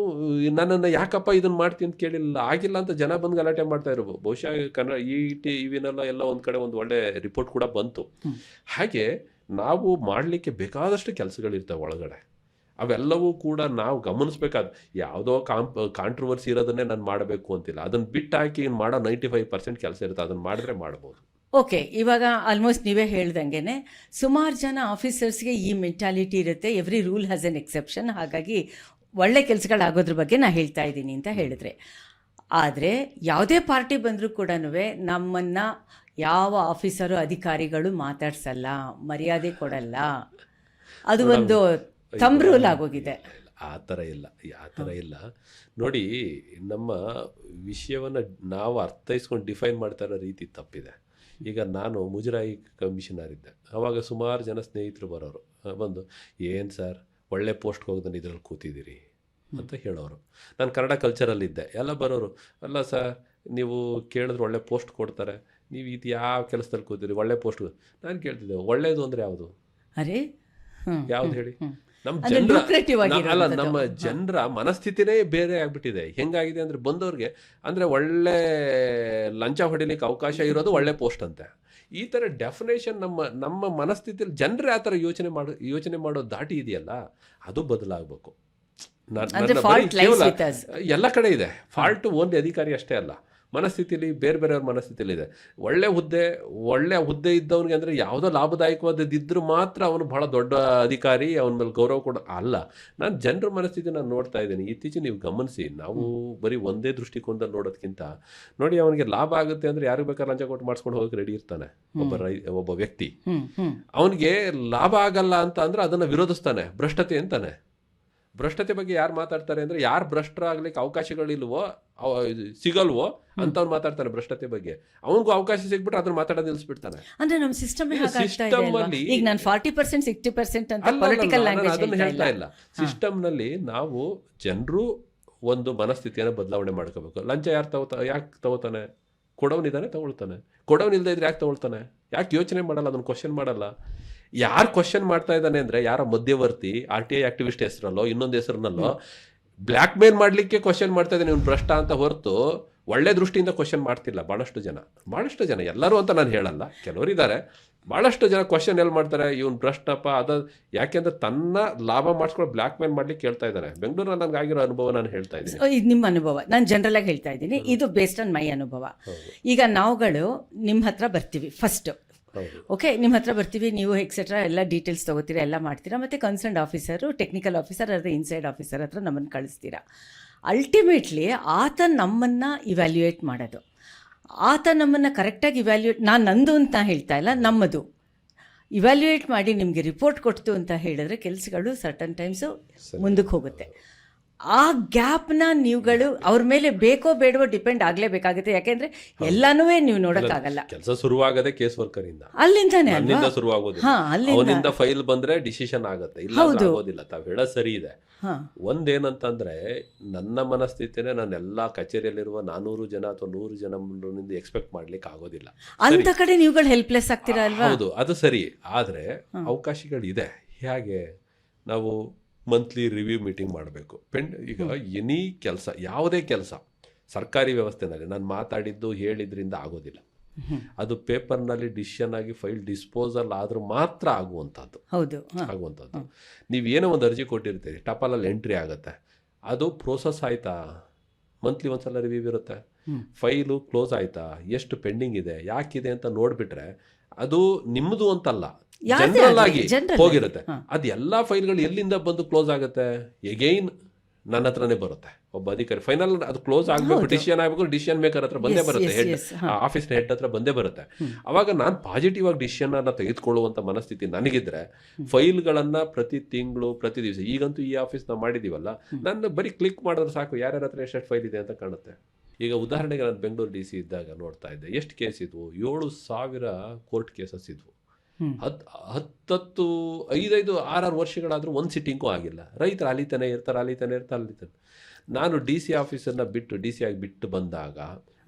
ನನ್ನನ್ನು ಯಾಕಪ್ಪ ಇದನ್ನ ಮಾಡ್ತೀನಿ ಅಂತ ಕೇಳಿಲ್ಲ, ಆಗಿಲ್ಲ ಅಂತ ಜನ ಬಂದು ಗಲಾಟೆ ಮಾಡ್ತಾ ಇರ್ಬೋದು. ಬಹುಶಃ ಕನ್ನಡ ಇವಿನೆಲ್ಲ ಎಲ್ಲ ಒಂದ್ ಕಡೆ ಒಂದು ಒಳ್ಳೆ ರಿಪೋರ್ಟ್ ಕೂಡ ಬಂತು. ಹಾಗೆ ನಾವು ಮಾಡಲಿಕ್ಕೆ ಬೇಕಾದಷ್ಟು ಕೆಲಸಗಳಿರ್ತವೆ ಒಳಗಡೆ. ಅವೆಲ್ಲವೂ ಕೂಡ ನಾವು ಗಮನಿಸ್ಬೇಕಾದ, ಯಾವುದೋ ಕಾಂಟ್ರವರ್ಸಿ ಇರೋದನ್ನೇ ನಾನು ಮಾಡಬೇಕು ಅಂತಿಲ್ಲ. ಅದನ್ನು ಬಿಟ್ಟು ಹಾಕಿ ಮಾಡೋ 95% ಕೆಲಸ ಇರುತ್ತೆ, ಅದನ್ನು ಮಾಡಿದ್ರೆ ಮಾಡ್ಬೋದು. ಓಕೆ, ಇವಾಗ ಆಲ್ಮೋಸ್ಟ್ ನೀವೇ ಹೇಳ್ದಂಗೆ ಸುಮಾರು ಜನ ಆಫೀಸರ್ಸ್ಗೆ ಈ ಮೆಂಟಾಲಿಟಿ ಇರುತ್ತೆ, every rule has N exception. ಹಾಗಾಗಿ ಒಳ್ಳೆ ಕೆಲಸಗಳಾಗೋದ್ರ ಬಗ್ಗೆ ನಾನು ಹೇಳ್ತಾ ಇದ್ದೀನಿ ಅಂತ ಹೇಳಿದ್ರೆ, ಆದರೆ ಯಾವುದೇ ಪಾರ್ಟಿ ಬಂದರೂ ಕೂಡ ನಮ್ಮನ್ನು ಯಾವ ಆಫೀಸರು ಅಧಿಕಾರಿಗಳು ಮಾತಾಡ್ಸಲ್ಲ, ಮರ್ಯಾದೆ ಕೊಡಲ್ಲ. ಅದು ಒಂದು ಥಂಬ್ ರೂಲ್ ಆಗೋಗಿದೆ. ಆ ಥರ ಇಲ್ಲ ನೋಡಿ. ನಮ್ಮ ವಿಷಯವನ್ನು ನಾವು ಅರ್ಥೈಸ್ಕೊಂಡು ಡಿಫೈನ್ ಮಾಡ್ತಾ ಇರೋ ರೀತಿ ತಪ್ಪಿದೆ. ಈಗ ನಾನು ಮುಜರಾಯಿ ಕಮಿಷನರ್ ಇದ್ದೆ, ಆವಾಗ ಸುಮಾರು ಜನ ಸ್ನೇಹಿತರು ಬರೋರು, ಬಂದು ಏನು ಸರ್ ಒಳ್ಳೆ ಪೋಸ್ಟ್ಗೆ ಹೋಗೋದನ್ನು ಇದರಲ್ಲಿ ಕೂತಿದ್ದೀರಿ ಅಂತ ಹೇಳೋರು. ನಾನು ಕನ್ನಡ ಕಲ್ಚರಲ್ಲಿದ್ದೆ, ಎಲ್ಲ ಬರೋರು, ಅಲ್ಲ ಸರ್ ನೀವು ಕೇಳಿದ್ರೆ ಒಳ್ಳೆ ಪೋಸ್ಟ್ ಕೊಡ್ತಾರೆ, ನೀವು ಇದು ಯಾವ ಕೆಲಸದಲ್ಲಿ ಕೂತೀರಿ ಒಳ್ಳೆ ಪೋಸ್ಟ್. ನಾನು ಕೇಳ್ತಿದ್ದೆ ಒಳ್ಳೇದು ಅಂದರೆ ಯಾವುದು, ಅರೆ ಯಾವ್ದು ಹೇಳಿ? ನಮ್ಮ ಜನರ ಮನಸ್ಥಿತಿನೇ ಬೇರೆ ಆಗ್ಬಿಟ್ಟಿದೆ. ಹೆಂಗಾಗಿದೆ ಅಂದ್ರೆ ಬಂದವ್ರಿಗೆ ಅಂದ್ರೆ ಒಳ್ಳೆ ಲಂಚ ಹೊಡಿಲಿಕ್ಕೆ ಅವಕಾಶ ಇರೋದು ಒಳ್ಳೆ ಪೋಸ್ಟ್ ಅಂತೆ. ಈ ತರ ಡೆಫಿನೇಷನ್ ನಮ್ಮ ಮನಸ್ಥಿತಿಯಲ್ಲಿ ಜನರೇ ಆ ಥರ ಯೋಚನೆ ಮಾಡೋ ದಾಟಿ ಇದೆಯಲ್ಲ, ಅದು ಬದಲಾಗಬೇಕು. ಎಲ್ಲ ಕಡೆ ಇದೆ ಫಾಲ್ಟ್, ಓನ್ಲಿ ಅಧಿಕಾರಿ ಅಷ್ಟೇ ಅಲ್ಲ, ಮನಸ್ಥಿತಿಲಿ ಬೇರೆ ಬೇರೆಯವ್ರ ಮನಸ್ಥಿತಿಲಿ ಇದೆ. ಒಳ್ಳೆ ಹುದ್ದೆ ಇದ್ದವನಿಗೆ ಅಂದರೆ ಯಾವುದೋ ಲಾಭದಾಯಕವಾದದ್ದಿದ್ರೂ ಮಾತ್ರ ಅವನು ಬಹಳ ದೊಡ್ಡ ಅಧಿಕಾರಿ, ಅವನ ಮೇಲೆ ಗೌರವ ಕೂಡ ಅಲ್ಲ. ನಾನು ಜನರ ಮನಸ್ಥಿತಿ ನಾನು ನೋಡ್ತಾ ಇದ್ದೀನಿ. ಇತ್ತೀಚೆಗೆ ನೀವು ಗಮನಿಸಿ, ನಾವು ಬರೀ ಒಂದೇ ದೃಷ್ಟಿಕೋನದಲ್ಲಿ ನೋಡೋದಕ್ಕಿಂತ ನೋಡಿ, ಅವನಿಗೆ ಲಾಭ ಆಗುತ್ತೆ ಅಂದರೆ ಯಾರಿಗೆ ಬೇಕಾದ್ರೆ ಲಂಚ ಕೊಟ್ಟು ಮಾಡಿಸ್ಕೊಂಡು ಹೋಗಕ್ಕೆ ರೆಡಿ ಇರ್ತಾನೆ ಒಬ್ಬ ವ್ಯಕ್ತಿ. ಅವನಿಗೆ ಲಾಭ ಆಗಲ್ಲ ಅಂತ ಅಂದ್ರೆ ಅದನ್ನು ವಿರೋಧಿಸ್ತಾನೆ, ಭ್ರಷ್ಟತೆ ಅಂತಾನೆ. ಭ್ರಷ್ಟತೆ ಬಗ್ಗೆ ಯಾರು ಮಾತಾಡ್ತಾರೆ ಅಂದರೆ ಯಾರು ಭ್ರಷ್ಟರಾಗ್ಲಿಕ್ಕೆ ಅವಕಾಶಗಳಿಲ್ವೋ ಸಿಗಲ್ವೋ ಅಂತವ್ನು ಮಾತಾಡ್ತಾನೆ ಭ್ರಷ್ಟತೆ ಬಗ್ಗೆ. ಅವನಿಗೂ ಅವಕಾಶ ಸಿಗ್ಬಿಟ್ರೆ ಅದನ್ನ ಮಾತಾಡೋದು ನಿಲ್ಲಿಸ್ಬಿಡ್ತಾನೆ. ಅಂದ್ರೆ ನಮ್ಮ ಸಿಸ್ಟಮ್ ಈಗ ನಾನು 40% 60% ಅಂತ ಪೊಲಿಟಿಕಲ್ ಲ್ಯಾಂಗ್ವೇಜ್ ಅದನ್ನ ಹೇಳ್ತಾ ಇಲ್ಲ. ಸಿಸ್ಟಮ್ನಲ್ಲಿ ನಾವು ಜನರು ಒಂದು ಮನಸ್ಥಿತಿಯನ್ನು ಬದಲಾವಣೆ ಮಾಡ್ಕೋಬೇಕು. ಲಂಚ ಯಾಕೆ ತಗೋತಾನೆ? ಕೊಡೋನಿದ್ದಾನೆ ತಗೊಳ್ತಾನೆ, ಕೊಡೋನಿಲ್ದೇ ಇದ್ರೆ ಯಾಕೆ ತಗೊಳ್ತಾನೆ? ಯಾಕೆ ಯೋಚನೆ ಮಾಡಲ್ಲ, ಅದನ್ನು ಕ್ವಶನ್ ಮಾಡಲ್ಲ. ಯಾರು ಕ್ವಶನ್ ಮಾಡ್ತಾ ಇದ್ದಾನೆ ಅಂದರೆ ಯಾರೋ ಮಧ್ಯವರ್ತಿ RTI ಆಕ್ಟಿವಿಸ್ಟ್ ಹೆಸರಲ್ಲೋ ಇನ್ನೊಂದು ಹೆಸರಿನಲ್ಲೋ ಬ್ಲ್ಯಾಕ್ ಮೇಲ್ ಮಾಡಲಿಕ್ಕೆ ಕ್ವಶನ್ ಮಾಡ್ತಾ ಇದ್ದಾನೆ ಇವ್ನು ಭ್ರಷ್ಟ ಅಂತ ಹೊರತು ಒಳ್ಳೆ ದೃಷ್ಟಿಯಿಂದ ಕ್ವಶನ್ ಮಾಡ್ತಿಲ್ಲ. ಭಾಳಷ್ಟು ಜನ, ಎಲ್ಲರೂ ಅಂತ ನಾನು ಹೇಳಲ್ಲ, ಕೆಲವರಿದ್ದಾರೆ, ಭಾಳಷ್ಟು ಜನ ಕ್ವಶನ್ ಎಲ್ಲಿ ಮಾಡ್ತಾರೆ, ಇವ್ನು ಭ್ರಷ್ಟಪ್ಪ ಯಾಕೆಂದ್ರೆ ತನ್ನ ಲಾಭ ಮಾಡಿಸ್ಕೊಂಡು ಬ್ಲ್ಯಾಕ್ ಮೇಲ್ ಮಾಡ್ಲಿಕ್ಕೆ ಹೇಳ್ತಾ ಇದ್ದಾರೆ. ಬೆಂಗಳೂರಲ್ಲಿ ನನಗೆ ಆಗಿರೋ ಅನುಭವ ನಾನು ಹೇಳ್ತಾ ಇದ್ದೀನಿ. ಇದು ನಿಮ್ಮ ಅನುಭವ, ನಾನು ಜನರಲ್ ಆಗಿ ಹೇಳ್ತಾ ಇದ್ದೀನಿ, ಇದು ಬೇಸ್ಡ್ ಆನ್ ಮೈ ಅನುಭವ. ಈಗ ನಾವುಗಳು ನಿಮ್ಮ ಹತ್ರ ಬರ್ತೀವಿ ಫಸ್ಟ್, ಓಕೆ, ನಿಮ್ಮ ಹತ್ರ ಬರ್ತೀವಿ, ನೀವು ಎಕ್ಸೆಟ್ರಾ ಎಲ್ಲ ಡೀಟೇಲ್ಸ್ ತೊಗೋತೀರಾ, ಎಲ್ಲ ಮಾಡ್ತೀರಾ, ಮತ್ತು ಕನ್ಸರ್ನ್ಡ್ ಆಫೀಸರು, ಟೆಕ್ನಿಕಲ್ ಆಫೀಸರ್ ಅಥವಾ ಇನ್ಸೈಡ್ ಆಫೀಸರ್ ಹತ್ರ ನಮ್ಮನ್ನು ಕಳಿಸ್ತೀರಾ. ಅಲ್ಟಿಮೇಟ್ಲಿ ಆತ ನಮ್ಮನ್ನು ಇವ್ಯಾಲ್ಯೂಯೇಟ್ ಮಾಡೋದು, ಆತ ನಮ್ಮನ್ನು ಕರೆಕ್ಟಾಗಿ ನಂದು ಅಂತ ಹೇಳ್ತಾ ಇಲ್ಲ, ನಮ್ಮದು ಇವ್ಯಾಲ್ಯೂಯೇಟ್ ಮಾಡಿ ನಿಮಗೆ ರಿಪೋರ್ಟ್ ಕೊಡ್ತು ಅಂತ ಹೇಳಿದ್ರೆ ಕೆಲಸಗಳು ಸರ್ಟನ್ ಟೈಮ್ಸು ಮುಂದಕ್ಕೆ ಹೋಗುತ್ತೆ. ಆ ಗ್ಯಾಪ್ನ ನೀವುಗಳು ಅವ್ರ ಮೇಲೆ ಬೇಕೋ ಬೇಡವೋ ಡಿಪೆಂಡ್ ಆಗಲೇಬೇಕಾಗುತ್ತೆ. ಯಾಕೆಂದ್ರೆ ಎಲ್ಲಾನು ನೀವು ನೋಡೋಕ್ಕಾಗಲ್ಲ. ಕೆಲಸ ಶುರುವಾಗದೆ ಕೇಸ್ ವರ್ಕರ್ ಇಂದ, ಅಲ್ಲಿಂದಾನೆ ಅವನಿಂದ ಫೈಲ್ ಬಂದ್ರೆ ಡಿಸಿಷನ್ ಆಗುತ್ತೆ, ಇಲ್ಲ ಆಗೋದಿಲ್ಲ. ತಾವ್ ಹೇಳೋ ಸರಿ ಇದೆ. ಒಂದೇನಂತಂದ್ರೆ ನನ್ನ ಮನಸ್ಥಿತಿನೇ ನಾನು ಎಲ್ಲಾ ಕಚೇರಿಯಲ್ಲಿರುವ 400 ಜನ ಅಥವಾ 100 ಜನ ಎಕ್ಸ್ಪೆಕ್ಟ್ ಮಾಡ್ಲಿಕ್ಕೆ ಆಗೋದಿಲ್ಲ. ಅಂತ ಕಡೆ ನೀವುಗಳು ಹೆಲ್ಪ್ಲೆಸ್ ಆಗ್ತೀರಾ ಅಲ್ವಾ? ಹೌದು, ಅದು ಸರಿ. ಆದ್ರೆ ಅವಕಾಶಗಳಿದೆ. ಹೇಗೆ? ನಾವು ಮಂತ್ಲಿ ರಿವ್ಯೂ ಮೀಟಿಂಗ್ ಮಾಡಬೇಕು. ಈಗ ಎನಿ ಕೆಲಸ, ಯಾವುದೇ ಕೆಲಸ ಸರ್ಕಾರಿ ವ್ಯವಸ್ಥೆನಲ್ಲಿ ನಾನು ಮಾತಾಡಿದ್ದು ಹೇಳಿದ್ರಿಂದ ಆಗೋದಿಲ್ಲ. ಅದು ಪೇಪರ್ನಲ್ಲಿ ಡಿಸಿಷನ್ ಆಗಿ ಫೈಲ್ ಡಿಸ್ಪೋಸಲ್ ಆದ್ರೂ ಮಾತ್ರ ಆಗುವಂಥದ್ದು. ನೀವೇನೋ ಒಂದು ಅರ್ಜಿ ಕೊಟ್ಟಿರ್ತೀರಿ, ಟಪಾಲಲ್ಲಿ ಎಂಟ್ರಿ ಆಗುತ್ತೆ, ಅದು ಪ್ರೋಸೆಸ್ ಆಯ್ತಾ? ಮಂತ್ಲಿ ಒಂದ್ಸಲ ರಿವ್ಯೂ ಇರುತ್ತೆ. ಫೈಲು ಕ್ಲೋಸ್ ಆಯ್ತಾ, ಎಷ್ಟು ಪೆಂಡಿಂಗ್ ಇದೆ, ಯಾಕಿದೆ ಅಂತ ನೋಡ್ಬಿಟ್ರೆ ಅದು ನಿಮ್ಮದು ಅಂತಲ್ಲ, ಜನರಲ್ ಆಗಿ ಹೋಗಿರುತ್ತೆ. ಅದು ಎಲ್ಲಾ ಫೈಲ್ಗಳು ಎಲ್ಲಿಂದ ಬಂದು ಕ್ಲೋಸ್ ಆಗುತ್ತೆ? ಎಗೈನ್ ನನ್ನ ಹತ್ರನೇ ಬರುತ್ತೆ. ಒಬ್ಬ ಅಧಿಕಾರಿ ಫೈನಲ್ ಅದು ಕ್ಲೋಸ್ ಆಗಬೇಕು, ಡಿಸಿಷನ್ ಆಗಬೇಕು, ಡಿಸಿಷನ್ ಮೇಕರ್ ಹತ್ರ ಬಂದೇ ಬರುತ್ತೆ, ಹೆಡ್ ಆಫೀಸ್ ಹೆಡ್ ಹತ್ರ ಬಂದೇ ಬರುತ್ತೆ. ಅವಾಗ ನಾನು ಪಾಸಿಟಿವ್ ಆಗಿ ಡಿಸಿಷನ್ ಅನ್ನ ತೆಗೆದುಕೊಳ್ಳುವಂತ ಮನಸ್ಥಿತಿ ನನಗಿದ್ರೆ ಫೈಲ್ಗಳನ್ನ ಪ್ರತಿ ತಿಂಗಳು ಪ್ರತಿ ದಿವಸ, ಈಗಂತೂ ಈ ಆಫೀಸ್ ನಾವು ಮಾಡಿದೀವಲ್ಲ, ನಾನು ಬರೀ ಕ್ಲಿಕ್ ಮಾಡಿದ್ರೆ ಸಾಕು ಯಾರ್ಯಾರ ಹತ್ರ ಎಷ್ಟು ಫೈಲ್ ಇದೆ ಅಂತ ಕಾಣುತ್ತೆ. ಈಗ ಉದಾಹರಣೆಗೆ ನಾನು ಬೆಂಗಳೂರು DC ಇದ್ದಾಗ ನೋಡ್ತಾ ಇದ್ದೆ, ಎಷ್ಟು ಕೇಸ್ ಇದ್ವು? 7,000 ಕೋರ್ಟ್ ಕೇಸಸ್ ಇದ್ವು. 5-6 ವರ್ಷಗಳಾದ್ರೂ ಒಂದು ಸಿಟ್ಟಿಂಗೂ ಆಗಿಲ್ಲ. ರೈತರು ಅಲಿತಾನೆ ಇರ್ತಾರೆ. ನಾನು DC ಆಫೀಸನ್ನ DC ಆಗಿ ಬಿಟ್ಟು ಬಂದಾಗ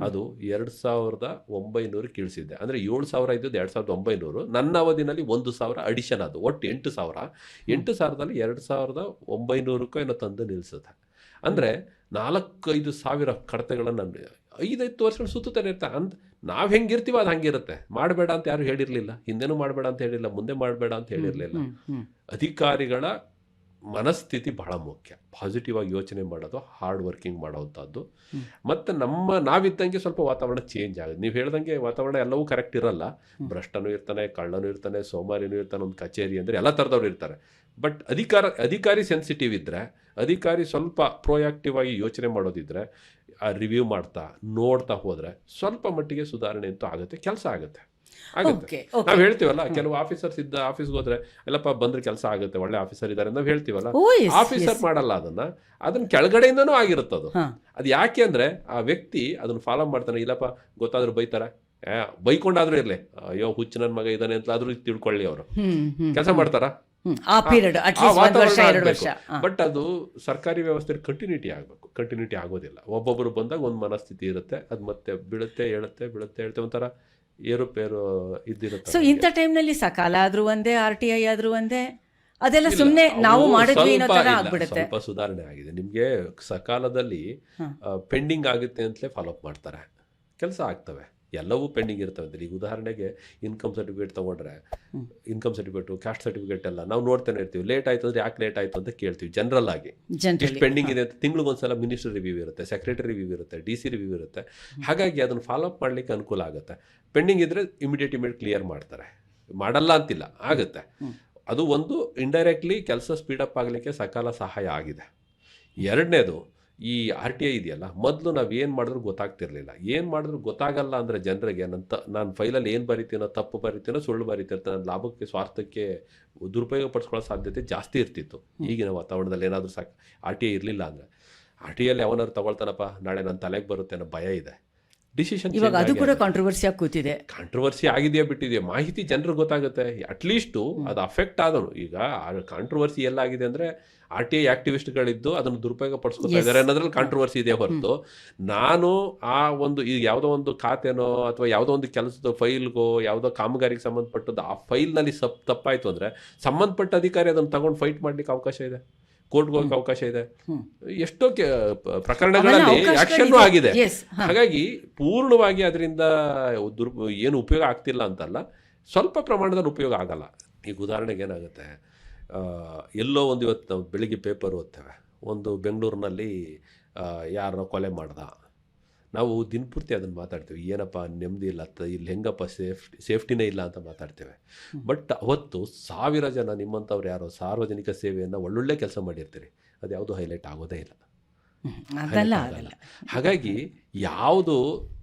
ಅದು 2,900 ಕೀಳಿಸಿದ್ದೆ. ಅಂದರೆ 7,000 ಇದ್ದದ್ದು 2,900. ನನ್ನ ಅವಧಿನಲ್ಲಿ 1,000 ಅಡಿಷನ್, ಅದು ಒಟ್ಟು 8,000. 8,000ದಲ್ಲಿ 2,900 ಏನೋ ತಂದು ನಿಲ್ಲಿಸುತ್ತೆ. ಅಂದರೆ 4-5 ಸಾವಿರ ಕಡತಗಳನ್ನು 5-10 ವರ್ಷಗಳು ಸುತ್ತಾನೆ ಇರ್ತಾರೆ. ನಾವು ಹೆಂಗಿರ್ತೀವೋ ಅದು ಹಂಗಿರುತ್ತೆ. ಮಾಡಬೇಡ ಅಂತ ಯಾರು ಹೇಳಿರಲಿಲ್ಲ, ಹಿಂದೆನೂ ಮಾಡಬೇಡ ಅಂತ ಹೇಳಿಲ್ಲ, ಮುಂದೆ ಮಾಡಬೇಡ ಅಂತ ಹೇಳಿರಲಿಲ್ಲ. ಅಧಿಕಾರಿಗಳ ಮನಸ್ಥಿತಿ ಬಹಳ ಮುಖ್ಯ. ಪಾಸಿಟಿವ್ ಆಗಿ ಯೋಚನೆ ಮಾಡೋದು, ಹಾರ್ಡ್ ವರ್ಕಿಂಗ್ ಮಾಡೋವಂಥದ್ದು. ಮತ್ತು ನಾವಿದ್ದಂಗೆ ಸ್ವಲ್ಪ ವಾತಾವರಣ ಚೇಂಜ್ ಆಗುತ್ತೆ. ನೀವು ಹೇಳ್ದಂಗೆ ವಾತಾವರಣ ಎಲ್ಲವೂ ಕರೆಕ್ಟ್ ಇರಲ್ಲ. ಭ್ರಷ್ಟನೂ ಇರ್ತಾನೆ, ಕಳ್ಳನೂ ಇರ್ತಾನೆ, ಸೋಮಾರಿನೂ ಇರ್ತಾನೆ. ಒಂದು ಕಚೇರಿ ಅಂದರೆ ಎಲ್ಲ ಥರದವ್ರು ಇರ್ತಾರೆ. ಬಟ್ ಅಧಿಕಾರಿ ಸೆನ್ಸಿಟಿವ್ ಇದ್ದರೆ, ಅಧಿಕಾರಿ ಸ್ವಲ್ಪ ಪ್ರೋಯಾಕ್ಟಿವ್ ಆಗಿ ಯೋಚನೆ ಮಾಡೋದಿದ್ರೆ, ರಿವ್ಯೂ ಮಾಡ್ತಾ ನೋಡ್ತಾ ಹೋದರೆ ಸ್ವಲ್ಪ ಮಟ್ಟಿಗೆ ಸುಧಾರಣೆ ಅಂತೂ ಆಗುತ್ತೆ, ಕೆಲಸ ಆಗುತ್ತೆ. ಆಗುತ್ತೆ. ನಾವ್ ಹೇಳ್ತೀವಲ್ಲ, ಕೆಲವು ಆಫೀಸರ್ಸ್ ಇದ್ದ ಆಫೀಸ್ಗೆ ಹೋದ್ರೆ ಎಲ್ಲಪ್ಪ ಬಂದ್ರೆ ಕೆಲಸ ಆಗುತ್ತೆ, ಒಳ್ಳೆ ಆಫೀಸರ್ ಇದಾರೆ ನಾವ್ ಹೇಳ್ತೀವಲ್ಲ. ಆಫೀಸರ್ ಮಾಡಲ್ಲ ಅದನ್ನ ಕೆಳಗಡೆಯಿಂದನೂ ಆಗಿರುತ್ತದು. ಅದು ಯಾಕೆ ಅಂದ್ರೆ ಆ ವ್ಯಕ್ತಿ ಅದನ್ನ ಫಾಲೋ ಮಾಡ್ತಾನೆ. ಇಲ್ಲಪ್ಪ ಗೊತ್ತಾದ್ರೂ ಬೈತಾರ, ಬೈಕೊಂಡಾದ್ರೂ ಇರ್ಲಿ, ಅಯ್ಯೋ ಹುಚ್ಚು ನನ್ ಮಗ ಇದಾನೆ ಅಂತ ಆದ್ರೂ ತಿಳ್ಕೊಳ್ಳಿ, ಅವರು ಕೆಲಸ ಮಾಡ್ತಾರ. ಬಟ್ ಅದು ಸರ್ಕಾರಿ ವ್ಯವಸ್ಥೆ ಕಂಟಿನ್ಯೂಟಿ ಆಗೋದಿಲ್ಲ. ಒಬ್ಬೊಬ್ರು ಬಂದಾಗ ಒಂದು ಮನಸ್ಥಿತಿ ಇರುತ್ತೆ, ಅದು ಮತ್ತೆ ಬೀಳುತ್ತೆ ಹೇಳುತ್ತೆ ಒಂಥರ ಏರುಪೇರು ಇದ್ದಿರುತ್ತೆ. ಸೊ ಇಂಥ ಟೈಮ್ನಲ್ಲಿ ಸಕಾಲ ಆದ್ರೂ ಒಂದೇ, RTI ಆದ್ರೂ ಒಂದೇ, ಅದೆಲ್ಲ ಸುಮ್ಮನೆ ನಾವು ಮಾಡಿದ್ವಿ ಅನ್ನೋ ತರ ಆಗ್ಬಿಡುತ್ತೆ. ಸ್ವಲ್ಪ ಸುಧಾರಣೆ ಆಗಿದೆ. ನಿಮ್ಗೆ ಸಕಾಲದಲ್ಲಿ ಪೆಂಡಿಂಗ್ ಆಗುತ್ತೆ ಅಂತಲೇ ಫಾಲೋ ಅಪ್ ಮಾಡ್ತಾರೆ, ಕೆಲಸ ಆಗ್ತವೆ. ಎಲ್ಲವೂ ಪೆಂಡಿಂಗ್ ಇರ್ತವೆ. ಈಗ ಉದಾಹರಣೆಗೆ ಇನ್ಕಮ್ ಸರ್ಟಿಫಿಕೇಟ್ ತೊಗೊಂಡ್ರೆ, ಇನ್ಕಮ್ ಸರ್ಟಿಫಿಕೇಟು, ಕ್ಯಾಸ್ಟ್ ಸರ್ಟಿಫಿಕೇಟ್ ಎಲ್ಲ ನಾವು ನೋಡ್ತಾನೆ ಇರ್ತೀವಿ. ಲೇಟ್ ಆಯ್ತು ಅಂದ್ರೆ ಯಾಕೆ ಲೇಟ್ ಆಯ್ತು ಅಂತ ಕೇಳ್ತೀವಿ ಜನರಲ್ ಆಗಿ. ಎಷ್ಟು ಪೆಂಡಿಂಗ್ ಇದೆ ಅಂತ ತಿಂಗಳಿಗೊಂದ್ಸಲ ಮಿನಿಸ್ಟರ್ ರಿವ್ಯೂ ಇರುತ್ತೆ, ಸೆಕ್ರೆಟರಿ ರಿವ್ಯೂ ಇರುತ್ತೆ, DC ರಿವ್ಯೂ ಇರುತ್ತೆ. ಹಾಗಾಗಿ ಅದನ್ನು ಫಾಲೋ ಅಪ್ ಮಾಡ್ಲಿಕ್ಕೆ ಅನುಕೂಲ ಆಗುತ್ತೆ. ಪೆಂಡಿಂಗ್ ಇದ್ರೆ ಇಮಿಡಿಯೇಟ್ ಕ್ಲಿಯರ್ ಮಾಡ್ತಾರೆ, ಮಾಡಲ್ಲ ಅಂತಿಲ್ಲ, ಆಗುತ್ತೆ. ಅದು ಒಂದು ಇಂಡೈರೆಕ್ಟ್ಲಿ ಕೆಲಸ ಸ್ಪೀಡಪ್ ಆಗಲಿಕ್ಕೆ ಸಕಾಲ ಸಹಾಯ ಆಗಿದೆ. ಎರಡನೇದು, ಈ RTI ಇದೆಯಲ್ಲ, ಮೊದಲು ನಾವು ಏನು ಮಾಡಿದ್ರು ಗೊತ್ತಾಗ್ತಿರ್ಲಿಲ್ಲ. ಏನು ಮಾಡಿದ್ರು ಗೊತ್ತಾಗಲ್ಲ ಅಂದರೆ ಜನರಿಗೆ ನಾನು ಫೈಲಲ್ಲಿ ಏನು ಬರಿತೀನೋ, ತಪ್ಪು ಬರಿತೀನೋ, ಸುಳ್ಳು ಬರಿತಿರ್ತೀನಿ, ನನ್ನ ಲಾಭಕ್ಕೆ ಸ್ವಾರ್ಥಕ್ಕೆ ದುರುಪಯೋಗ ಪಡಿಸ್ಕೊಳ್ಳೋ ಸಾಧ್ಯತೆ ಜಾಸ್ತಿ ಇರ್ತಿತ್ತು. ಈಗಿನ ವಾತಾವರಣದಲ್ಲಿ ಏನಾದರೂ RTI ಇರಲಿಲ್ಲ ಅಂದರೆ, RTIಯಲ್ಲಿ ಯಾವನಾದ್ರು ತಗೊಳ್ತಾನಪ್ಪ ನಾಳೆ ನನ್ನ ತಲೆಗೆ ಬರುತ್ತೆ ಅನ್ನೋ ಭಯ ಇದೆ. ಡಿಸಿಷನ್ ಇವಾಗ ಅದು ಕೂಡ ಕಾಂಟ್ರವರ್ಸಿ ಆಗಿ ಕೂತಿದೆ. ಕಾಂಟ್ರವರ್ಸಿ ಆಗಿದೆಯಾ ಬಿಟ್ಟಿದೆಯಾ, ಮಾಹಿತಿ ಜನರಿಗೆ ಗೊತ್ತಾಗುತ್ತೆ. ಅಟ್ಲೀಸ್ಟು ಅದು ಅಫೆಕ್ಟ್ ಆದನು. ಈಗ ಕಾಂಟ್ರವರ್ಸಿ ಎಲ್ಲಾಗಿದೆ ಅಂದರೆ RTI ಆಕ್ಟಿವಿಸ್ಟ್ಗಳಿದ್ದು ಅದನ್ನು ದುರುಪಯೋಗ ಪಡಿಸ್ಕೊತಾ ಇದ್ದಾರೆ ಅನ್ನೋದ್ರಲ್ಲಿ ಕಾಂಟ್ರವರ್ಸಿ ಇದೆ ಹೊರತು, ನಾನು ಆ ಒಂದು ಈಗ ಯಾವುದೋ ಒಂದು ಖಾತೆನೋ ಅಥವಾ ಯಾವುದೋ ಒಂದು ಕೆಲಸದ ಫೈಲ್ಗೋ ಯಾವುದೋ ಕಾಮಗಾರಿಗೆ ಸಂಬಂಧಪಟ್ಟದ್ದು ಆ ಫೈಲ್ನಲ್ಲಿ ತಪ್ಪಾಯಿತು ಅಂದರೆ ಸಂಬಂಧಪಟ್ಟ ಅಧಿಕಾರಿ ಅದನ್ನು ತಗೊಂಡು ಫೈಟ್ ಮಾಡಲಿಕ್ಕೆ ಅವಕಾಶ ಇದೆ, ಕೋರ್ಟ್ಗೆ ಹೋಗಕ್ಕೆ ಅವಕಾಶ ಇದೆ. ಎಷ್ಟೋ ಪ್ರಕರಣಗಳಲ್ಲಿ ಆಕ್ಷನ್ ಆಗಿದೆ. ಹಾಗಾಗಿ ಪೂರ್ಣವಾಗಿ ಅದರಿಂದ ಏನು ಉಪಯೋಗ ಆಗ್ತಿಲ್ಲ ಅಂತಲ್ಲ, ಸ್ವಲ್ಪ ಪ್ರಮಾಣದಲ್ಲಿ ಉಪಯೋಗ ಆಗಲ್ಲ. ಈಗ ಉದಾಹರಣೆಗೆ ಏನಾಗುತ್ತೆ, ಎಲ್ಲೋ ಒಂದು ಇವತ್ತು ನಾವು ಬೆಳಿಗ್ಗೆ ಪೇಪರ್ ಓದ್ತೇವೆ, ಒಂದು ಬೆಂಗಳೂರಿನಲ್ಲಿ ಯಾರನ್ನ ಕೊಲೆ ಮಾಡ್ದ, ನಾವು ದಿನಪೂರ್ತಿ ಅದನ್ನು ಮಾತಾಡ್ತೀವಿ, ಏನಪ್ಪ ನೆಮ್ಮದಿ ಇಲ್ಲ, ಇಲ್ಲಿ ಹೆಂಗಪ್ಪ ಸೇಫ್ಟಿನೇ ಇಲ್ಲ ಅಂತ ಮಾತಾಡ್ತೇವೆ. ಬಟ್ ಅವತ್ತು 1000 ಜನ ನಿಮ್ಮಂಥವ್ರು ಯಾರೋ ಸಾರ್ವಜನಿಕ ಸೇವೆಯನ್ನು ಒಳ್ಳೊಳ್ಳೆ ಕೆಲಸ ಮಾಡಿರ್ತೀರಿ, ಅದು ಯಾವುದು ಹೈಲೈಟ್ ಆಗೋದೇ ಇಲ್ಲ. ಹಾಗಾಗಿ ಯಾವುದು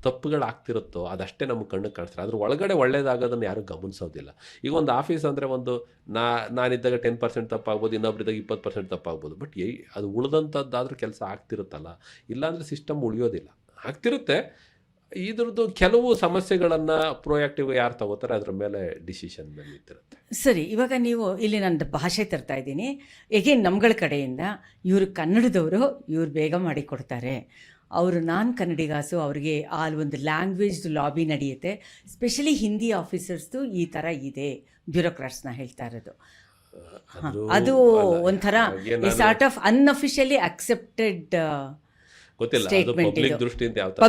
ತಪ್ಪುಗಳಾಗ್ತಿರುತ್ತೋ ಅದಷ್ಟೇ ನಮಗೆ ಕಣ್ಣಿಗೆ ಕಾಣಿಸ್ತಾರೆ, ಅದ್ರ ಒಳಗಡೆ ಒಳ್ಳೇದಾಗೋದನ್ನು ಯಾರು ಗಮನಿಸೋದಿಲ್ಲ. ಈಗ ಒಂದು ಆಫೀಸ್ ಅಂದರೆ ಒಂದು ನಾನಿದ್ದಾಗ 10% ತಪ್ಪಾಗ್ಬೋದು, ಇನ್ನೊಬ್ರಿದ್ದಾಗ 20% ತಪ್ಪಾಗ್ಬೋದು. ಬಟ್ ಅದು ಉಳಿದಂಥದ್ದಾದ್ರೂ ಕೆಲಸ ಆಗ್ತಿರುತ್ತಲ್ಲ, ಇಲ್ಲಾಂದರೆ ಸಿಸ್ಟಮ್ ಉಳಿಯೋದಿಲ್ಲ. ಆಗ್ತಿರುತ್ತೆ. ಇದ್ರದ್ದು ಕೆಲವು ಸಮಸ್ಯೆಗಳನ್ನು ಪ್ರೋಯಾಕ್ಟಿವ್ ಯಾರು ತಗೋತಾರೆ ಅದ್ರ ಮೇಲೆ ಡಿಸಿಷನ್ ಮೇಲೆ ನಿಂತಿರುತ್ತೆ. ಸರಿ, ಇವಾಗ ನೀವು ಇಲ್ಲಿ ನಾನು ಭಾಷೆ ತರ್ತಾ ಇದ್ದೀನಿ. ಎಗೇನ್ ನಮ್ಗಳ ಕಡೆಯಿಂದ ಇವರು ಕನ್ನಡದವರು, ಇವ್ರು ಬೇಗ ಮಾಡಿ ಕೊಡ್ತಾರೆ. ಅವರು ನಾನು ಕನ್ನಡಿಗಾಸು, ಅವ್ರಿಗೆ ಆ ಒಂದು ಲ್ಯಾಂಗ್ವೇಜ್ ಲಾಬಿ ನಡೆಯುತ್ತೆ. ಸ್ಪೆಷಲಿ ಹಿಂದಿ ಆಫೀಸರ್ಸ್ದು ಈ ಥರ ಇದೆ, ಬ್ಯೂರೋಕ್ರಾಟ್ಸ್ನ ಹೇಳ್ತಾ ಇರೋದು. ಅದು ಒಂಥರ ಸಾರ್ಟ್ ಆಫ್ ಅನ್ಅಫಿಷಿಯಲಿ ಅಕ್ಸೆಪ್ಟೆಡ್ ಗೊತ್ತಿಲ್ಲ, ಅದು ಪಬ್ಲಿಕ್ ದೃಷ್ಟಿಯಿಂದ ಯಾವ ತರ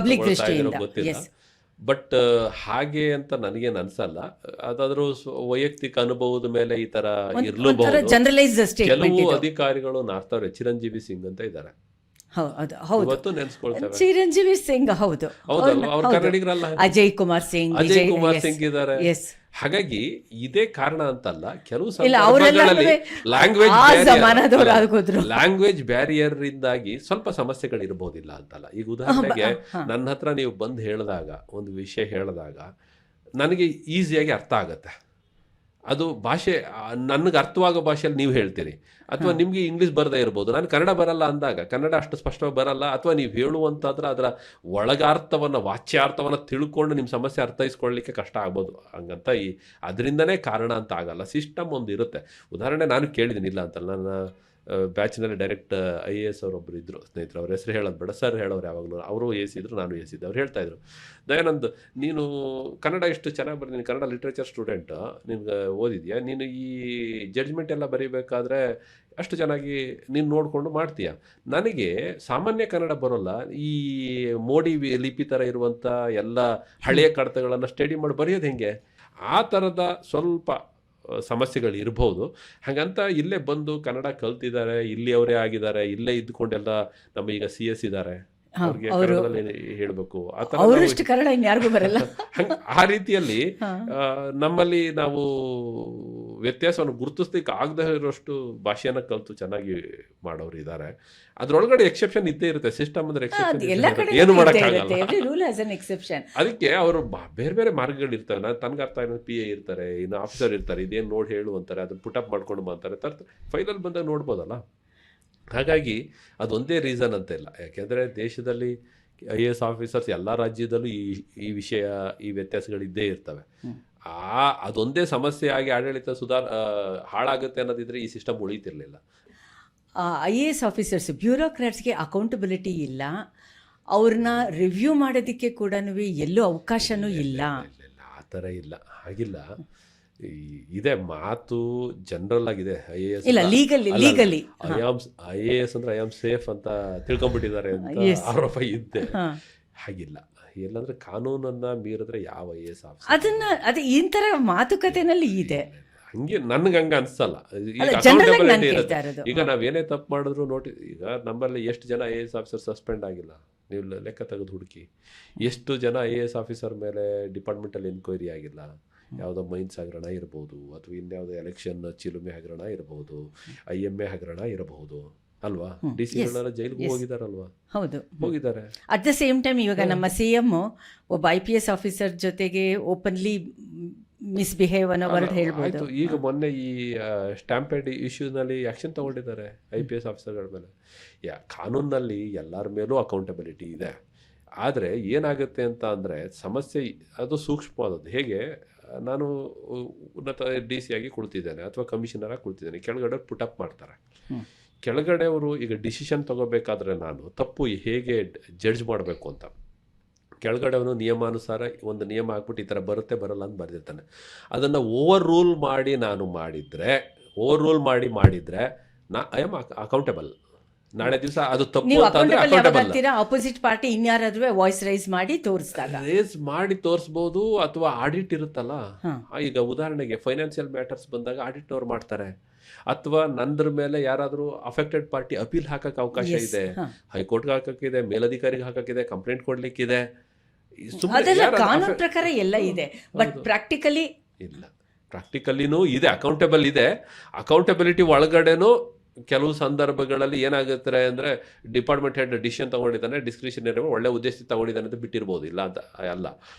ಗೊತ್ತಿಲ್ಲ. ಬಟ್ ಹಾಗೆ ಅಂತ ನನಗೇನು ಅನ್ಸಲ್ಲ. ಅದಾದ್ರೂ ವೈಯಕ್ತಿಕ ಅನುಭವದ ಮೇಲೆ ಈ ತರ ಇರಲೂಬಹುದು. ಕೆಲವು ಅಧಿಕಾರಿಗಳು ನಾರ್ತಾವ್ರೆ. ಚಿರಂಜೀವಿ ಸಿಂಗ್ ಅಂತ ಇದ್ದಾರೆ, ಇವತ್ತು ನೆನ್ಸ್ಕೊಳ್ತೇವೆ. ಚಿರಂಜೀವಿ ಸಿಂಗ್ ಹೌದು, ಅವ್ರ ಕನ್ನಡಿಗರಲ್ಲ. ಅಜಯ್ ಕುಮಾರ್ ಸಿಂಗ್ ಇದ್ದಾರೆ. ಹಾಗಾಗಿ ಇದೇ ಕಾರಣ ಅಂತಲ್ಲ, ಕೆಲವು ಲ್ಯಾಂಗ್ವೇಜ್ ಬ್ಯಾರಿಯರ್ ಇಂದಾಗಿ ಸ್ವಲ್ಪ ಸಮಸ್ಯೆಗಳಿರ್ಬೋದಿಲ್ಲ ಅಂತಲ್ಲ. ಈಗ ಉದಾಹರಣೆಗೆ ನನ್ನ ಹತ್ರ ನೀವು ಬಂದು ಹೇಳಿದಾಗ, ಒಂದು ವಿಷಯ ಹೇಳಿದಾಗ ನನಗೆ ಈಸಿಯಾಗಿ ಅರ್ಥ ಆಗತ್ತೆ. ಅದು ಭಾಷೆ ನನಗೆ ಅರ್ಥವಾಗೋ ಭಾಷೆಯಲ್ಲಿ ನೀವು ಹೇಳ್ತೀರಿ, ಅಥವಾ ನಿಮಗೆ ಇಂಗ್ಲೀಷ್ ಬರದೇ ಇರ್ಬೋದು. ನಾನು ಕನ್ನಡ ಬರಲ್ಲ ಅಂದಾಗ ಕನ್ನಡ ಅಷ್ಟು ಸ್ಪಷ್ಟವಾಗಿ ಬರಲ್ಲ, ಅಥವಾ ನೀವು ಹೇಳುವಂತಾದ್ರೆ ಅದರ ಒಳಗಾರ್ಥವನ್ನು, ವಾಚ್ಯಾರ್ಥವನ್ನು ತಿಳ್ಕೊಂಡು ನಿಮ್ಮ ಸಮಸ್ಯೆ ಅರ್ಥೈಸ್ಕೊಳ್ಳಲಿಕ್ಕೆ ಕಷ್ಟ ಆಗ್ಬೋದು. ಹಂಗಂತ ಅದರಿಂದನೇ ಕಾರಣ ಅಂತ ಆಗಲ್ಲ, ಸಿಸ್ಟಮ್ ಒಂದು ಇರುತ್ತೆ. ಉದಾಹರಣೆ ನಾನು ಕೇಳಿದ್ದೀನಿ, ಇಲ್ಲ ಅಂತಲ್ಲ, ನನ್ನ ಬ್ಯಾಚ್ನಲ್ಲಿ ಡೈರೆಕ್ಟ್ IAS ಅವರೊಬ್ಬರು ಇದ್ದರು ಸ್ನೇಹಿತರು, ಅವ್ರ ಹೆಸರು ಹೇಳೋದು ಬೇಡ, ಸರ್ ಹೇಳೋರು ಯಾವಾಗಲೂ. ಅವರು AC ಇದ್ರು, ನಾನು AC ಇದ್ದೆ. ಅವ್ರು ಹೇಳ್ತಾಯಿದ್ರು, ದಯಾನಂದ್ ನೀನು ಕನ್ನಡ ಇಷ್ಟು ಚೆನ್ನಾಗಿ ಬರ್ತೀನಿ, ಕನ್ನಡ ಲಿಟ್ರೇಚರ್ ಸ್ಟೂಡೆಂಟ್, ನಿನ್ಗೆ ಓದಿದ್ಯಾ, ನೀನು ಈ ಜಡ್ಜ್ಮೆಂಟ್ ಎಲ್ಲ ಬರೀಬೇಕಾದ್ರೆ ಅಷ್ಟು ಚೆನ್ನಾಗಿ ನೀನು ನೋಡಿಕೊಂಡು ಮಾಡ್ತೀಯ. ನನಗೆ ಸಾಮಾನ್ಯ ಕನ್ನಡ ಬರೋಲ್ಲ, ಈ ಮೋಡಿ ಲಿಪಿ ಥರ ಇರುವಂಥ ಎಲ್ಲ ಹಳೆಯ ಕಡತಗಳನ್ನು ಸ್ಟಡಿ ಮಾಡಿ ಬರೆಯೋದು ಹೆಂಗೆ, ಆ ಥರದ ಸ್ವಲ್ಪ ಸಮಸ್ಯೆಗಳು ಇರ್ಬೋದು. ಹಾಗಂತ ಇಲ್ಲೇ ಬಂದು ಕನ್ನಡ ಕಲ್ತಿದ್ದಾರೆ, ಇಲ್ಲಿ ಅವರೇ ಆಗಿದ್ದಾರೆ, ಇಲ್ಲೇ ಇದ್ದುಕೊಂಡೆಲ್ಲ ನಮ್ಮ ಈಗ CS ಇದ್ದಾರೆ, ಅವ್ರಿಗೆ ಕನ್ನಡದಲ್ಲಿ ಹೇಳಬೇಕು, ಕನ್ನಡ ಇನ್ಯಾರಿಗೂ ಬರಲ್ಲ. ಆ ರೀತಿಯಲ್ಲಿ ನಮ್ಮಲ್ಲಿ ನಾವು ವ್ಯತ್ಯಾಸವನ್ನು ಗುರುತಿಸ್ಲಿಕ್ಕೆ ಆಗದೆ ಇರೋಷ್ಟು ಭಾಷೆಯನ್ನು ಕಲಿತು ಚೆನ್ನಾಗಿ ಮಾಡೋರು ಇದ್ದಾರೆ. ಅದ್ರೊಳಗಡೆ ಎಕ್ಸೆಪ್ಷನ್ ಇದ್ದೇ ಇರುತ್ತೆ. ಸಿಸ್ಟಮ್ ಅಂದ್ರೆ ಎಲ್ಲ ಕಡೆ ಎಕ್ಸೆಪ್ಷನ್ ಏನು ಮಾಡೋಕ್ಕಾಗಲ್ಲ. Every rule has an exception. ಅದಕ್ಕೆ ಅವರು ಬೇರೆ ಬೇರೆ ಮಾರ್ಗಗಳು ಇರ್ತವೆ. ನಾನು ತನಗೆ ಅರ್ಥ ಆಗಿರೋ PA ಇರ್ತಾರೆ, ಇನ್ನು ಆಫೀಸರ್ ಇರ್ತಾರೆ, ಇದೇನು ನೋಡಿ ಹೇಳು ಅಂತಾರೆ, ಅದನ್ನ ಪುಟಪ್ ಮಾಡ್ಕೊಂಡು ಅಂತಾರೆ, ಫೈಲಲ್ಲಿ ಬಂದಾಗ ನೋಡ್ಬೋದಲ್ಲ. ಹಾಗಾಗಿ ಅದೊಂದೇ ರೀಸನ್ ಅಂತ ಇಲ್ಲ. ಯಾಕೆಂದರೆ ದೇಶದಲ್ಲಿ IAS ಆಫೀಸರ್ಸ್ ಎಲ್ಲ ರಾಜ್ಯದಲ್ಲೂ ಈ ವಿಷಯ, ಈ ವ್ಯತ್ಯಾಸಗಳಿದ್ದೇ ಇರ್ತವೆ. ಅದೊಂದೇ ಸಮಸ್ಯೆ ಆಗಿ ಆಡಳಿತ ಹಾಳಾಗುತ್ತೆ ಅನ್ನೋದಿದ್ರೆ ಈ ಸಿಸ್ಟಮ್ ಉಳಿತಿರ್ಲಿಲ್ಲ. IAS ಆಫೀಸರ್ಸ್ ಬ್ಯೂರೋಕ್ರಾಟ್ಸ್ಗೆ ಅಕೌಂಟಬಿಲಿಟಿ ಇಲ್ಲ, ಅವ್ರನ್ನ ರಿವ್ಯೂ ಮಾಡೋದಕ್ಕೆ ಕೂಡ ಎಲ್ಲೂ ಅವಕಾಶನೂ ಇಲ್ಲ. ಆ ಥರ ಇಲ್ಲ, ಹಾಗಿಲ್ಲ. ಇದೆ ಮಾತು ಜನರಲ್ ಆಗಿದೆ. IAS ಇಲ್ಲ, ಲೀಗಲಿ IAS ಅಂದ್ರೆ ಐ ಆಮ್ ಸೇಫ್ ಅಂತ ತಿಳ್ಕೊಂಡ್ಬಿಟ್ಟಿದ್ದಾರೆ ಅಂತ ಆರೋಪ ಇದ್ದೆ. ಹಾಗಿಲ್ಲ. ಎಲ್ಲಂದ್ರೆ ಕಾನೂನನ್ನ ಮೀರಿದ್ರೆ ಯಾವ IAS ಆಫೀಸರ್ ಅದೇ ಇಂತರ ಮಾತುಕತೆನಲ್ಲಿ ಇದೆ. ಹಂಗೆ ನನ್ಗೆ ಹಂಗ ಅನ್ಸಲ್ಲ. ಈಗ ನಾವೇನೇ ತಪ್ಪು ಮಾಡಿದ್ರು ಈಗ ನಮ್ಮಲ್ಲಿ ಎಷ್ಟು ಜನ IAS ಆಫೀಸರ್ ಸಸ್ಪೆಂಡ್ ಆಗಿಲ್ಲ, ನೀವು ಲೆಕ್ಕ ತೆಗೆದು ಹುಡುಕಿ. ಎಷ್ಟು ಜನ IAS ಆಫೀಸರ್ ಮೇಲೆ ಡಿಪಾರ್ಟ್ಮೆಂಟಲ್ಲಿ ಎನ್ಕ್ವೈರಿ ಆಗಿಲ್ಲ. ಯಾವುದೋ ಮೈನ್ಸ್ ಹಗರಣ ಇರ್ಬೋದು, ಅಥವಾ ಇನ್ಯಾವುದೋ ಎಲೆಕ್ಷನ್ ಚಿಲುಮೆ ಹಗರಣ ಇರಬಹುದು, IMA ಹಗರಣ ಇರಬಹುದು ಅಲ್ವಾ. DC ಜೈಲಿಗೆ ಹೋಗಿದಾರಲ್ವಾ? ಹೌದು, ಹೋಗಿದ್ದಾರೆ. ಅಟ್ ದ ಸೇಮ್ ಟೈಮ್ ಇವಾಗ ನಮ್ಮ CM ಒಬ್ಬ IPS ಆಫೀಸರ್ ಜೊತೆಗೆ ಓಪನ್ಲಿ ಮಿಸ್ಬಿಹೇವ್ ಅನ್ನೋ ವರ್ಡ್ ಹೇಳ್ಬೋದು. ಈಗ ಮೊನ್ನೆ ಈ ಸ್ಟ್ಯಾಂಪೇಡ್ ಇಶ್ಯೂನಲ್ಲಿ ಆಕ್ಷನ್ ತಗೊಂಡಿದ್ದಾರೆ IPS ಆಫೀಸರ್ಗಳ ಮೇಲೆ. ಕಾನೂನಲ್ಲಿ ಎಲ್ಲರ ಮೇಲೂ ಅಕೌಂಟಬಿಲಿಟಿ ಇದೆ. ಆದರೆ ಏನಾಗುತ್ತೆ ಅಂತ ಅಂದರೆ ಸಮಸ್ಯೆ ಅದು ಸೂಕ್ಷ್ಮವಾದದ್ದು. ಹೇಗೆ ನಾನು ಉನ್ನತ DC ಆಗಿ ಕುಳಿತಿದ್ದೇನೆ ಅಥವಾ ಕಮಿಷನರ್ ಆಗಿ ಕುಳಿತಿದ್ದೇನೆ, ಕೆಳಗಡೆ ಪುಟಪ್ ಮಾಡ್ತಾರೆ. ಕೆಳಗಡೆ ಅವರು ಈಗ ಡಿಸಿಷನ್ ತಗೋಬೇಕಾದ್ರೆ ನಾನು ತಪ್ಪು ಹೇಗೆ ಜಡ್ಜ್ ಮಾಡಬೇಕು ಅಂತ ಕೆಳಗಡೆ ಅವನು ನಿಯಮಾನುಸಾರ ಒಂದು ನಿಯಮ ಹಾಕ್ಬಿಟ್ಟು ಈ ಥರ ಬರುತ್ತೆ ಬರಲ್ಲ ಅಂತ ಬರೆದಿರ್ತಾನೆ. ಅದನ್ನು ಓವರ್ ರೂಲ್ ಮಾಡಿ ನಾನು ಮಾಡಿದರೆ ಐ ಆಮ್ ಅಕೌಂಟಬಲ್. ನಾಳೆ ದಿವಸ ಅದು ತಪ್ಪು ಅಂತಂದ್ರೆ ಅಕೌಂಟಬಲ್. ಆಪೋಸಿಟ್ ಪಾರ್ಟಿ ಇನ್ಯಾರಾದ್ರೂ ವಾಯ್ಸ್ ರೈಸ್ ಮಾಡಿ ತೋರಿಸ್ಬೋದು. ಅಥವಾ ಆಡಿಟ್ ಇರುತ್ತಲ್ಲ, ಈಗ ಉದಾಹರಣೆಗೆ ಫೈನಾನ್ಷಿಯಲ್ ಮ್ಯಾಟರ್ಸ್ ಬಂದಾಗ ಆಡಿಟ್ನವ್ರು ಮಾಡ್ತಾರೆ. ಅಥವಾ ನಂದ್ರ ಮೇಲೆ ಯಾರಾದರೂ ಅಫೆಕ್ಟೆಡ್ ಪಾರ್ಟಿ ಅಪೀಲ್ ಹಾಕಕ್ಕೆ ಅವಕಾಶ ಇದೆ, ಹೈಕೋರ್ಟ್ಗೆ ಹಾಕಕ್ಕಿದೆ, ಮೇಲಧಿಕಾರಿಗೆ ಹಾಕಕ್ಕಿದೆ, ಕಂಪ್ಲೇಂಟ್ ಕೊಡ್ಲಿಕ್ಕಿದೆ. ಕಾನೂನು ಪ್ರಕಾರ ಎಲ್ಲ ಇದೆ, ಬಟ್ ಪ್ರಾಕ್ಟಿಕಲಿ ಇಲ್ಲ. ಪ್ರಾಕ್ಟಿಕಲಿನೂ ಇದೆ, ಅಕೌಂಟಬಲ್ ಇದೆ. ಅಕೌಂಟಬಿಲಿಟಿ ಒಳಗಡೆನೂ ಕೆಲವು ಸಂದರ್ಭಗಳಲ್ಲಿ ಏನಾಗುತ್ತೆ ಅಂದರೆ ಡಿಪಾರ್ಟ್ಮೆಂಟ್ ಹೆಡ್ ಡಿಸಿಷನ್ ತಗೊಂಡಿದ್ದಾನೆ, ಡಿಸ್ಕ್ರಿಷನರಿ ಒಳ್ಳೆ ಉದ್ದೇಶ ತಗೊಂಡಿದ್ದಾನೆ ಅಂತ ಬಿಟ್ಟಿರ್ಬೋದು. ಇಲ್ಲ ಅಂತ ಅಲ್ಲ.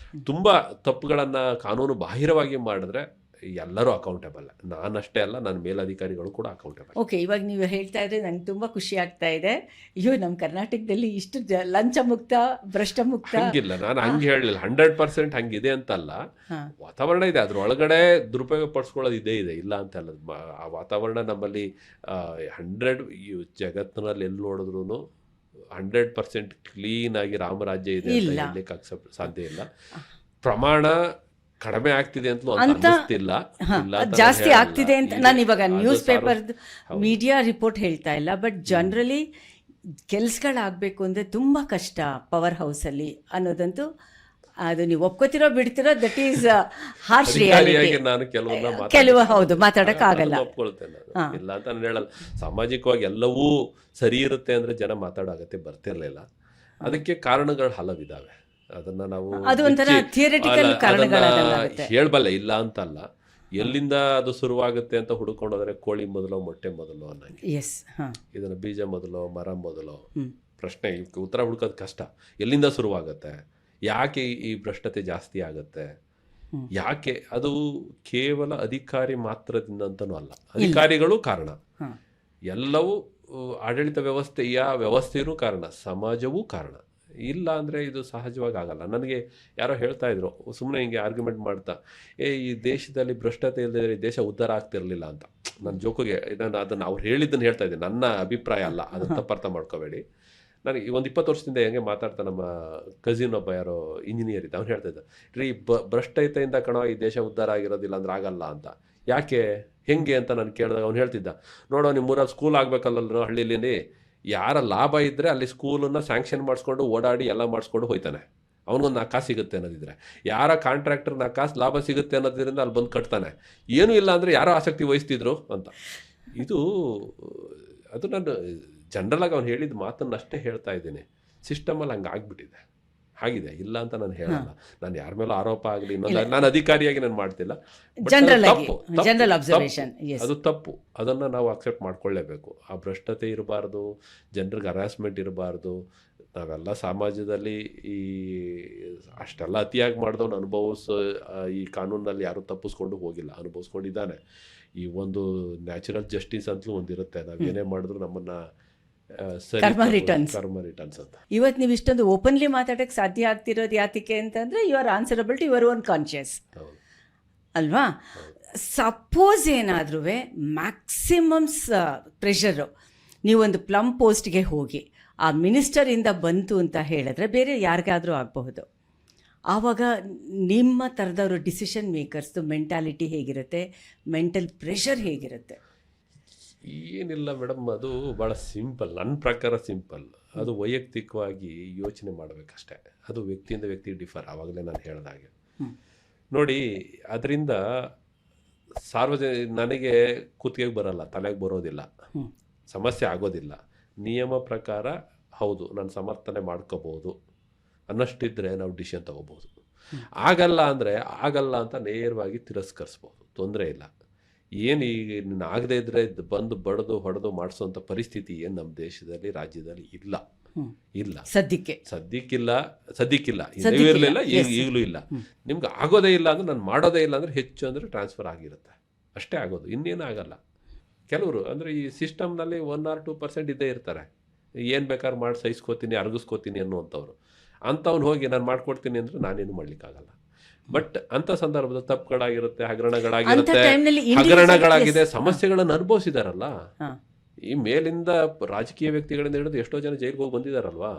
ತುಂಬ ತಪ್ಪುಗಳನ್ನು ಕಾನೂನು ಬಾಹಿರವಾಗಿ ಮಾಡಿದ್ರೆ ಎಲ್ಲರೂ ಅಕೌಂಟಬಲ್. ನಾನಷ್ಟೇ ಅಲ್ಲ, ನನ್ನ ಮೇಲಧಿಕಾರಿಗಳು ಕೂಡ ಅಕೌಂಟಬಲ್. ಓಕೆ, ಇವಾಗ ನೀವು ಹೇಳ್ತಾ ಇದ್ರೆ ನಂಗೆ ತುಂಬ ಖುಷಿ ಆಗ್ತಾ ಇದೆ. ನಮ್ಮ ಕರ್ನಾಟಕದಲ್ಲಿ ಇಷ್ಟು ಲಂಚ ಮುಕ್ತ, ಭ್ರಷ್ಟ ಮುಕ್ತ ಹಂಗಿಲ್ಲ. ನಾನು ಹಂಗೆ ಹೇಳಲಿಲ್ಲ, 100% ಹಂಗಿದೆ ಅಂತಲ್ಲ. ವಾತಾವರಣ ಇದೆ, ಅದ್ರೊಳಗಡೆ ದುರುಪಯೋಗ ಪಡಿಸ್ಕೊಳ್ಳೋದು ಇದೇ ಇದೆ, ಇಲ್ಲ ಅಂತ ಅಲ್ಲ. ಆ ವಾತಾವರಣ ನಮ್ಮಲ್ಲಿ 100 ಜಗತ್ತಿನಲ್ಲಿ ಎಲ್ಲಿ ನೋಡಿದ್ರು 100% ಕ್ಲೀನ್ ಆಗಿ ರಾಮರಾಜ್ಯ ಇದೆ ಅಂತ ಹೇಳಲಿಕ್ಕೆ ಸಾಧ್ಯ ಇಲ್ಲ. ಪ್ರಮಾಣ ಕಡಿಮೆ ಆಗ್ತಿದೆ ಅಂತ ಜಾಸ್ತಿ ಆಗ್ತಿದೆ ಅಂತ ನಾನು ಇವಾಗ ನ್ಯೂಸ್ ಪೇಪರ್ ಮೀಡಿಯಾ ರಿಪೋರ್ಟ್ ಹೇಳ್ತಾ ಇಲ್ಲ. ಬಟ್ ಜನರಲಿ ಕೆಲ್ಸಗಳಾಗಬೇಕು ಅಂದರೆ ತುಂಬ ಕಷ್ಟ ಪವರ್ ಹೌಸಲ್ಲಿ ಅನ್ನೋದಂತೂ ಅದು ನೀವು ಒಪ್ಕೋತಿರೋ ಬಿಡ್ತಿರೋ ದಟ್ ಈಸ್ ಹಾರ್ಶ್ ರಿಯಾಲಿಟಿ. ಕೆಲವು ಹೌದು ಮಾತಾಡೋಕ್ಕಾಗಲ್ಲ, ಒಪ್ಕೊಳ್ತೇನೆ. ಇಲ್ಲ ಅಂತ ನಾನು ಹೇಳಲ್ಲ. ಸಾಮಾಜಿಕವಾಗಿ ಎಲ್ಲವೂ ಸರಿ ಇರುತ್ತೆ ಅಂದರೆ ಜನ ಮಾತಾಡೋ ಅಗತ್ಯ ಬರ್ತಿರ್ಲಿಲ್ಲ. ಅದಕ್ಕೆ ಕಾರಣಗಳು ಹಲವಿದಾವೆ. ಅದನ್ನ ನಾವು ಹೇಳ್ಬಲ್ಲ, ಇಲ್ಲ ಅಂತಲ್ಲ. ಎಲ್ಲಿಂದ ಅದು ಶುರುವಾಗುತ್ತೆ ಅಂತ ಹುಡುಕೊಂಡೋದ್ರೆ ಕೋಳಿ ಮೊದಲು ಮೊಟ್ಟೆ ಮೊದಲು ಅನ್ನಂಗೆ. ಇದನ್ನ ಬೀಜ ಮೊದಲು ಮರ ಮೊದಲು ಪ್ರಶ್ನೆ, ಉತ್ತರ ಹುಡುಕೋದು ಕಷ್ಟ. ಎಲ್ಲಿಂದ ಶುರುವಾಗುತ್ತೆ, ಯಾಕೆ ಈ ಭ್ರಷ್ಟತೆ ಜಾಸ್ತಿ ಆಗುತ್ತೆ, ಯಾಕೆ? ಅದು ಕೇವಲ ಅಧಿಕಾರಿ ಮಾತ್ರದಿಂದ ಅಂತನೂ ಅಲ್ಲ, ಅಧಿಕಾರಿಗಳು ಕಾರಣ, ಎಲ್ಲವೂ ಆಡಳಿತ ವ್ಯವಸ್ಥೆಯೂ ಕಾರಣ, ಸಮಾಜವೂ ಕಾರಣ. ಇಲ್ಲ ಅಂದರೆ ಇದು ಸಹಜವಾಗಿ ಆಗಲ್ಲ. ನನಗೆ ಯಾರೋ ಹೇಳ್ತಾ ಇದ್ರು, ಸುಮ್ಮನೆ ಹಿಂಗೆ ಆರ್ಗ್ಯುಮೆಂಟ್ ಮಾಡ್ತಾ, ಈ ದೇಶದಲ್ಲಿ ಭ್ರಷ್ಟತೆ ಇಲ್ಲದೆ ದೇಶ ಉದ್ಧಾರ ಆಗ್ತಿರ್ಲಿಲ್ಲ ಅಂತ. ನನ್ನ ಜೋಕಿಗೆ ನಾನು ಅದನ್ನು ಅವ್ರು ಹೇಳಿದ್ದನ್ನು ಹೇಳ್ತಾ ಇದ್ದೀನಿ, ನನ್ನ ಅಭಿಪ್ರಾಯ ಅಲ್ಲ, ಅದನ್ನು ತಪ್ಪರ್ಥ ಮಾಡ್ಕೋಬೇಡಿ. ನನಗೆ ಒಂದು 20 ವರ್ಷದಿಂದ ಹೆಂಗೆ ಮಾತಾಡ್ತಾ ನಮ್ಮ ಕಸಿನ್ ಒಬ್ಬ ಯಾರೋ ಇಂಜಿನಿಯರ್ ಇದ್ದ, ಅವ್ನು ಹೇಳ್ತಾ ಇದ್ದ, ರೀ ಭ್ರಷ್ಟತೆಯಿಂದ ಕಣೋ ಈ ದೇಶ ಉದ್ಧಾರ ಆಗಿರೋದಿಲ್ಲ ಅಂದ್ರೆ ಆಗಲ್ಲ ಅಂತ. ಯಾಕೆ ಹೆಂಗೆ ಅಂತ ನಾನು ಕೇಳಿದಾಗ ಅವ್ನು ಹೇಳ್ತಿದ್ದ, ನೋಡೋ ನಿಮ್ಮೂರಲ್ಲಿ ಸ್ಕೂಲ್ ಆಗಬೇಕಲ್ಲ ಹಳ್ಳಿಲಿ, ಯಾರ ಲಾಭ ಇದ್ದರೆ ಅಲ್ಲಿ ಸ್ಕೂಲನ್ನು ಸ್ಯಾಂಕ್ಷನ್ ಮಾಡಿಸ್ಕೊಂಡು ಓಡಾಡಿ ಎಲ್ಲ ಮಾಡಿಸ್ಕೊಂಡು ಹೋಯ್ತಾನೆ, ಅವನಿಗೊಂದು 4 ಕಾಸು ಸಿಗುತ್ತೆ ಅನ್ನೋದಿದ್ರೆ. ಯಾರ ಕಾಂಟ್ರಾಕ್ಟರ್ 4 ಕಾಸು ಲಾಭ ಸಿಗುತ್ತೆ ಅನ್ನೋದ್ರಿಂದ ಅಲ್ಲಿ ಬಂದು ಕಟ್ತಾನೆ. ಏನೂ ಇಲ್ಲ ಅಂದರೆ ಯಾರೋ ಆಸಕ್ತಿ ವಹಿಸ್ತಿದ್ರು ಅಂತ. ಅದು ನಾನು ಜನರಲಾಗಿ ಅವ್ನು ಹೇಳಿದ ಮಾತನ್ನಷ್ಟೇ ಹೇಳ್ತಾ ಇದ್ದೀನಿ. ಸಿಸ್ಟಮಲ್ಲಿ ಹಂಗೆ ಆಗಿಬಿಟ್ಟಿದೆ. ಆಗಿದೆ, ಇಲ್ಲ ಅಂತ ನಾನು ಹೇಳಲ್ಲ. ನಾನು ಯಾರ ಮೇಲೂ ಆರೋಪ ಆಗಲಿ ಇನ್ನೊಂದು ನಾನು ಅಧಿಕಾರಿಯಾಗಿ ನಾನು ಮಾಡ್ತಿಲ್ಲ. But ಜನರಲ್ ಅದು ಆಗಿ ತಪ್ಪು, ಜನರಲ್ ತಪ್ಪು, ಅಬ್ಸರ್ವೇಷನ್. ಅದು ತಪ್ಪು. ಅದನ್ನು ನಾವು ಅಕ್ಸೆಪ್ಟ್ ಮಾಡ್ಕೊಳ್ಳೇಬೇಕು. ಆ ಭ್ರಷ್ಟತೆ ಇರಬಾರ್ದು, ಜನರಿಗೆ ಹರಾಸ್ಮೆಂಟ್ ಇರಬಾರ್ದು. ನಾವೆಲ್ಲ ಸಮಾಜದಲ್ಲಿ ಈ ಅಷ್ಟೆಲ್ಲ ಅತಿಯಾಗಿ ಮಾಡಿದವನು ಈ ಕಾನೂನಲ್ಲಿ ಯಾರೂ ತಪ್ಪಿಸ್ಕೊಂಡು ಹೋಗಿಲ್ಲ, ಅನುಭವಿಸ್ಕೊಂಡಿದ್ದಾನೆ. ಈ ಒಂದು ನ್ಯಾಚುರಲ್ ಜಸ್ಟಿಸ್ ಅಂತಲೂ ಒಂದಿರುತ್ತೆ. ನಾವೇನೇ ಮಾಡಿದ್ರು ನಮ್ಮನ್ನು ಕರ್ಮ ರಿಟರ್ನ್ಸ್ ಅಂತ. ಇವತ್ತು ನೀವು ಇಷ್ಟೊಂದು ಓಪನ್ಲಿ ಮಾತಾಡೋಕ್ಕೆ ಸಾಧ್ಯ ಆಗ್ತಿರೋದು ಯಾತಕ್ಕೆ ಅಂತಂದರೆ you are answerable to your own conscious ಅಲ್ವಾ. ಸಪೋಸ್ ಏನಾದ್ರೂ ಮ್ಯಾಕ್ಸಿಮಮ್ಸ್ ಪ್ರೆಷರು ನೀವೊಂದು ಪ್ಲಮ್ ಪೋಸ್ಟ್ಗೆ ಹೋಗಿ ಆ ಮಿನಿಸ್ಟರಿಂದ ಬಂತು ಅಂತ ಹೇಳಿದ್ರೆ ಬೇರೆ ಯಾರಿಗಾದರೂ ಆಗಬಹುದು. ಆವಾಗ ನಿಮ್ಮ ಥರದವರು ಡಿಸಿಷನ್ ಮೇಕರ್ಸ್ದು ಮೆಂಟಾಲಿಟಿ ಹೇಗಿರುತ್ತೆ, ಮೆಂಟಲ್ ಪ್ರೆಷರ್ ಹೇಗಿರುತ್ತೆ? ಏನಿಲ್ಲ ಮೇಡಮ್, ಅದು ಭಾಳ ಸಿಂಪಲ್. ನನ್ನ ಪ್ರಕಾರ ಸಿಂಪಲ್. ಅದು ವೈಯಕ್ತಿಕವಾಗಿ ಯೋಚನೆ ಮಾಡಬೇಕಷ್ಟೆ. ಅದು ವ್ಯಕ್ತಿಯಿಂದ ವ್ಯಕ್ತಿ ಡಿಫರ್. ಆವಾಗಲೇ ನಾನು ಹೇಳಿದಾಗೆ ನೋಡಿ, ಅದರಿಂದ ನನಗೆ ಕುತ್ತಿಗೆಗೆ ಬರಲ್ಲ, ತಲೆಗೆ ಬರೋದಿಲ್ಲ, ಸಮಸ್ಯೆ ಆಗೋದಿಲ್ಲ. ನಿಯಮ ಪ್ರಕಾರ ಹೌದು ನಾನು ಸಮರ್ಥನೆ ಮಾಡ್ಕೋಬೋದು ಅನ್ನಷ್ಟಿದ್ರೆ ನಾವು ಡಿಸಿಷನ್ ತೊಗೋಬೋದು. ಆಗಲ್ಲ ಅಂತ ನೇರವಾಗಿ ತಿರಸ್ಕರಿಸ್ಬೋದು, ತೊಂದರೆ ಇಲ್ಲ. ಏನು ಈಗ ಆಗದೇ ಇದ್ದರೆ ಬಂದು ಬಡ್ದು ಹೊಡೆದು ಮಾಡಿಸೋಂಥ ಪರಿಸ್ಥಿತಿ ಏನು ನಮ್ಮ ದೇಶದಲ್ಲಿ ರಾಜ್ಯದಲ್ಲಿ ಇಲ್ಲ ಸದ್ಯಕ್ಕಿಲ್ಲ. ಇರಲಿಲ್ಲ, ಈಗಲೂ ಇಲ್ಲ. ನಿಮ್ಗೆ ಆಗೋದೇ ಇಲ್ಲ ಅಂದ್ರೆ, ನಾನು ಮಾಡೋದೇ ಇಲ್ಲ ಅಂದರೆ ಹೆಚ್ಚು ಅಂದರೆ ಟ್ರಾನ್ಸ್ಫರ್ ಆಗಿರುತ್ತೆ, ಅಷ್ಟೇ ಆಗೋದು, ಇನ್ನೇನು ಆಗಲ್ಲ. ಕೆಲವರು ಅಂದರೆ ಈ ಸಿಸ್ಟಮ್ನಲ್ಲಿ 1 or 2% ಇದ್ದೇ ಇರ್ತಾರೆ, ಏನು ಬೇಕಾದ್ರೂ ಮಾಡಿ ಸಹಿಸ್ಕೋತೀನಿ ಅರ್ಗಿಸ್ಕೋತೀನಿ ಅನ್ನುವಂಥವ್ರು. ಅಂಥವ್ನು ಹೋಗಿ ನಾನು ಮಾಡ್ಕೊಡ್ತೀನಿ ಅಂದರೆ ನಾನೇನು ಮಾಡ್ಲಿಕ್ಕಾಗಲ್ಲ. ಬಟ್ ಅಂಥ ಸಂದರ್ಭದ ತಪ್ಪುಗಳಾಗಿರುತ್ತೆ, ಹಗರಣಗಳಾಗಿದೆ, ಸಮಸ್ಯೆಗಳನ್ನು ಅನುಭವಿಸಿದಾರಲ್ಲ. ಈ ಮೇಲಿಂದ ರಾಜಕೀಯ ವ್ಯಕ್ತಿಗಳಿಂದ ಹಿಡಿದು ಎಷ್ಟೋ ಜನ ಜೈಲಿಗೆ ಹೋಗಿ ಬಂದಿದ್ದಾರಲ್ವಾ.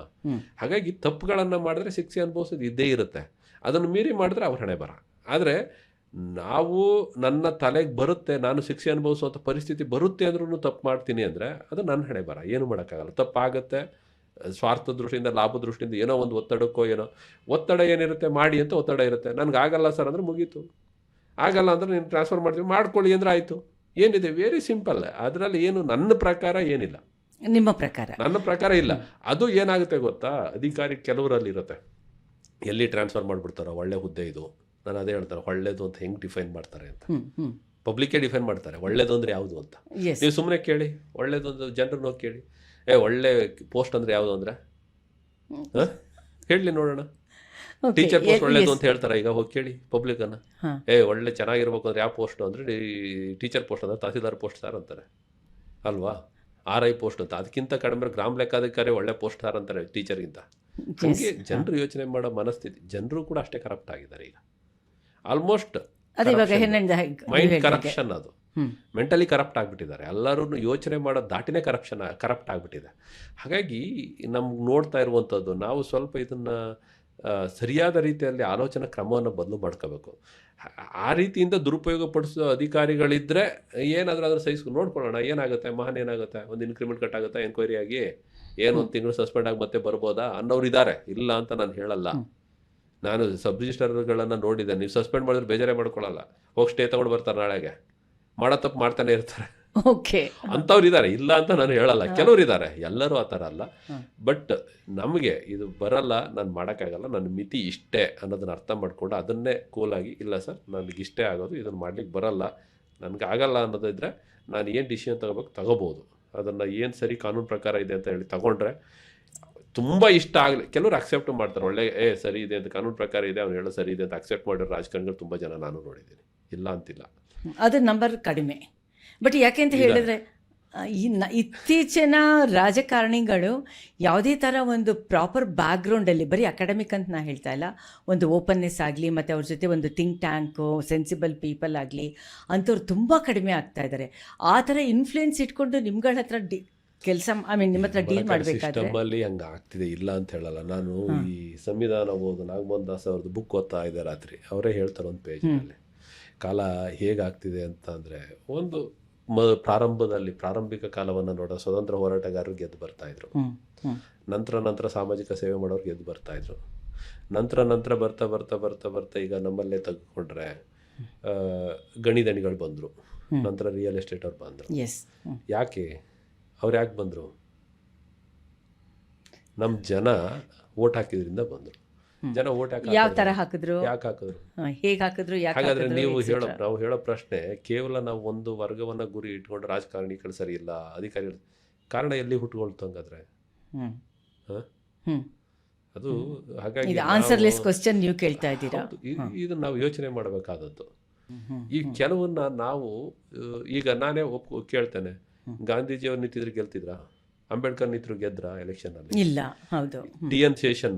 ಹಾಗಾಗಿ ತಪ್ಪುಗಳನ್ನು ಮಾಡಿದ್ರೆ ಶಿಕ್ಷೆ ಅನುಭವಿಸೋದು ಇದ್ದೇ ಇರುತ್ತೆ. ಅದನ್ನು ಮೀರಿ ಮಾಡಿದ್ರೆ ಅವ್ರ ಹಣೆ ಬರ. ಆದರೆ ನಾವು ನನ್ನ ತಲೆಗೆ ಬರುತ್ತೆ, ನಾನು ಶಿಕ್ಷೆ ಅನುಭವಿಸುವಂಥ ಪರಿಸ್ಥಿತಿ ಬರುತ್ತೆ ಅಂದ್ರೂ ತಪ್ಪು ಮಾಡ್ತೀನಿ ಅಂದರೆ ಅದು ನನ್ನ ಹಣೆ ಬರ, ಏನು ಮಾಡೋಕ್ಕಾಗಲ್ಲ. ತಪ್ಪಾಗುತ್ತೆ, ಸ್ವಾರ್ಥ ದೃಷ್ಟಿಯಿಂದ, ಲಾಭ ದೃಷ್ಟಿಯಿಂದ, ಏನೋ ಒಂದು ಒತ್ತಡಕ್ಕೋ ಒತ್ತಡ ಏನಿರುತ್ತೆ ಮಾಡಿ ಅಂತ ಒತ್ತಡ ಇರುತ್ತೆ. ನನಗೆ ಆಗಲ್ಲ ಸರ್ ಅಂದರೆ ಮುಗೀತು. ಆಗಲ್ಲ ಅಂದರೆ ನೀನು ಟ್ರಾನ್ಸ್ಫರ್ ಮಾಡ್ತೀವಿ, ಮಾಡ್ಕೊಳ್ಳಿ ಅಂದರೆ ಆಯಿತು. ಏನಿದೆ, ವೆರಿ ಸಿಂಪಲ್. ಅದರಲ್ಲಿ ಏನು ನನ್ನ ಪ್ರಕಾರ ಏನಿಲ್ಲ, ನಿಮ್ಮ ಪ್ರಕಾರ ನನ್ನ ಪ್ರಕಾರ ಇಲ್ಲ. ಅದು ಏನಾಗುತ್ತೆ ಗೊತ್ತಾ, ಅಧಿಕಾರಿ ಕೆಲವರಲ್ಲಿ ಇರುತ್ತೆ, ಎಲ್ಲಿ ಟ್ರಾನ್ಸ್ಫರ್ ಮಾಡಿಬಿಡ್ತಾರೋ ಒಳ್ಳೆ ಹುದ್ದೆ ಇದು. ನಾನು ಅದೇ ಹೇಳ್ತಾರೆ, ಒಳ್ಳೇದು ಅಂತ ಹೆಂಗೆ ಡಿಫೈನ್ ಮಾಡ್ತಾರೆ ಅಂತ. ಪಬ್ಲಿಕ್ಕೇ ಡಿಫೈನ್ ಮಾಡ್ತಾರೆ ಒಳ್ಳೇದು ಅಂದರೆ ಯಾವುದು ಅಂತ. ನೀವು ಸುಮ್ಮನೆ ಕೇಳಿ, ಒಳ್ಳೇದು ಒಂದು ಜನರನ್ನ ಹೋಗಿ ಕೇಳಿ, ಒಳ್ಳೆ ಪೋಸ್ಟ್ ಅಂದರೆ ಯಾವುದು ಅಂದರೆ ಹೇಳಿ ನೋಡೋಣ. ಟೀಚರ್ ಪೋಸ್ಟ್ ಒಳ್ಳೇದು ಅಂತ ಹೇಳ್ತಾರೆ, ಈಗ ಹೋಗಿ ಕೇಳಿ ಪಬ್ಲಿಕನ್ನು. ಒಳ್ಳೆ ಚೆನ್ನಾಗಿರ್ಬೇಕು ಅಂದರೆ ಯಾವ ಪೋಸ್ಟ್ ಅಂದರೆ ಟೀಚರ್ ಪೋಸ್ಟ್ ಅಂದರೆ ತಹಸೀಲ್ದಾರ್ ಪೋಸ್ಟ್ ಸಾರ್ ಅಂತಾರೆ ಅಲ್ವಾ. RI ಪೋಸ್ಟ್ ಅಂತ, ಅದಕ್ಕಿಂತ ಕಡಿಮೆ ಗ್ರಾಮ ಲೆಕ್ಕಾಧಿಕಾರಿ ಒಳ್ಳೆ ಪೋಸ್ಟ್ ಸಾರ್ ಅಂತಾರೆ ಟೀಚರ್ಗಿಂತ. ಹಂಗೆ ಜನರು ಯೋಚನೆ ಮಾಡೋ ಮನಸ್ಥಿತಿ, ಜನರು ಕೂಡ ಅಷ್ಟೇ ಕರಪ್ಟ್ ಆಗಿದ್ದಾರೆ ಈಗ. ಆಲ್ಮೋಸ್ಟ್ ಮೈಂಡ್ ಕರಪ್ಷನ್, ಅದು ಮೆಂಟಲಿ ಕರಪ್ಟ್ ಆಗಿಬಿಟ್ಟಿದ್ದಾರೆ. ಎಲ್ಲರೂ ಯೋಚನೆ ಮಾಡೋ ದಾಟಿನೇ ಕರಪ್ಟ್ ಆಗಿಬಿಟ್ಟಿದೆ. ಹಾಗಾಗಿ ನಮ್ಗೆ ನೋಡ್ತಾ ಇರುವಂಥದ್ದು, ನಾವು ಸ್ವಲ್ಪ ಇದನ್ನು ಸರಿಯಾದ ರೀತಿಯಲ್ಲಿ ಆಲೋಚನಾ ಕ್ರಮವನ್ನು ಬದಲು ಮಾಡ್ಕೋಬೇಕು. ಆ ರೀತಿಯಿಂದ ದುರುಪಯೋಗ ಪಡಿಸೋ ಅಧಿಕಾರಿಗಳಿದ್ದರೆ ಏನಾದರೂ ಅದನ್ನು ಸಹಿಸ್ಕೊಂಡು ನೋಡ್ಕೊಳ್ಳೋಣ, ಏನಾಗುತ್ತೆ, ಮಹಾನ್ ಏನಾಗುತ್ತೆ, ಒಂದು ಇನ್ಕ್ರಿಮೆಂಟ್ ಕಟ್ ಆಗುತ್ತಾ ಎನ್ಕ್ವೈರಿ ಆಗಿ, ಏನು ಒಂದು ತಿಂಗಳು ಸಸ್ಪೆಂಡ್ ಆಗಿ ಮತ್ತೆ ಬರ್ಬೋದಾ ಅನ್ನೋರು ಇದ್ದಾರೆ, ಇಲ್ಲ ಅಂತ ನಾನು ಹೇಳಲ್ಲ. ನಾನು ಸಬ್ ರಿಜಿಸ್ಟರ್ಗಳನ್ನು ನೋಡಿದ್ದೆ. ನೀವು ಸಸ್ಪೆಂಡ್ ಮಾಡಿದ್ರೆ ಬೇಜಾರೇ ಮಾಡ್ಕೊಳ್ಳಲ್ಲ, ಹೋಗಿ ಸ್ಟೇ ತೊಗೊಂಡು ಬರ್ತಾರೆ, ನಾಳೆಗೆ ಮಾಡೋ ತಪ್ಪು ಮಾಡ್ತಾನೆ ಇರ್ತಾರೆ. ಅಂಥವ್ರು ಇದ್ದಾರೆ, ಇಲ್ಲ ಅಂತ ನಾನು ಹೇಳಲ್ಲ. ಕೆಲವ್ರು ಇದ್ದಾರೆ, ಎಲ್ಲರೂ ಆ ಥರ ಅಲ್ಲ. ಬಟ್ ನಮಗೆ ಇದು ಬರಲ್ಲ, ನಾನು ಮಾಡೋಕ್ಕಾಗಲ್ಲ, ನನ್ನ ಮಿತಿ ಇಷ್ಟೇ ಅನ್ನೋದನ್ನ ಅರ್ಥ ಮಾಡಿಕೊಂಡು ಅದನ್ನೇ ಕೂಲಾಗಿ, ಇಲ್ಲ ಸರ್ ನನಗಿಷ್ಟೇ ಆಗೋದು, ಇದನ್ನು ಮಾಡ್ಲಿಕ್ಕೆ ಬರಲ್ಲ, ನನಗೆ ಆಗಲ್ಲ ಅನ್ನೋದಿದ್ರೆ ನಾನು ಏನು ಡಿಸಿಷನ್ ತಗೋಬೋದು. ಅದನ್ನು ಏನು ಸರಿ ಕಾನೂನು ಪ್ರಕಾರ ಇದೆ ಅಂತ ಹೇಳಿ ತಗೊಂಡ್ರೆ ತುಂಬ ಇಷ್ಟ ಆಗಲಿ. ಕೆಲವರು ಅಕ್ಸೆಪ್ಟ್ ಮಾಡ್ತಾರೆ, ಒಳ್ಳೆ ಸರಿ ಇದೆ ಅಂತ, ಕಾನೂನು ಪ್ರಕಾರ ಇದೆ, ಅವ್ನು ಹೇಳೋ ಸರಿ ಇದೆ ಅಂತ ಅಕ್ಸೆಪ್ಟ್ ಮಾಡಿರೋ ರಾಜಕಾರಣಿಗಳು ತುಂಬ ಜನ ನಾನು ನೋಡಿದ್ದೀನಿ, ಇಲ್ಲ ಅಂತಿಲ್ಲ. ಅದು ನಂಬರ್ ಕಡಿಮೆ. ಬಟ್ ಯಾಕೆ ಅಂತ ಹೇಳಿದ್ರೆ ಇತ್ತೀಚಿನ ರಾಜಕಾರಣಿಗಳು ಯಾವುದೇ ಥರ ಒಂದು ಪ್ರಾಪರ್ ಬ್ಯಾಕ್ಗ್ರೌಂಡಲ್ಲಿ, ಬರೀ ಅಕಾಡೆಮಿಕ್ ಅಂತ ನಾನು ಹೇಳ್ತಾ ಇಲ್ಲ, ಒಂದು ಓಪನ್ನೆಸ್ ಆಗಲಿ ಮತ್ತು ಅವ್ರ ಜೊತೆ ಒಂದು ಥಿಂಕ್ ಟ್ಯಾಂಕು, ಸೆನ್ಸಿಬಲ್ ಪೀಪಲ್ ಆಗಲಿ ಅಂಥವ್ರು ತುಂಬ ಕಡಿಮೆ ಆಗ್ತಾ ಇದ್ದಾರೆ. ಆ ಥರ ಇನ್ಫ್ಲೂಯೆನ್ಸ್ ಇಟ್ಕೊಂಡು ನಿಮ್ಗಳ ಹತ್ರ ಕೆಲಸ, ನಿಮ್ಮ ಹತ್ರ ಡೀಲ್ ಮಾಡಬೇಕಾದ್ರೆ ಸಿಸ್ಟಮಲ್ಲಿ ಹಂಗೆ ಆಗ್ತಿದೆ, ಇಲ್ಲ ಅಂತ ಹೇಳಲ್ಲ. ನಾನು ಈ ಸಂವಿಧಾನ ಓದು ನಾಗಮೋಹನ್ ದಾಸ್ ಅವ್ರದ್ದು ಬುಕ್ ಓದ್ತಾ ಇದೆ ರಾತ್ರಿ, ಅವರೇ ಹೇಳ್ತಾರೆ ಒಂದು ಪೇಜ್ನಲ್ಲಿ ಕಾಲ ಹೇಗಾಗ್ತಿದೆ ಅಂತ. ಅಂದರೆ ಒಂದು ಪ್ರಾರಂಭಿಕ ಕಾಲವನ್ನು ನೋಡೋ ಸ್ವತಂತ್ರ ಹೋರಾಟಗಾರರು ಗೆದ್ದು ಬರ್ತಾಯಿದ್ರು, ನಂತರ ಸಾಮಾಜಿಕ ಸೇವೆ ಮಾಡೋರು ಗೆದ್ದು ಬರ್ತಾಯಿದ್ರು, ನಂತರ ಬರ್ತಾ ಈಗ ನಮ್ಮಲ್ಲೇ ತೆಗೆದುಕೊಂಡ್ರೆ ಗಣಿದಣಿಗಳು ಬಂದರು, ನಂತರ ರಿಯಲ್ ಎಸ್ಟೇಟ್ ಅವ್ರು ಬಂದರು. ಯಾಕೆ ಬಂದರು? ನಮ್ಮ ಜನ ಓಟ್ ಹಾಕಿದ್ರಿಂದ ಬಂದರು. ಜನ ಓಟ್ ಯಾವ ತರ ಹಾಕಿದ್ರು, ಯಾಕೆ ಹಾಕಿದ್ರು, ಹೇಗೆ ಹಾಕಿದ್ರು, ಯಾಕೆ ಹಾಗಾದ್ರೆ ಹಾಕಿದ್ರು, ನೀವು ನಾವು ಹೇಳೋ ಪ್ರಶ್ನೆ ಕೇವಲ ನಾವು ಒಂದು ವರ್ಗವನ್ನ ಗುರಿ ಇಟ್ಕೊಂಡು ರಾಜಕಾರಣಿಗಳು ಸರಿ ಇಲ್ಲ, ಅಧಿಕಾರಿಗಳು ಕಾರಣ ಎಲ್ಲಿ ಹುಟ್ಕೊಳ್ತು ಹಂಗಾದ್ರೆ? ಅದು ಹಾಗಾಗಿ ಆನ್ಸರ್ಲೆಸ್ ಕ್ವಶನ್ ನೀವು ಕೇಳ್ತಾ ಇದ್ದೀರಾ. ಇದನ್ನ ನಾವು ಯೋಚನೆ ಮಾಡಬೇಕಾದದ್ದು. ಈ ಕೆಲವನ್ನ ನಾವು ಈಗ ನಾನೇ ಕೇಳ್ತೇನೆ, ಗಾಂಧೀಜಿಯವ್ರು ನಿಂತಿದ್ರೆ ಗೆಲ್ತಿದ್ರ? ಅಂಬೇಡ್ಕರ್ ನಿಂತರು ಗೆದ್ರ ಎಲೆಕ್ಷನ್ ಅಲ್ಲಿ? ಇಲ್ಲ. ಹೌದು. ಟಿ ಎನ್ ಶೇಷನ್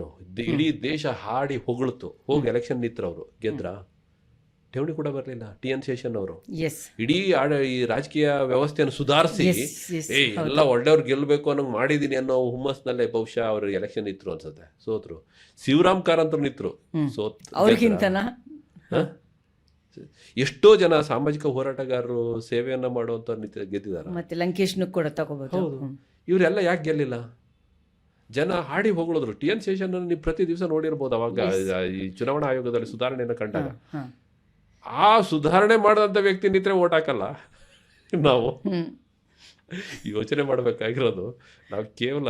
ಇಡೀ ದೇಶ ಹಾಡಿ ಹೊಗಳ್ತು, ಹೋಗಿ ಎಲೆಕ್ಷನ್ ನಿಂತ್ರವ್ರು ಗೆದ್ರ? ಠೇವಣಿ ಕೂಡ ಬರಲಿಲ್ಲ ಟಿ ಎನ್ ಶೇಷನ್ ಅವರು. ಇಡೀ ಈ ರಾಜಕೀಯ ವ್ಯವಸ್ಥೆಯನ್ನು ಸುಧಾರಿಸಿ ಎಲ್ಲ ಒಳ್ಳೆಯವ್ರು ಗೆಲ್ಲಬೇಕು ಅನ್ನೋ ಮಾಡಿದೀನಿ ಅನ್ನೋ ಹುಮ್ಮಸ್ನಲ್ಲೇ ಬಹುಶಃ ಅವರು ಎಲೆಕ್ಷನ್ ನಿಂತರು ಅನ್ಸುತ್ತೆ, ಸೋತ್ರು. ಶಿವರಾಮ್ ಕಾರಂತರು ನಿಂತರು, ಎಷ್ಟೋ ಜನ ಸಾಮಾಜಿಕ ಹೋರಾಟಗಾರರು ಸೇವೆಯನ್ನ ಮಾಡುವಂತ ಗೆದ್ದಿದ್ದಾರೆ. ಮತ್ತೆ ಲಂಕೇಶ್ನು ಕೂಡ ತಗೋಬಹುದು. ಇವರೆಲ್ಲ ಯಾಕೆ ಗೆಲ್ಲಿಲ್ಲ? ಜನ ಹಾಡಿ ಹೊಗಳಿದ್ರು. ಟಿ ಎನ್ ಶೇಷನ್ ನೀವು ಪ್ರತಿ ದಿವಸ ನೋಡಿರ್ಬೋದು. ಅವಾಗ ಈ ಚುನಾವಣಾ ಆಯೋಗದಲ್ಲಿ ಸುಧಾರಣೆಯನ್ನು ಕಂಡಾಗ ಆ ಸುಧಾರಣೆ ಮಾಡಿದಂಥ ವ್ಯಕ್ತಿ ನಿಂತರೆ ಓಟ್ ಹಾಕಲ್ಲ. ನಾವು ಯೋಚನೆ ಮಾಡಬೇಕಾಗಿರೋದು, ನಾವು ಕೇವಲ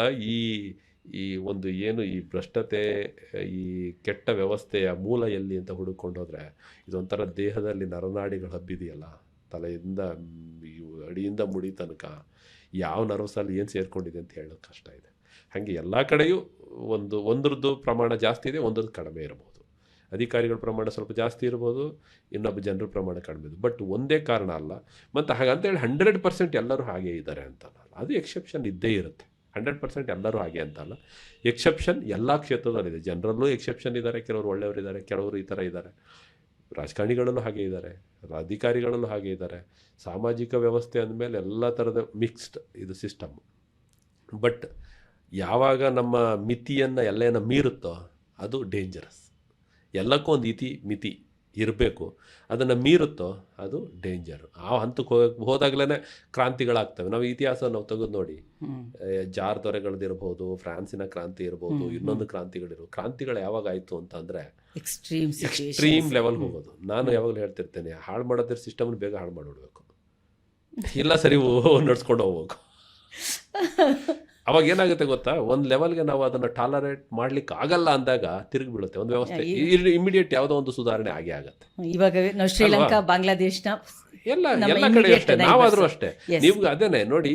ಈ ಒಂದು ಏನು ಈ ಭ್ರಷ್ಟತೆ, ಈ ಕೆಟ್ಟ ವ್ಯವಸ್ಥೆಯ ಮೂಲ ಎಲ್ಲಿ ಅಂತ ಹುಡುಕೊಂಡೋದ್ರೆ ಇದೊಂಥರ ದೇಹದಲ್ಲಿ ನರನಾಡಿಗಳು ಹಬ್ಬಿದೆಯಲ್ಲ, ತಲೆಯಿಂದ ಅಡಿಯಿಂದ ಮುಡಿ ತನಕ ಯಾವ ನರ್ವಸಲ್ಲಿ ಏನು ಸೇರ್ಕೊಂಡಿದೆ ಅಂತ ಹೇಳೋದು ಕಷ್ಟ ಇದೆ. ಹಾಗೆ ಎಲ್ಲ ಕಡೆಯೂ ಒಂದ್ರದ್ದು ಪ್ರಮಾಣ ಜಾಸ್ತಿ ಇದೆ, ಒಂದ್ರದ್ದು ಕಡಿಮೆ ಇರಬಹುದು. ಅಧಿಕಾರಿಗಳ ಪ್ರಮಾಣ ಸ್ವಲ್ಪ ಜಾಸ್ತಿ ಇರ್ಬೋದು, ಇನ್ನೊಬ್ಬ ಜನರ ಪ್ರಮಾಣ ಕಡಿಮೆ ಇದೆ. ಬಟ್ ಒಂದೇ ಕಾರಣ ಅಲ್ಲ. ಮತ್ತು ಹಾಗಂತೇಳಿ 100% ಎಲ್ಲರೂ ಹಾಗೆ ಇದ್ದಾರೆ ಅಂತಲ್ಲ, ಅದು ಎಕ್ಸೆಪ್ಷನ್ ಇದ್ದೇ ಇರುತ್ತೆ. 100% ಎಲ್ಲರೂ ಹಾಗೆ ಅಂತಲ್ಲ, ಎಕ್ಸೆಪ್ಷನ್ ಎಲ್ಲ ಕ್ಷೇತ್ರದಲ್ಲಿದೆ. ಜನರಲ್ಲೂ ಎಕ್ಸೆಪ್ಷನ್ ಇದ್ದಾರೆ, ಕೆಲವರು ಒಳ್ಳೆಯವರಿದ್ದಾರೆ, ಕೆಲವರು ಈ ಥರ ಇದ್ದಾರೆ. ರಾಜಕಾರಣಿಗಳಲ್ಲೂ ಹಾಗೆ ಇದ್ದಾರೆ, ಅಧಿಕಾರಿಗಳಲ್ಲೂ ಹಾಗೆ ಇದ್ದಾರೆ. ಸಾಮಾಜಿಕ ವ್ಯವಸ್ಥೆ ಅಂದಮೇಲೆ ಎಲ್ಲ ಥರದ ಮಿಕ್ಸ್ಡ್ ಇದು ಸಿಸ್ಟಮ್. ಬಟ್ ಯಾವಾಗ ನಮ್ಮ ಮಿತಿಯನ್ನು ಎಲ್ಲೇನ ಮೀರುತ್ತೋ ಅದು ಡೇಂಜರಸ್. ಎಲ್ಲಕ್ಕೂ ಒಂದು ಮಿತಿ ಇರಬೇಕು. ಅದನ್ನು ಮೀರುತ್ತೋ ಅದು ಡೇಂಜರು. ಆ ಹಂತಕ್ಕೆ ಹೋದಾಗಲೇ ಕ್ರಾಂತಿಗಳಾಗ್ತವೆ. ನಾವು ಇತಿಹಾಸ ನಾವು ತೆಗೆದು ನೋಡಿ, ಜಾರ್ ದೊರೆಗಳದಿರ್ಬೋದು, ಫ್ರಾನ್ಸಿನ ಕ್ರಾಂತಿ ಇರ್ಬೋದು, ಇನ್ನೊಂದು ಕ್ರಾಂತಿಗಳು ಯಾವಾಗ ಆಯಿತು ಅಂತಂದರೆ ಎಕ್ಸ್ಟ್ರೀಮ್ ಲೆವೆಲ್ ಹೋಗೋದು. ನಾನು ಯಾವಾಗಲೂ ಹೇಳ್ತಿರ್ತೇನೆ, ಹಾಳು ಮಾಡೋದ್ರ ಸಿಸ್ಟಮ್ನ ಬೇಗ ಹಾಳು ಮಾಡಿಬಿಡ್ಬೇಕು, ಇಲ್ಲ ಸರಿ ನಡ್ಸ್ಕೊಂಡು ಹೋಗ್ಬೇಕು. ಅವಾಗ ಏನಾಗುತ್ತೆ ಗೊತ್ತಾ, ಒಂದು ಲೆವೆಲ್ಗೆ ನಾವು ಅದನ್ನು ಟಾಲರೇಟ್ ಮಾಡ್ಲಿಕ್ಕೆ ಆಗಲ್ಲ ಅಂದಾಗ ತಿರುಗಿ ಬೀಳುತ್ತೆ ಒಂದು ವ್ಯವಸ್ಥೆ. ಇಮಿಡಿಯೇಟ್ ಯಾವುದೋ ಒಂದು ಸುಧಾರಣೆ ಆಗೇ ಆಗುತ್ತೆ. ಇವಾಗ ನಾವು ಶ್ರೀಲಂಕಾ, ಬಾಂಗ್ಲಾದೇಶನ ಎಲ್ಲ ಕಡೆ ಅಷ್ಟೇ, ನಾವಾದ್ರೂ ಅಷ್ಟೇ. ನೀವು ಅದೇನೆ ನೋಡಿ,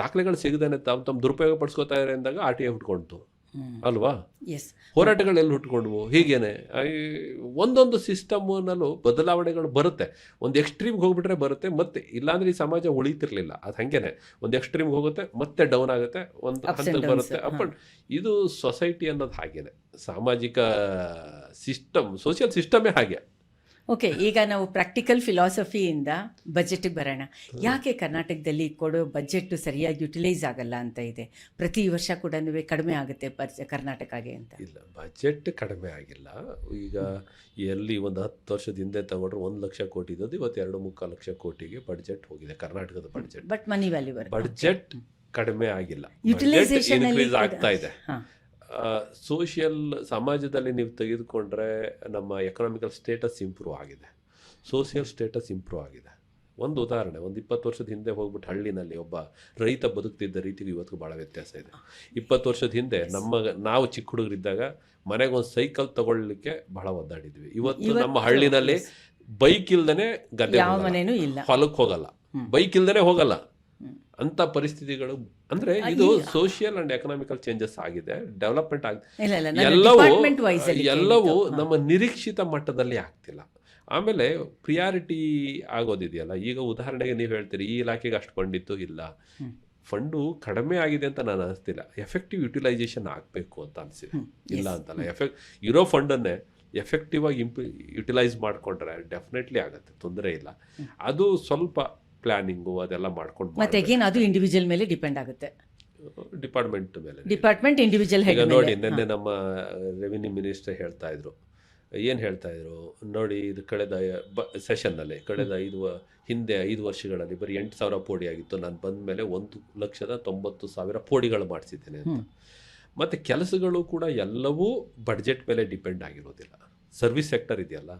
ದಾಖಲೆಗಳು ಸಿಗದೇನೆ ತಮ್ಮ ದುರುಪಯೋಗ ಪಡಿಸ್ಕೋತಾ ಇದ್ದಾರೆ ಅಂದಾಗ RTI ಹುಟ್ಕೊಂತು ಅಲ್ವಾ? ಹೋರಾಟಗಳೆಲ್ಲ ಹುಟ್ಕೊಂಡ್ವು. ಹೀಗೇನೆ ಒಂದೊಂದು ಸಿಸ್ಟಮ್ನಲ್ಲೂ ಬದಲಾವಣೆಗಳು ಬರುತ್ತೆ. ಒಂದು ಎಕ್ಸ್ಟ್ರೀಮ್ಗೆ ಹೋಗ್ಬಿಟ್ರೆ ಬರುತ್ತೆ, ಮತ್ತೆ ಇಲ್ಲಾಂದ್ರೆ ಈ ಸಮಾಜ ಉಳಿತಿರ್ಲಿಲ್ಲ. ಅದು ಹಂಗೇನೆ, ಒಂದು ಎಕ್ಸ್ಟ್ರೀಮ್ಗೆ ಹೋಗುತ್ತೆ, ಮತ್ತೆ ಡೌನ್ ಆಗುತ್ತೆ, ಒಂದು ಹಂತಕ್ಕೆ ಬರುತ್ತೆ ಅಪ್. ಇದು ಸೊಸೈಟಿ ಅನ್ನೋದು ಹಾಗೇನೆ, ಸಾಮಾಜಿಕ ಸಿಸ್ಟಮ್, ಸೋಷಿಯಲ್ ಸಿಸ್ಟಮೇ ಹಾಗೆ. ಓಕೆ, ಈಗ ನಾವು ಪ್ರಾಕ್ಟಿಕಲ್ ಫಿಲಾಸಫಿಯಿಂದ ಬಜೆಟ್ಗೆ ಬರೋಣ. ಯಾಕೆ ಕರ್ನಾಟಕದಲ್ಲಿ ಕೊಡೋ ಬಜೆಟ್ ಸರಿಯಾಗಿ ಯುಟಿಲೈಸ್ ಆಗಲ್ಲ ಅಂತ ಇದೆ? ಪ್ರತಿ ವರ್ಷ ಕೂಡ ಕಡಿಮೆ ಆಗುತ್ತೆ ಕರ್ನಾಟಕಗೆ ಅಂತ. ಇಲ್ಲ, ಬಜೆಟ್ ಕಡಿಮೆ ಆಗಿಲ್ಲ. ಈಗ ಎಲ್ಲಿ ಒಂದು 10 ವರ್ಷದ ಹಿಂದೆ ತಗೊಂಡ್ರೆ 1 ಲಕ್ಷ ಕೋಟಿ ಇದ್ದದ್ದು ಇವತ್ತು 2-3 ಲಕ್ಷ ಕೋಟಿಗೆ ಬಜೆಟ್ ಹೋಗಿದೆ, ಕರ್ನಾಟಕದ budget. But money value budget ಕಡಿಮೆ ಆಗಿಲ್ಲ, ಯುಟಿಲೈಸೇಷನ್ ಇನ್ಕ್ರೀಸ್ ಆಗ್ತಾ ಇದೆ. ಸೋಷಿಯಲ್ ಸಮಾಜದಲ್ಲಿ ನೀವು ತೆಗೆದುಕೊಂಡ್ರೆ ನಮ್ಮ ಎಕನಾಮಿಕಲ್ ಸ್ಟೇಟಸ್ ಇಂಪ್ರೂವ್ ಆಗಿದೆ, ಸೋಷಿಯಲ್ ಸ್ಟೇಟಸ್ ಇಂಪ್ರೂವ್ ಆಗಿದೆ. ಒಂದು ಉದಾಹರಣೆ, ಒಂದು 20 ವರ್ಷದ ಹಿಂದೆ ಹೋಗ್ಬಿಟ್ಟು ಹಳ್ಳಿನಲ್ಲಿ ಒಬ್ಬ ರೈತ ಬದುಕ್ತಿದ್ದ ರೀತಿಗೆ ಇವತ್ತು ಭಾಳ ವ್ಯತ್ಯಾಸ ಇದೆ. 20 ವರ್ಷದ ಹಿಂದೆ ನಾವು ಚಿಕ್ಕ ಹುಡುಗರಿದ್ದಾಗ ಮನೆಗೆ ಒಂದು ಸೈಕಲ್ ತಗೊಳ್ಳಿಕ್ಕೆ ಬಹಳ ಒದ್ದಾಡಿದ್ವಿ. ಇವತ್ತು ನಮ್ಮ ಹಳ್ಳಿನಲ್ಲಿ ಬೈಕ್ ಇಲ್ದೇನೆ ಗದ್ದೆ ಹೊಲಕ್ಕೆ ಹೋಗಲ್ಲ, ಬೈಕ್ ಇಲ್ದೇನೆ ಹೋಗಲ್ಲ ಅಂತ ಪರಿಸ್ಥಿತಿಗಳು. ಅಂದ್ರೆ ಇದು ಸೋಷಿಯಲ್ ಅಂಡ್ ಎಕನಾಮಿಕಲ್ ಚೇಂಜಸ್ ಆಗಿದೆ, ಡೆವಲಪ್ಮೆಂಟ್ ಆಗಿದೆ. ಎಲ್ಲವೂ ನಮ್ಮ ನಿರೀಕ್ಷಿತ ಮಟ್ಟದಲ್ಲಿ ಆಗ್ತಿಲ್ಲ. ಆಮೇಲೆ ಪ್ರಿಯಾರಿಟಿ ಆಗೋದಿದೆಯಲ್ಲ. ಈಗ ಉದಾಹರಣೆಗೆ ನೀವು ಹೇಳ್ತೀರಿ, ಈ ಇಲಾಖೆಗೆ ಅಷ್ಟು ಫಂಡಿತ್ತು, ಇಲ್ಲ ಫಂಡು ಕಡಿಮೆ ಆಗಿದೆ ಅಂತ ನಾನು ಅನಿಸ್ತಿಲ್ಲ. ಎಫೆಕ್ಟಿವ್ ಯುಟಿಲೈಸೇಷನ್ ಆಗಬೇಕು ಅಂತ ಅನಿಸಿದೆ, ಇಲ್ಲ ಅಂತಲ್ಲ. ಇರೋ ಫಂಡನ್ನೇ ಎಫೆಕ್ಟಿವ್ ಆಗಿ ಯುಟಿಲೈಸ್ ಮಾಡಿಕೊಂಡ್ರೆ ಡೆಫಿನೆಟ್ಲಿ ಆಗುತ್ತೆ, ತೊಂದರೆ ಇಲ್ಲ. ಅದು ಸ್ವಲ್ಪ ಪ್ಲಾನಿಂಗು ಅದೆಲ್ಲ ಮಾಡ್ಕೊಂಡು, ಮತ್ತೆ ಅದು ಇಂಡಿವಿಜುವಲ್ ಮೇಲೆ ಡಿಪೆಂಡ್ ಆಗುತ್ತೆ, ಡಿಪಾರ್ಟ್ಮೆಂಟ್ ಮೇಲೆ. ಡಿಪಾರ್ಟ್ಮೆಂಟ್ ಇಂಡಿವಿಜುವಲ್ ಈಗ ನೋಡಿ, ನಿನ್ನೆ ನಮ್ಮ ರೆವಿನ್ಯೂ ಮಿನಿಸ್ಟರ್ ಹೇಳ್ತಾ ಇದ್ರು, ನೋಡಿ, ಇದು ಕಳೆದ ಸೆಷನ್ನಲ್ಲಿ ಕಳೆದ 5 ವರ್ಷಗಳಲ್ಲಿ ಬರೀ 8,000 ಪೋಡಿ ಆಗಿತ್ತು, ನಾನು ಬಂದ ಮೇಲೆ 1,90,000 ಪೋಡಿಗಳು ಮಾಡಿಸಿದ್ದೇನೆ ಅಂತ. ಮತ್ತು ಕೆಲಸಗಳು ಕೂಡ ಎಲ್ಲವೂ ಬಡ್ಜೆಟ್ ಮೇಲೆ ಡಿಪೆಂಡ್ ಆಗಿರೋದಿಲ್ಲ. ಸರ್ವಿಸ್ ಸೆಕ್ಟರ್ ಇದೆಯಲ್ಲ,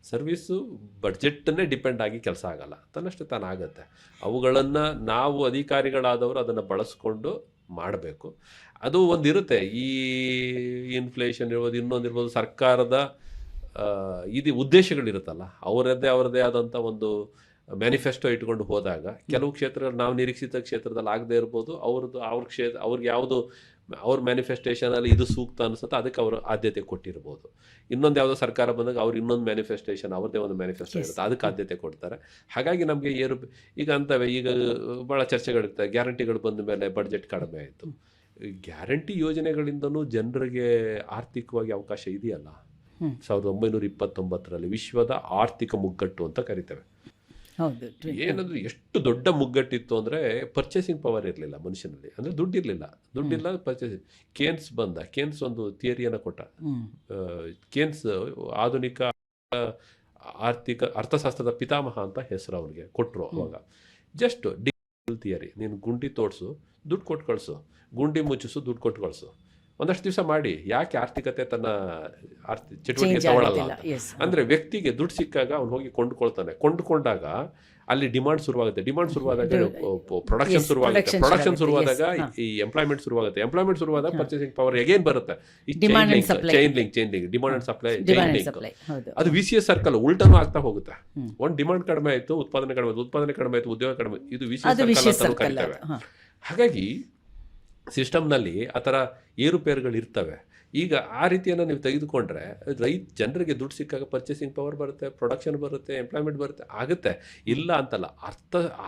ಸರ್ವಿಸು ಬಡ್ಜೆಟ್ಟನ್ನೇ ಡಿಪೆಂಡ್ ಆಗಿ ಕೆಲಸ ಆಗಲ್ಲ, ತನ್ನಷ್ಟು ತಾನಾಗತ್ತೆ. ಅವುಗಳನ್ನು ನಾವು ಅಧಿಕಾರಿಗಳಾದವರು ಅದನ್ನು ಬಳಸ್ಕೊಂಡು ಮಾಡಬೇಕು. ಅದು ಒಂದಿರುತ್ತೆ, ಈ ಇನ್ಫ್ಲೇಷನ್ ಇರ್ಬೋದು, ಇನ್ನೊಂದಿರ್ಬೋದು, ಸರ್ಕಾರದ ಇದು ಉದ್ದೇಶಗಳಿರುತ್ತಲ್ಲ, ಅವರದ್ದೇ ಆದಂಥ ಒಂದು ಮ್ಯಾನಿಫೆಸ್ಟೋ ಇಟ್ಕೊಂಡು ಹೋದಾಗ ಕೆಲವು ಕ್ಷೇತ್ರಗಳು ನಾವು ನಿರೀಕ್ಷಿತ ಕ್ಷೇತ್ರದಲ್ಲಿ ಆಗದೆ ಇರ್ಬೋದು, ಅವ್ರಿಗೆ ಯಾವುದು ಅವ್ರ ಮ್ಯಾನಿಫೆಸ್ಟೇಷನಲ್ಲಿ ಇದು ಸೂಕ್ತ ಅನಿಸುತ್ತೆ ಅದಕ್ಕೆ ಅವರು ಆದ್ಯತೆ ಕೊಟ್ಟಿರ್ಬೋದು. ಇನ್ನೊಂದು ಯಾವುದೋ ಸರ್ಕಾರ ಬಂದಾಗ ಅವ್ರು ಇನ್ನೊಂದು ಮ್ಯಾನಿಫೆಸ್ಟೇಷನ್, ಅವ್ರದ್ದೇ ಒಂದು ಮ್ಯಾನಿಫೆಸ್ಟೋ ಇರುತ್ತೆ, ಅದಕ್ಕೆ ಆದ್ಯತೆ ಕೊಡ್ತಾರೆ. ಹಾಗಾಗಿ ನಮಗೆ ಈಗ ಅಂತವೆ ಈಗ ಭಾಳ ಚರ್ಚೆಗಳಿರ್ತವೆ, ಗ್ಯಾರಂಟಿಗಳು ಬಂದ ಮೇಲೆ ಬಡ್ಜೆಟ್ ಕಡಿಮೆ ಆಯಿತು. ಗ್ಯಾರಂಟಿ ಯೋಜನೆಗಳಿಂದನೂ ಜನರಿಗೆ ಆರ್ಥಿಕವಾಗಿ ಅವಕಾಶ ಇದೆಯಲ್ಲ. 1929 ವಿಶ್ವದ ಆರ್ಥಿಕ ಮುಗ್ಗಟ್ಟು ಅಂತ ಕರಿತೇವೆ. ಏನಂದ್ರೆ ಎಷ್ಟು ದೊಡ್ಡ ಮುಗ್ಗಟ್ಟಿತ್ತು ಅಂದರೆ ಪರ್ಚೇಸಿಂಗ್ ಪವರ್ ಇರಲಿಲ್ಲ ಮನುಷ್ಯನಲ್ಲಿ, ಅಂದರೆ ದುಡ್ಡಿಲ್ಲ ಪರ್ಚೇಸಿಂಗ್. ಕೇನ್ಸ್ ಒಂದು ಥಿಯರಿಯನ್ನು ಕೊಟ್ಟ. ಕೇನ್ಸ್ ಆಧುನಿಕ ಅರ್ಥಶಾಸ್ತ್ರದ ಪಿತಾಮಹ ಅಂತ ಹೆಸರು ಅವ್ರಿಗೆ ಕೊಟ್ಟರು. ಅವಾಗ ಜಸ್ಟ್ ಥಿಯರಿ, ನೀನು ಗುಂಡಿ ತೋರಿಸು, ದುಡ್ಡು ಕೊಟ್ಟು ಕಳಿಸು, ಗುಂಡಿ ಮುಚ್ಚಿಸು, ದುಡ್ಡು ಕೊಟ್ಟು ಕಳಿಸು, ಒಂದಷ್ಟು ದಿವಸ ಮಾಡಿ, ಯಾಕೆ ಆರ್ಥಿಕತೆ ತನ್ನ ಚಟುವಟಿಕೆ ತಗೊಳ್ಳಲ್ಲ ಅಂದರೆ ವ್ಯಕ್ತಿಗೆ ದುಡ್ಡು ಸಿಕ್ಕಾಗ ಅವ್ನು ಹೋಗಿ ಕೊಂಡುಕೊಂಡಾಗ ಅಲ್ಲಿ ಡಿಮಾಂಡ್ ಶುರುವಾದಾಗ ಪ್ರೊಡಕ್ಷನ್ ಶುರುವಾದಾಗ ಈ ಎಂಪ್ಲಾಯ್ಮೆಂಟ್ ಶುರುವಾದಾಗ ಪರ್ಚೇಸಿಂಗ್ ಪವರ್ ಎಗೇನ್ ಬರುತ್ತೆ. ಈ chain link demand and supply chain link ಅದು VCS ಸರ್ಕಲ್ ಉಲ್ಟನೂ ಆಗ್ತಾ ಹೋಗುತ್ತೆ. ಒಂದು ಡಿಮಾಂಡ್ ಕಡಿಮೆ ಆಯಿತು, ಉತ್ಪಾದನೆ ಕಡಿಮೆ ಆಯಿತು, ಉದ್ಯೋಗ ಕಡಿಮೆ, ಇದು VCS ಸರ್ಕಲ್ ಅಂತ ಕರಿತೇವೆ. ಹಾಗಾಗಿ ಸಿಸ್ಟಮ್ನಲ್ಲಿ ಆ ಥರ ಏರುಪೇರುಗಳಿರ್ತವೆ. ಈಗ ಆ ರೀತಿಯನ್ನು ನೀವು ತೆಗೆದುಕೊಂಡ್ರೆ ಜನರಿಗೆ ದುಡ್ಡು ಸಿಕ್ಕಾಗ ಪರ್ಚೇಸಿಂಗ್ ಪವರ್ ಬರುತ್ತೆ, ಪ್ರೊಡಕ್ಷನ್ ಬರುತ್ತೆ, ಎಂಪ್ಲಾಯ್ಮೆಂಟ್ ಆಗುತ್ತೆ, ಇಲ್ಲ ಅಂತಲ್ಲ.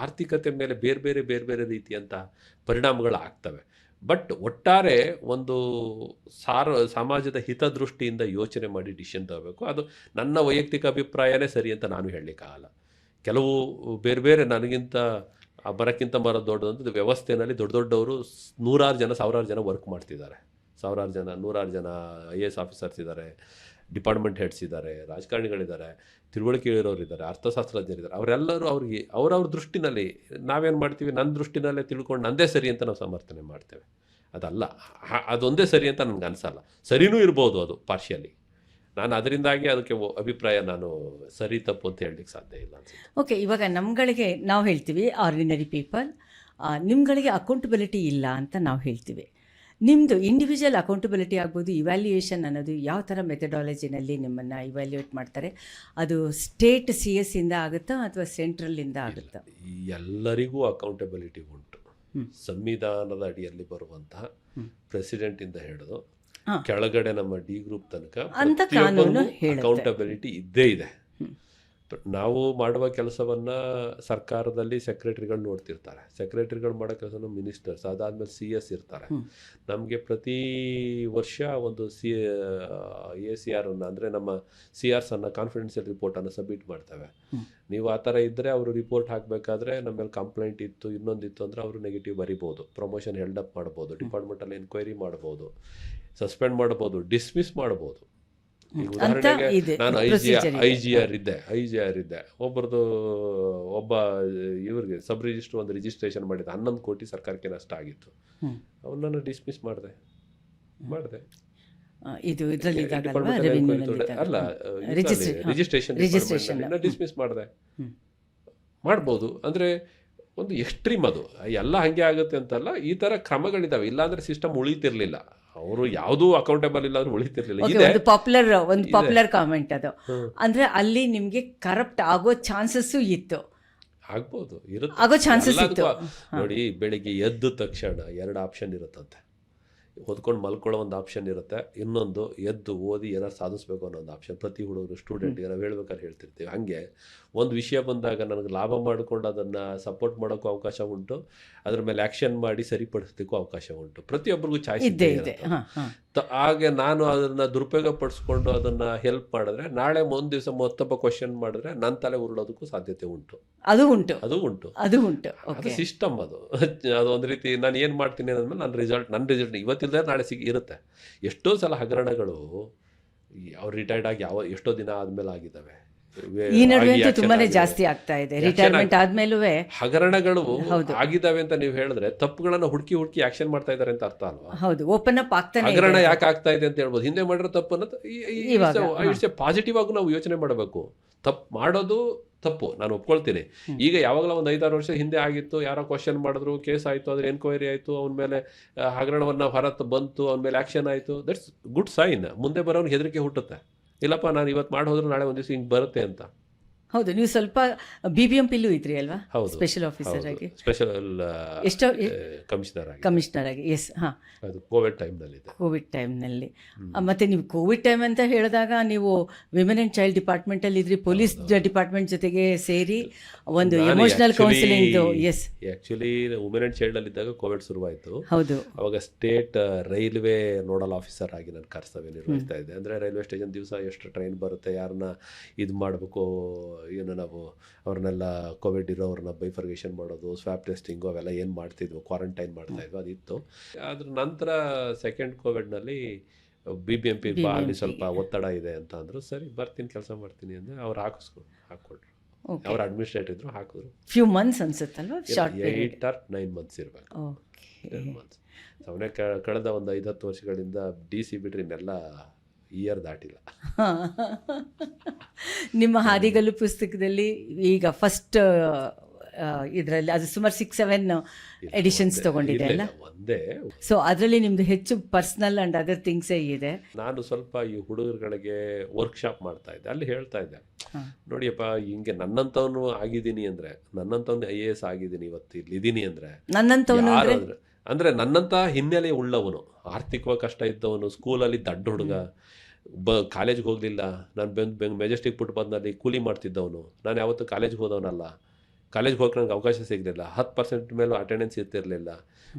ಆರ್ಥಿಕತೆ ಮೇಲೆ ಬೇರೆ ಬೇರೆ ರೀತಿಯಂಥ ಪರಿಣಾಮಗಳಾಗ್ತವೆ. ಬಟ್ ಒಟ್ಟಾರೆ ಒಂದು ಸಮಾಜದ ಹಿತದೃಷ್ಟಿಯಿಂದ ಯೋಚನೆ ಮಾಡಿ ಡಿಸಿಷನ್ ತಗೋಬೇಕು. ಅದು ನನ್ನ ವೈಯಕ್ತಿಕ ಅಭಿಪ್ರಾಯನೇ ಸರಿ ಅಂತ ನಾನು ಹೇಳಲಿಕ್ಕಾಗಲ್ಲ. ಕೆಲವು ಬೇರೆ ನನಗಿಂತ ಬರೋಕ್ಕಿಂತ ದೊಡ್ಡದಂತ ವ್ಯವಸ್ಥೆಯಲ್ಲಿ ದೊಡ್ಡವರು 100,000 ಜನ ವರ್ಕ್ ಮಾಡ್ತಿದ್ದಾರೆ. 100,000 ಜನ IAS ಆಫೀಸರ್ಸ್ ಇದ್ದಾರೆ, ಡಿಪಾರ್ಟ್ಮೆಂಟ್ ಹೆಡ್ಸ್ ಇದ್ದಾರೆ, ರಾಜಕಾರಣಿಗಳಿದ್ದಾರೆ, ತಿಳುವಳಿಕೆ ಇರೋರಿದ್ದಾರೆ, ಅರ್ಥಶಾಸ್ತ್ರಜ್ಞರಿದ್ದಾರೆ. ಅವರೆಲ್ಲರೂ ಅವ್ರವ್ರ ದೃಷ್ಟಿನಲ್ಲಿ ನಾವೇನು ಮಾಡ್ತೀವಿ, ನನ್ನ ದೃಷ್ಟಿನಲ್ಲೇ ತಿಳ್ಕೊಂಡು ನಂದೇ ಸರಿ ಅಂತ ನಾವು ಸಮರ್ಥನೆ ಮಾಡ್ತೇವೆ. ಅದಲ್ಲ, ಅದೊಂದೇ ಸರಿ ಅಂತ ನನಗೆ ಅನಿಸಲ್ಲ. ಸರಿನೂ ಇರ್ಬೋದು ಅದು ಪಾರ್ಷಿಯಲಿ. ನಾನು ಅದರಿಂದಾಗಿ ಅದಕ್ಕೆ ಅಭಿಪ್ರಾಯ ನಾನು ಸರಿ ತಪ್ಪು ಅಂತ ಹೇಳಲಿಕ್ಕೆ ಸಾಧ್ಯ ಇಲ್ಲ ಅನ್ಸುತ್ತೆ. ಓಕೆ, ಇವಾಗ ನಮ್ಗಳಿಗೆ ನಾವು ಹೇಳ್ತೀವಿ ಆರ್ಡಿನರಿ ಪೀಪಲ್, ನಿಮ್ಗಳಿಗೆ ಅಕೌಂಟಬಿಲಿಟಿ ಇಲ್ಲ ಅಂತ ನಾವು ಹೇಳ್ತೀವಿ. ನಿಮ್ಮದು ಇಂಡಿವಿಜುವಲ್ ಅಕೌಂಟಬಿಲಿಟಿ ಆಗ್ಬೋದು. ಇವ್ಯಾಲ್ಯೂಯೇಷನ್ ಅನ್ನೋದು ಯಾವ ಥರ ಮೆಥಡಾಲಜಿನಲ್ಲಿ ನಿಮ್ಮನ್ನು ಇವ್ಯಾಲ್ಯೂಯೇಟ್ ಮಾಡ್ತಾರೆ? ಅದು ಸ್ಟೇಟ್ CS ಇಂದ ಆಗುತ್ತಾ ಅಥವಾ ಸೆಂಟ್ರಲ್ಲಿಂದ ಆಗುತ್ತಾ? ಎಲ್ಲರಿಗೂ ಅಕೌಂಟಬಿಲಿಟಿ ಉಂಟು. ಸಂವಿಧಾನದ ಅಡಿಯಲ್ಲಿ ಬರುವಂತಹ ಪ್ರೆಸಿಡೆಂಟಿಂದ ಹಿಡಿದು ಕೆಳಗಡೆ ನಮ್ಮ D ಗ್ರೂಪ್ ತನಕ ಅಕೌಂಟಬಿಲಿಟಿ ಇದ್ದೇ ಇದೆ. ನಾವು ಮಾಡುವ ಕೆಲಸವನ್ನು ಸರ್ಕಾರದಲ್ಲಿ ಸೆಕ್ರೆಟರಿಗಳು ನೋಡ್ತಿರ್ತಾರೆ, ಸೆಕ್ರೆಟರಿಗಳು ಮಾಡೋ ಕೆಲಸನ ಮಿನಿಸ್ಟರ್ಸ್, ಅದಾದಮೇಲೆ CS ಇರ್ತಾರೆ. ನಮಗೆ ಪ್ರತಿ ವರ್ಷ ಒಂದು ACR ಅಂದರೆ ನಮ್ಮ CRs ಕಾನ್ಫಿಡೆನ್ಷಿಯಲ್ ರಿಪೋರ್ಟನ್ನು ಸಬ್ಮಿಟ್ ಮಾಡ್ತೇವೆ. ನೀವು ಆ ಥರ ಇದ್ದರೆ ಅವರು ರಿಪೋರ್ಟ್ ಹಾಕಬೇಕಾದ್ರೆ ನಮ್ಮಲ್ಲಿ ಕಂಪ್ಲೇಂಟ್ ಇತ್ತು, ಇನ್ನೊಂದಿತ್ತು ಅಂದರೆ ಅವರು ನೆಗೆಟಿವ್ ಬರಿಬೋದು, ಪ್ರಮೋಷನ್ ಹೆಲ್ಡಪ್ ಮಾಡ್ಬೋದು, ಡಿಪಾರ್ಟ್ಮೆಂಟಲ್ಲಿ ಎನ್ಕ್ವೈರಿ ಮಾಡ್ಬೋದು, ಸಸ್ಪೆಂಡ್ ಮಾಡ್ಬೋದು, ಡಿಸ್ಮಿಸ್ ಮಾಡ್ಬೋದು. ಈಗ ಉದಾಹರಣೆಗೆ ನಾನು IGR ಇದ್ದೆ, ಒಬ್ಬ ಇವ್ರಿಗೆ ಸಬ್ ರಿಜಿಸ್ಟ್ರ್ ಒಂದು ರಿಜಿಸ್ಟ್ರೇಷನ್ ಮಾಡಿದ್ದೆ, 11 ಕೋಟಿ ಸರ್ಕಾರಕ್ಕೆ ನಷ್ಟ ಆಗಿತ್ತು. ಅವನನ್ನು ಡಿಸ್ಮಿಸ್ ಮಾಡಿದೆ. ಅಲ್ಲ, ರಿಜಿಸ್ಟ್ರೇಷನ್ ಡಿಸ್ಮಿಸ್ ಮಾಡಿದೆ. ಮಾಡ್ಬೋದು ಅಂದರೆ ಒಂದು ಎಕ್ಸ್ಟ್ರೀಮ್, ಅದು ಎಲ್ಲ ಹಾಗೆ ಆಗುತ್ತೆ ಅಂತಲ್ಲ, ಈ ಥರ ಕ್ರಮಗಳಿದಾವೆ. ಇಲ್ಲಾಂದ್ರೆ ಸಿಸ್ಟಮ್ ಉಳಿತಿರ್ಲಿಲ್ಲ, ಅವರು ಯಾವುದೂ ಅಕೌಂಟೇಬಲ್ ಇಲ್ಲ ಅಂದ್ರೆ ಉಳಿತಿರ್ಲಿಲ್ಲ. ಒಂದು ಪಾಪ್ಯುಲರ್ ಕಾಮೆಂಟ್ ಅದು. ಅಂದ್ರೆ ಅಲ್ಲಿ ನಿಮ್ಗೆ ಕರಪ್ಟ್ ಆಗೋ ಚಾನ್ಸಸ್ಸು ಇತ್ತು, ಆಗ್ಬೋದು, ಆಗೋ ಚಾನ್ಸಸ್ ಇತ್ತು. ನೋಡಿ, ಬೆಳಿಗ್ಗೆ ಎದ್ದ ತಕ್ಷಣ 2 ಆಪ್ಷನ್ ಇರುತ್ತಂತೆ. ಓದ್ಕೊಂಡು ಮಲ್ಕೊಳ್ಳೋ ಒಂದು ಆಪ್ಷನ್ ಇರುತ್ತೆ, ಇನ್ನೊಂದು ಎದ್ದು ಓದಿ ಏನಾರು ಸಾಧಿಸ್ಬೇಕು ಅನ್ನೋ ಒಂದು ಆಪ್ಷನ್. ಪ್ರತಿ ಹುಡುಗರು ಸ್ಟೂಡೆಂಟ್ಗೆ ನಾವು ಹೇಳ್ಬೇಕಾದ್ರೆ ಹೇಳ್ತಿರ್ತೀವಿ. ಹಾಗೆ ಒಂದು ವಿಷಯ ಬಂದಾಗ ನನಗೆ ಲಾಭ ಮಾಡಿಕೊಂಡು ಅದನ್ನು ಸಪೋರ್ಟ್ ಮಾಡೋಕ್ಕೂ ಅವಕಾಶ ಉಂಟು, ಅದ್ರ ಮೇಲೆ ಆ್ಯಕ್ಷನ್ ಮಾಡಿ ಸರಿಪಡಿಸೋದಕ್ಕೂ ಅವಕಾಶ ಉಂಟು. ಪ್ರತಿಯೊಬ್ಬರಿಗೂ ಚಾಯ್ಸ್ ಇದೆ. ಹಾಗೆ ನಾನು ಅದನ್ನು ದುರುಪಯೋಗ ಪಡಿಸ್ಕೊಂಡು ಅದನ್ನು ಹೆಲ್ಪ್ ಮಾಡಿದ್ರೆ ನಾಳೆ ಒಂದು ದಿವಸ ಮತ್ತೊಬ್ಬ ಕ್ವಶನ್ ಮಾಡಿದ್ರೆ ನನ್ನ ತಲೆ ಉರುಳೋದಕ್ಕೂ ಸಾಧ್ಯತೆ ಉಂಟು. ಅದು ಉಂಟು ಸಿಸ್ಟಮ್. ಅದು ಒಂದು ರೀತಿ ನಾನು ಏನು ಮಾಡ್ತೀನಿ ಅಂದ್ಮೇಲೆ ನನ್ನ ರಿಸಲ್ಟ್ ಇವತ್ತಿಲ್ಲದೆ ನಾಳೆ ಇರುತ್ತೆ. ಎಷ್ಟೋ ಸಲ ಹಗರಣಗಳು ಅವ್ರು ರಿಟೈರ್ಡ್ ಆಗಿ ಎಷ್ಟೋ ದಿನ ಆದ್ಮೇಲೆ ಆಗಿದ್ದಾವೆ. ಈ ನಡುವೆ ತುಂಬಾನೇ ಜಾಸ್ತಿ ಆಗ್ತಾ ಇದೆ. ರಿಟೈರ್ಮೆಂಟ್ ಆದ್ಮೇಲೂ ಹಗರಣಗಳು ಆಗಿದ್ದಾವೆ ಅಂತ ನೀವು ಹೇಳಿದ್ರೆ ತಪ್ಪುಗಳನ್ನ ಹುಡುಕಿ ಆಕ್ಷನ್ ಮಾಡ್ತಾ ಇದ್ದಾರೆ ಅಂತ ಅರ್ಥ ಅಲ್ವಾ? ಹೌದು, ಓಪನ್ ಅಪ್ ಆಗ್ತಾನೆ. ಹಗರಣ ಯಾಕೆ ಆಗ್ತಾ ಇದೆ ಅಂತ ಹೇಳ್ಬೋದು. ಹಿಂದೆ ಮಾಡಿರೋ ತಪ್ಪನ್ನ ಇಟ್ಸ್ ಎ ಪಾಸಿಟಿವ್ ಆಗಿ ನಾವು ಯೋಚನೆ ಮಾಡಬೇಕು. ತಪ್ಪು ಮಾಡೋದು ತಪ್ಪು, ನಾನು ಒಪ್ಕೊಳ್ತೀನಿ. ಈಗ ಯಾವಾಗಲೂ ಒಂದು 5-6 ವರ್ಷ ಹಿಂದೆ ಆಗಿತ್ತು, ಯಾರೋ ಕ್ವಶನ್ ಮಾಡಿದ್ರು, ಕೇಸ್ ಆಯಿತು, ಅದ್ರ ಎನ್ಕ್ವೈರಿ ಆಯಿತು, ಅವನ ಮೇಲೆ ಹಗರಣವನ್ನು ಹೊರತು ಬಂತು, ಅವನ ಮೇಲೆ ಆ್ಯಕ್ಷನ್ ಆಯಿತು, ದಟ್ಸ್ ಗುಡ್ ಸೈನ್. ಮುಂದೆ ಬರೋನಿಗೆ ಹೆದರಿಕೆ ಹುಟ್ಟುತ್ತೆ, ಇಲ್ಲಪ್ಪ ನಾನು ಇವತ್ತು ಮಾಡಿ ಹೋದ್ರು ನಾಳೆ ಒಂದು ದಿವಸ ಹಿಂಗೆ ಬರುತ್ತೆ ಅಂತ. ಹೌದು, ನೀವು ಸ್ವಲ್ಪ BBMPಲೂ ಇದ್ರಿ ಅಲ್ವಾ? ಹೌದು, ಸ್ಪೆಷಲ್ ಆಫೀಸರ್ ಆಗಿ, ಸ್ಪೆಷಲ್ ಎಷ್ಟೋ ಕಮಿಷನರ್ ಆಗಿ. ಎಸ್. ಹಾಂ, ಅದು ಕೋವಿಡ್ ಟೈಮ್ನಲ್ಲಿ. ಕೋವಿಡ್ ಟೈಮ್ನಲ್ಲಿ. ಮತ್ತು ನೀವು ಕೋವಿಡ್ ಟೈಮ್ ಅಂತ ಹೇಳಿದಾಗ ನೀವು ವಿಮೆನ್ ಆ್ಯಂಡ್ ಚೈಲ್ಡ್ ಡಿಪಾರ್ಟ್ಮೆಂಟಲ್ಲಿ ಇದ್ರಿ, ಪೊಲೀಸ್ ಡಿಪಾರ್ಟ್ಮೆಂಟ್ ಜೊತೆಗೆ ಸೇರಿ ಒಂದು ಎಮೋಷನಲ್ ಕೌನ್ಸಿಲಿಂಗ್ದು. ಎಸ್, ಆ್ಯಕ್ಚುಲಿ ವುಮೆನ್ ಆ್ಯಂಡ್ ಚೈಲ್ಡಲ್ಲಿ ಇದ್ದಾಗ ಕೋವಿಡ್ ಶುರುವಾಯಿತು. ಹೌದು. ಅವಾಗ ಸ್ಟೇಟ್ ರೈಲ್ವೆ ನೋಡಲ್ ಆಫೀಸರ್ ಆಗಿ ನಾನು ಕರ್ತವ್ಯ ನಿರ್ವಹಿಸ್ತಾ ಇದ್ದೆ. ಅಂದರೆ ರೈಲ್ವೆ ಸ್ಟೇಷನ್ ದಿವಸ ಎಷ್ಟು ಟ್ರೈನ್ ಬರುತ್ತೆ, ಯಾರನ್ನ ಇದು ಮಾಡಬೇಕು, ಏನು ನಾವು ಅವ್ರನ್ನೆಲ್ಲ ಕೋವಿಡ್ ಇರೋವ್ರನ್ನ ಬೈಫರ್ಗೇಷನ್ ಮಾಡೋದು, ಸ್ವ್ಯಾಬ್ ಟೆಸ್ಟಿಂಗು ಅವೆಲ್ಲ ಏನು ಮಾಡ್ತಿದ್ವು, ಕ್ವಾರಂಟೈನ್ ಮಾಡ್ತಾಯಿದ್ವು, ಅದಿತ್ತು. ಅದ್ರ ನಂತರ ಸೆಕೆಂಡ್ ಕೋವಿಡ್ನಲ್ಲಿ BBMP ಅಲ್ಲಿ ಸ್ವಲ್ಪ ಒತ್ತಡ ಇದೆ ಅಂತ ಅಂದರು. ಸರಿ ಬರ್ತೀನಿ, ಕೆಲಸ ಮಾಡ್ತೀನಿ ಅಂದರೆ ಅವ್ರು ಹಾಕ್ಕೊಟ್ರು. ಅವ್ರ ಅಡ್ಮಿನಿಸ್ಟ್ರೇಟರ್ ಇದ್ರು, ಹಾಕಿದ್ರು. ಫ್ಯೂ ಮಂತ್ಸ್ ಅನ್ಸುತ್ತಲ್ವಾ? 8 or 9 months ಇರಬೇಕು. 10 months. ಅವನೇ ಕಳೆದ ಒಂದು 5-10 ವರ್ಷಗಳಿಂದ DC ಬಿಟ್ರೆ ಇನ್ನೆಲ್ಲ ಇಯರ್ ದಾಟಿಲ್ಲ. ನಿಮ್ಮ ಹಾದಿಗಲ್ಲು ಪುಸ್ತಕದಲ್ಲಿ ಈಗ ಫಸ್ಟ್ ಇದರಲ್ಲಿ ಅದು ಸುಮಾರು 6-7 ಎಡಿಷನ್ಸ್ ತೊಗೊಂಡಿದೆ ಅಲ್ಲ? ಒಂದೇ. ಸೊ ಅದರಲ್ಲಿ ನಿಮ್ದು ಹೆಚ್ಚು ಪರ್ಸ್ನಲ್ ಆ್ಯಂಡ್ ಅದರ್ ಥಿಂಗ್ಸೇ ಇದೆ. ನಾನು ಸ್ವಲ್ಪ ಈ ಹುಡುಗರುಗಳಿಗೆ ವರ್ಕ್ಶಾಪ್ ಮಾಡ್ತಾ ಇದ್ದೆ, ಅಲ್ಲಿ ಹೇಳ್ತಾ ಇದ್ದೆ, ನೋಡಿಯಪ್ಪ ಹಿಂಗೆ ನನ್ನಂಥವನು ಆಗಿದ್ದೀನಿ ಅಂದರೆ, ನನ್ನಂಥವ್ನು IAS ಆಗಿದ್ದೀನಿ, ಇವತ್ತು ಇಲ್ಲಿದ್ದೀನಿ ಅಂದರೆ, ನನ್ನಂಥವನು ಅಂದರೆ ನನ್ನಂಥ ಹಿನ್ನೆಲೆ ಉಳ್ಳವನು, ಆರ್ಥಿಕವಾಗಿ ಕಷ್ಟ ಇದ್ದವನು, ಸ್ಕೂಲಲ್ಲಿ ದಡ್ಡ ಹುಡುಗ, ಕಾಲೇಜ್ಗೆ ಹೋಗಲಿಲ್ಲ, ನಾನು ಮೆಜೆಸ್ಟಿಕ್ ಫುಟ್ಪಾತ್ನಲ್ಲಿ ಕೂಲಿ ಮಾಡ್ತಿದ್ದವನು, ನಾನು ಯಾವತ್ತೂ ಕಾಲೇಜ್ಗೆ ಹೋದವನಲ್ಲ, ಕಾಲೇಜ್ಗೆ ಹೋಗಿ ನನಗೆ ಅವಕಾಶ ಸಿಗಲಿಲ್ಲ, 10% ಮೇಲೂ ಅಟೆಂಡೆನ್ಸ್ ಇರ್ತಿರಲಿಲ್ಲ,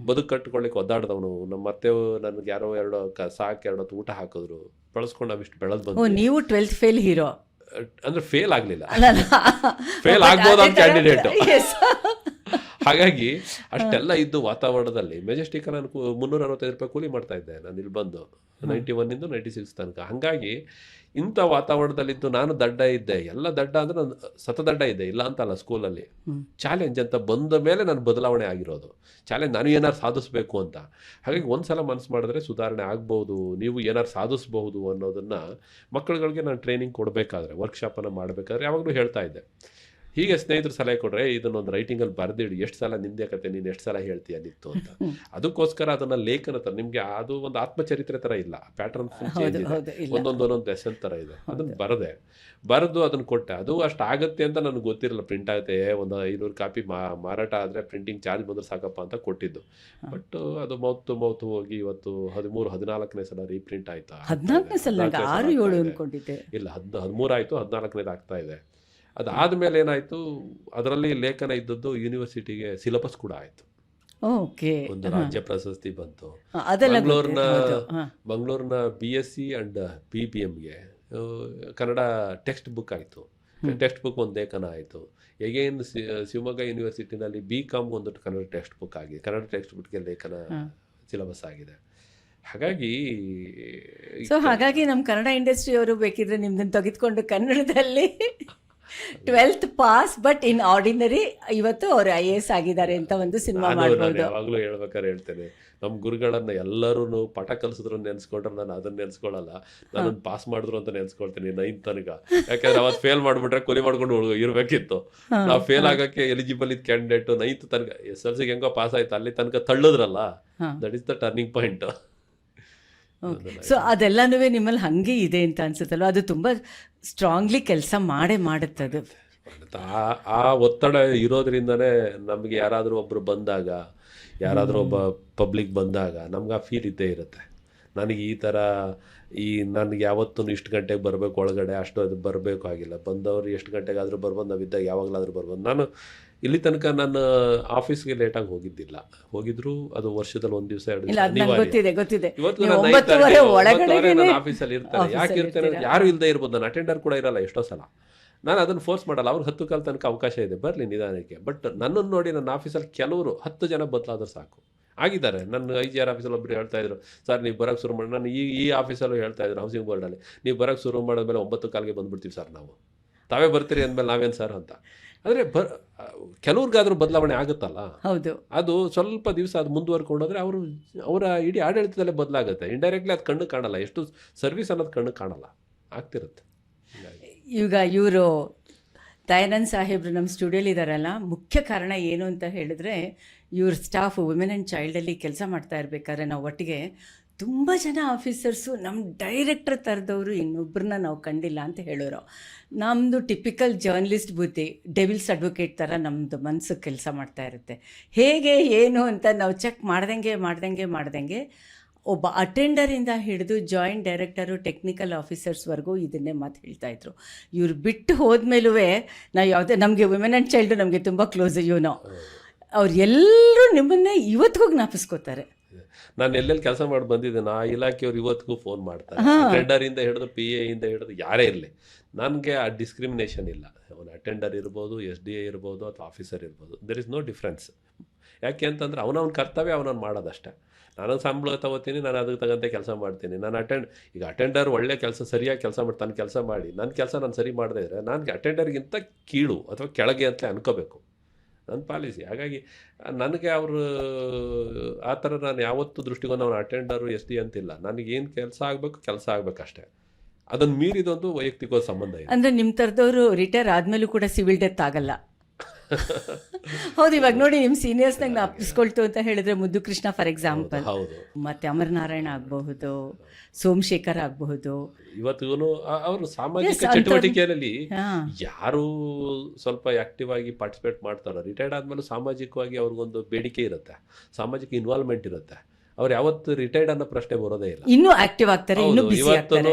ಬದುಕು ಕಟ್ಕೊಳ್ಳಿಕ್ಕೆ ಒದ್ದಾಡ್ದವನು. ನಮ್ಮ ಮತ್ತೆ ನನಗೆ ಯಾರೋ ಎರಡು ಹೊತ್ತು ಊಟ ಹಾಕಿದ್ರು, ಬಳಸ್ಕೊಂಡು ನಾವಿಷ್ಟು ಬೆಳೆದು ಬಂದು. ನೀವು 12th ಫೇಲ್ ಹೀರೋ ಅಂದರೆ ಫೇಲ್ ಆಗಲಿಲ್ಲ, ಫೇಲ್ ಆಗ್ಬೋದ ಕ್ಯಾಂಡಿಡೇಟು. ಹಾಗಾಗಿ ಅಷ್ಟೆಲ್ಲ ಇದ್ದು ವಾತಾವರಣದಲ್ಲಿ ಮೆಜೆಸ್ಟಿಕ್ ನಾನು 365 ರೂಪಾಯಿ ಕೂಲಿ ಮಾಡ್ತಾ ಇದ್ದೆ ನಾನು ಇಲ್ಲಿ ಬಂದು 91 ಇಂದ 96 ತನಕ. ಹಾಗಾಗಿ ಇಂಥ ವಾತಾವರಣದಲ್ಲಿದ್ದು ನಾನು ದಡ್ಡ ಇದ್ದೆ, ಎಲ್ಲ ದಡ್ಡ ಅಂದರೆ ನಾನು ಸತದಡ್ಡ ಇದ್ದೆ, ಇಲ್ಲ ಅಂತಲ್ಲ. ಸ್ಕೂಲಲ್ಲಿ ಚಾಲೆಂಜ್ ಅಂತ ಬಂದ ಮೇಲೆ ನಾನು ಬದಲಾವಣೆ ಆಗಿರೋದು. ಚಾಲೆಂಜ್, ನಾನು ಏನಾರು ಸಾಧಿಸಬೇಕು ಅಂತ. ಹಾಗಾಗಿ ಒಂದ್ಸಲ ಮನಸ್ಸು ಮಾಡಿದ್ರೆ ಸುಧಾರಣೆ ಆಗ್ಬೋದು, ನೀವು ಏನಾರು ಸಾಧಿಸ್ಬಹುದು ಅನ್ನೋದನ್ನು ಮಕ್ಕಳುಗಳಿಗೆ ನಾನು ಟ್ರೈನಿಂಗ್ ಕೊಡಬೇಕಾದ್ರೆ, ವರ್ಕ್ಶಾಪನ್ನು ಮಾಡಬೇಕಾದ್ರೆ ಯಾವಾಗಲೂ ಹೇಳ್ತಾ ಇದ್ದೆ. ಹೀಗೆ ಸ್ನೇಹಿತರು ಸಲಹೆ ಕೊಡ್ರೆ, ಇದನ್ನೊಂದು ರೈಟಿಂಗಲ್ಲಿ ಬರೆದಿಡಿ, ಎಷ್ಟು ಸಲ ನಿಂದೆ ಕತೆ, ನೀನು ಎಷ್ಟು ಸಲ ಹೇಳ್ತೀಯ ನಿತ್ತು ಅಂತ. ಅದಕ್ಕೋಸ್ಕರ ಅದನ್ನು ಲೇಖನ ಥರ, ನಿಮಗೆ ಅದು ಒಂದು ಆತ್ಮಚರಿತ್ರೆ ಥರ ಇಲ್ಲ, ಪ್ಯಾಟರ್ನ್ ಚೇಂಜ್ ಇದೆ, ಒಂದೊಂದು ಲೆಸನ್ ಥರ ಇದೆ. ಅದನ್ನು ಬರೆದು ಅದನ್ನು ಕೊಟ್ಟೆ. ಅದು ಅಷ್ಟು ಆಗುತ್ತೆ ಅಂತ ನನಗೆ ಗೊತ್ತಿರಲ್ಲ. ಪ್ರಿಂಟ್ ಆಗುತ್ತೆ, ಒಂದು 500 ಕಾಪಿ ಮಾರಾಟ ಆದರೆ ಪ್ರಿಂಟಿಂಗ್ ಚಾರ್ಜ್ ಬಂದ್ರೆ ಸಾಕಪ್ಪ ಅಂತ ಕೊಟ್ಟಿದ್ದು. ಬಟ್ ಅದು ಮೌತ್ ಹೋಗಿ ಇವತ್ತು 13-14ನೇ ಸಲ ರೀಪ್ರಿಂಟ್ ಆಯ್ತಾ? 14ನೇ ಸಲ ಇಲ್ಲ, 13 ಆಯಿತು, 14ನೇದು ಆಗ್ತಾ ಇದೆ. ಅದಾದಮೇಲೆ ಏನಾಯಿತು, ಅದರಲ್ಲಿ ಲೇಖನ ಇದ್ದದ್ದು ಯೂನಿವರ್ಸಿಟಿಗೆ ಸಿಲೆಬಸ್ ಕೂಡ ಆಯಿತು. ಒಂದು ರಾಜ್ಯ ಪ್ರಶಸ್ತಿ ಬಂತು. ಮಂಗಳೂರಿನ BSc ಆ್ಯಂಡ್ BBMಗೆ ಕನ್ನಡ ಟೆಕ್ಸ್ಟ್ ಬುಕ್ ಆಯಿತು. ಟೆಕ್ಸ್ಟ್ ಬುಕ್ ಒಂದು ಲೇಖನ ಆಯಿತು. ಎಗೇನ್ ಶಿವಮೊಗ್ಗ ಯೂನಿವರ್ಸಿಟಿನಲ್ಲಿ BCom ಒಂದು ಕನ್ನಡ ಟೆಕ್ಸ್ಟ್ ಬುಕ್ ಆಗಿದೆ, ಕನ್ನಡ ಟೆಕ್ಸ್ಟ್ ಬುಕ್ಗೆ ಲೇಖನ ಸಿಲೆಬಸ್ ಆಗಿದೆ. ಹಾಗಾಗಿ ನಮ್ಮ ಕನ್ನಡ ಇಂಡಸ್ಟ್ರಿಯವರು ಬೇಕಿದ್ರೆ ನಿಮ್ದನ್ನು ತೆಗೆದುಕೊಂಡು ಕನ್ನಡದಲ್ಲಿ 12th pass but in ordinary ಇವತ್ತು ಅವರು IAS ಆಗಿದ್ದಾರೆ ಅಂತ ಒಂದು ಸಿನಿಮಾ ಮಾಡ್ಬೋದು. ಯಾವಾಗಲೂ ಹೇಳ್ಬೇಕಾದ್ರೆ ಹೇಳ್ತೇನೆ, ನಮ್ಮ ಗುರುಗಳನ್ನ ಎಲ್ಲರೂ ಪಾಠ ಕಲಿಸಿದ್ರು ನೆನೆಸ್ಕೊಂಡ್ರೆ ನಾನು ಅದನ್ನ ನೆನೆಸ್ಕೊಳ್ಳಲ್ಲ, ನಾನು ಪಾಸ್ ಮಾಡಿದ್ರು ಅಂತ ನೆನೆಸ್ಕೊಳ್ತೀನಿ 9th ತನಕ. ಯಾಕಂದ್ರೆ ಅವತ್ತು ಫೇಲ್ ಮಾಡಿಬಿಟ್ರೆ ಕೊಲಿ ಮಾಡ್ಕೊಂಡು ಇರಬೇಕಿತ್ತು. ನಾವು ಫೇಲ್ ಆಗೋಕ್ಕೆ ಎಲಿಜಿಬಲ್ ಇದ್ದ ಕ್ಯಾಂಡಿಡೇಟ್ 9th ತನಕ, SLCಗೆ ಹೆಂಗೋ ಪಾಸ್ ಆಯ್ತು, ಅಲ್ಲಿ ತನಕ ತಳ್ಳದ್ರಲ್ಲ, that is the turning point. So ಅದೆಲ್ಲನೂ ನಿಮ್ಮಲ್ಲಿ ಹಾಗೆ ಇದೆ ಅಂತ ಅನ್ಸುತ್ತಲ್ವ? ಅದು ತುಂಬ ಸ್ಟ್ರಾಂಗ್ಲಿ ಕೆಲಸ ಮಾಡುತ್ತದೆ. ಆ ಒತ್ತಡ ಇರೋದ್ರಿಂದನೇ ನಮಗೆ ಯಾರಾದರೂ ಒಬ್ಬರು ಬಂದಾಗ, ಯಾರಾದರೂ ಒಬ್ಬ ಪಬ್ಲಿಕ್ ಬಂದಾಗ ನಮ್ಗೆ ಆ ಫೀಲ್ ಇದ್ದೇ ಇರುತ್ತೆ. ನನಗೆ ಈ ಥರ ನನಗೆ ಯಾವತ್ತೂ ಇಷ್ಟು ಗಂಟೆಗೆ ಬರಬೇಕು ಒಳಗಡೆ, ಅಷ್ಟು ಅದು ಬರಬೇಕು ಆಗಿಲ್ಲ. ಬಂದವರು ಎಷ್ಟು ಗಂಟೆಗಾದರೂ ಬರ್ಬೋದು, ನಾವಿದ್ದಾಗ ಯಾವಾಗಲಾದರೂ ಬರ್ಬೋದು. ನಾನು ಇಲ್ಲಿ ತನಕ ನನ್ನ ಆಫೀಸ್ಗೆ ಲೇಟಾಗಿ ಹೋಗಿದ್ದಿಲ್ಲ, ಹೋಗಿದ್ರು ಅದು ವರ್ಷದಲ್ಲಿ 1 ದಿವಸ 2 ದಿವಸ. ಇವತ್ತು ನಾನು ಆಫೀಸಲ್ಲಿ ಇರ್ತಾರೆ. ಯಾಕೆ ಇರ್ತೇನೆ, ಯಾರು ಇಲ್ಲದೆ ಇರ್ಬೋದು, ನಾನು ಅಟೆಂಡರ್ ಕೂಡ ಇರಲ್ಲ ಎಷ್ಟೋ ಸಲ. ನಾನು ಅದನ್ನು ಫೋರ್ಸ್ ಮಾಡಲ್ಲ, ಅವ್ರಿಗೆ 10 ಕಾಲ ತನಕ ಅವಕಾಶ ಇದೆ, ಬರಲಿ ನಿಧಾನಕ್ಕೆ. ಬಟ್ ನನ್ನನ್ನು ನೋಡಿ ನನ್ನ ಆಫೀಸಲ್ಲಿ ಕೆಲವರು 10 ಜನ ಬದಲಾದ್ರೆ ಸಾಕು ಆಗಿದ್ದಾರೆ. ನನ್ನ IGR ಆಫೀಸಲ್ಲಿ ಒಬ್ಬರು ಹೇಳ್ತಾ ಇದ್ರು, ಸರ್ ನೀವು ಬರೋಕ್ಕೆ ಶುರು ಮಾಡಿ, ನಾನು ಈ ಆಫೀಸಲ್ಲೂ ಹೇಳ್ತಾ ಇದ್ರು, ಹೌಸಿಂಗ್ ಬೋರ್ಡಲ್ಲಿ, ನೀವು ಬರೋಕ್ಕೆ ಶುರು ಮಾಡಿದ್ಮೇಲೆ 9 ಕಾಲಿಗೆ ಬಂದುಬಿಡ್ತೀವಿ ಸರ್, ನಾವು ತಾವೇ ಬರ್ತೀರಿ ಅಂದಮೇಲೆ ನಾವೇನು ಸರ್ ಅಂತ. ಆದರೆ ಕೆಲವ್ರಿಗಾದ್ರೂ ಬದಲಾವಣೆ ಆಗುತ್ತಲ್ಲ, ಹೌದು. ಅದು ಸ್ವಲ್ಪ ದಿವಸ ಅದು ಮುಂದುವರ್ಕೊಂಡೋದ್ರೆ ಅವರ ಇಡೀ ಆಡಳಿತದಲ್ಲೇ ಬದಲಾಗುತ್ತೆ. ಇಂಡೈರೆಕ್ಟ್ಲಿ ಅದು ಕಣ್ಣು ಕಾಣಲ್ಲ, ಎಷ್ಟು ಸರ್ವಿಸ್ ಅನ್ನೋದು ಕಣ್ಣು ಕಾಣಲ್ಲ, ಆಗ್ತಿರುತ್ತೆ. ಈಗ ಇವರು ದಯಾನಂದ್ ಸಾಹೇಬ್ರು ನಮ್ಮ ಸ್ಟುಡಿಯೋಲಿ ಇದ್ದಾರಲ್ಲ, ಮುಖ್ಯ ಕಾರಣ ಏನು ಅಂತ ಹೇಳಿದ್ರೆ, ಇವ್ರ ಸ್ಟಾಫ್ ವುಮೆನ್ ಆ್ಯಂಡ್ ಚೈಲ್ಡಲ್ಲಿ ಕೆಲಸ ಮಾಡ್ತಾ ಇರಬೇಕಾದ್ರೆ ನಾವು ಒಟ್ಟಿಗೆ ತುಂಬ ಜನ ಆಫೀಸರ್ಸು ನಮ್ಮ ಡೈರೆಕ್ಟರ್ ಥರದವರು ಇನ್ನೊಬ್ಬರನ್ನ ನಾವು ಕಂಡಿಲ್ಲ ಅಂತ ಹೇಳೋರು. ನಮ್ಮದು ಟಿಪಿಕಲ್ ಜರ್ನಲಿಸ್ಟ್ ಬುದ್ಧಿ, ಡೆವಿಲ್ಸ್ ಅಡ್ವೊಕೇಟ್ ಥರ ನಮ್ಮದು ಮನಸ್ಸು ಕೆಲಸ ಮಾಡ್ತಾ ಇರುತ್ತೆ. ಹೇಗೆ ಏನು ಅಂತ ನಾವು ಚೆಕ್ ಮಾಡ್ದಂಗೆ ಒಬ್ಬ ಅಟೆಂಡರಿಂದ ಹಿಡಿದು ಜಾಯಿಂಟ್ ಡೈರೆಕ್ಟರು, ಟೆಕ್ನಿಕಲ್ ಆಫೀಸರ್ಸ್ವರೆಗೂ ಇದನ್ನೇ ಮಾತು ಹೇಳ್ತಾಯಿದ್ರು. ಇವ್ರು ಬಿಟ್ಟು ಹೋದ್ಮೇಲೂ ನಾವು ಯಾವುದೇ, ನಮಗೆ ವುಮೆನ್ ಆ್ಯಂಡ್ ಚೈಲ್ಡು ನಮಗೆ ತುಂಬ ಕ್ಲೋಸ್, ಅವ್ರು ಎಲ್ಲರೂ ನಿಮ್ಮನ್ನೇ ಇವತ್ತಿಗೂ ಜ್ಞಾಪಿಸ್ಕೋತಾರೆ. ನಾನು ಎಲ್ಲೆಲ್ಲಿ ಕೆಲಸ ಮಾಡಿ ಬಂದಿದ್ದೇನೆ ಆ ಇಲಾಖೆಯವ್ರು ಇವತ್ತಿಗೂ ಫೋನ್ ಮಾಡ್ತಾರೆ. ಅಟೆಂಡರಿಂದ ಹಿಡಿದು PA ಇಂದ ಹಿಡಿದು ಯಾರೇ ಇರಲಿ, ನನಗೆ ಆ ಡಿಸ್ಕ್ರಿಮಿನೇಷನ್ ಇಲ್ಲ. ಅವನು ಅಟೆಂಡರ್ ಇರ್ಬೋದು, SDA ಇರ್ಬೋದು, ಅಥವಾ ಆಫೀಸರ್ ಇರ್ಬೋದು, ದೆರ್ ಇಸ್ ನೋ ಡಿಫ್ರೆನ್ಸ್. ಯಾಕೆ ಅಂತಂದರೆ ಅವನವ್ನ ಕರ್ತವ್ಯ ಅವನವ್ನು ಮಾಡೋದಷ್ಟೇ. ನಾನು ಸಂಬಳ ತಗೋತೀನಿ, ನಾನು ಅದಕ್ಕೆ ತಗಂತೆ ಕೆಲಸ ಮಾಡ್ತೀನಿ. ನಾನು ಈಗ ಅಟೆಂಡರ್ ಒಳ್ಳೆ ಕೆಲಸ ಸರಿಯಾಗಿ ಕೆಲಸ ಮಾಡಿ ತನ್ನ ಕೆಲಸ ಮಾಡಿ ನನ್ನ ಕೆಲಸ ನಾನು ಸರಿ ಮಾಡದೇ ಇದ್ದರೆ ನನಗೆ ಅಟೆಂಡರ್ಗಿಂತ ಕೀಳು ಅಥವಾ ಕೆಳಗೆ ಅಂತಲೇ ಅನ್ಕೋಬೇಕು, ನನ್ನ ಪಾಲಿಸಿ. ಹಾಗಾಗಿ ನನಗೆ ಅವರು ಆ ಥರ ನಾನು ಯಾವತ್ತೂ ದೃಷ್ಟಿಗೋನ ಅವನು ಅಟೆಂಡರು SDA ಅಂತಿಲ್ಲ. ನನಗೇನು ಕೆಲಸ ಆಗಬೇಕು ಕೆಲಸ ಆಗಬೇಕಷ್ಟೇ. ಅದನ್ನು ಮೀರಿದೊಂದು ವೈಯಕ್ತಿಕ ಸಂಬಂಧ ಇದೆ. ಅಂದರೆ ನಿಮ್ಮ ಥರದವರು ರಿಟೈರ್ ಆದಮೇಲೂ ಕೂಡ ಸಿವಿಲ್ ಡೆತ್ ಆಗಲ್ಲ. ಹೌದು, ಇವಾಗ ನೋಡಿ ನಿಮ್ಮ ಸೀನಿಯರ್ಸ್ನಾಗ ನಾವು ಅಪ್ಪಿಸ್ಕೊಳ್ತು ಅಂತ ಹೇಳಿದ್ರೆ ಮುದ್ದು ಕೃಷ್ಣ ಫಾರ್ ಎಕ್ಸಾಂಪಲ್, ಮತ್ತೆ ಅಮರನಾರಾಯಣ ಆಗಬಹುದು, ಸೋಮಶೇಖರ್ ಆಗಬಹುದು. ಇವತ್ತಿಗೂ ಅವರು ಸಾಮಾಜಿಕ ಚಟುವಟಿಕೆಯಲ್ಲಿ ಯಾರು ಸ್ವಲ್ಪ ಆಕ್ಟಿವ್ ಆಗಿ ಪಾರ್ಟಿಸಿಪೇಟ್ ಮಾಡ್ತಾರೋ, ರಿಟೈರ್ಡ್ ಆದ್ಮೇಲೆ ಸಾಮಾಜಿಕವಾಗಿ ಅವ್ರಿಗೊಂದು ಬೇಡಿಕೆ ಇರುತ್ತೆ, ಸಾಮಾಜಿಕ ಇನ್ವಾಲ್ವ್ಮೆಂಟ್ ಇರುತ್ತೆ. ಅವ್ರು ಯಾವತ್ತು ರಿಟೈರ್ಡ್ ಅನ್ನೋ ಪ್ರಶ್ನೆ ಬರೋದೇ ಇಲ್ಲ, ಇನ್ನೂ ಆಕ್ಟಿವ್ ಆಗ್ತಾರೆ. ಇವತ್ತು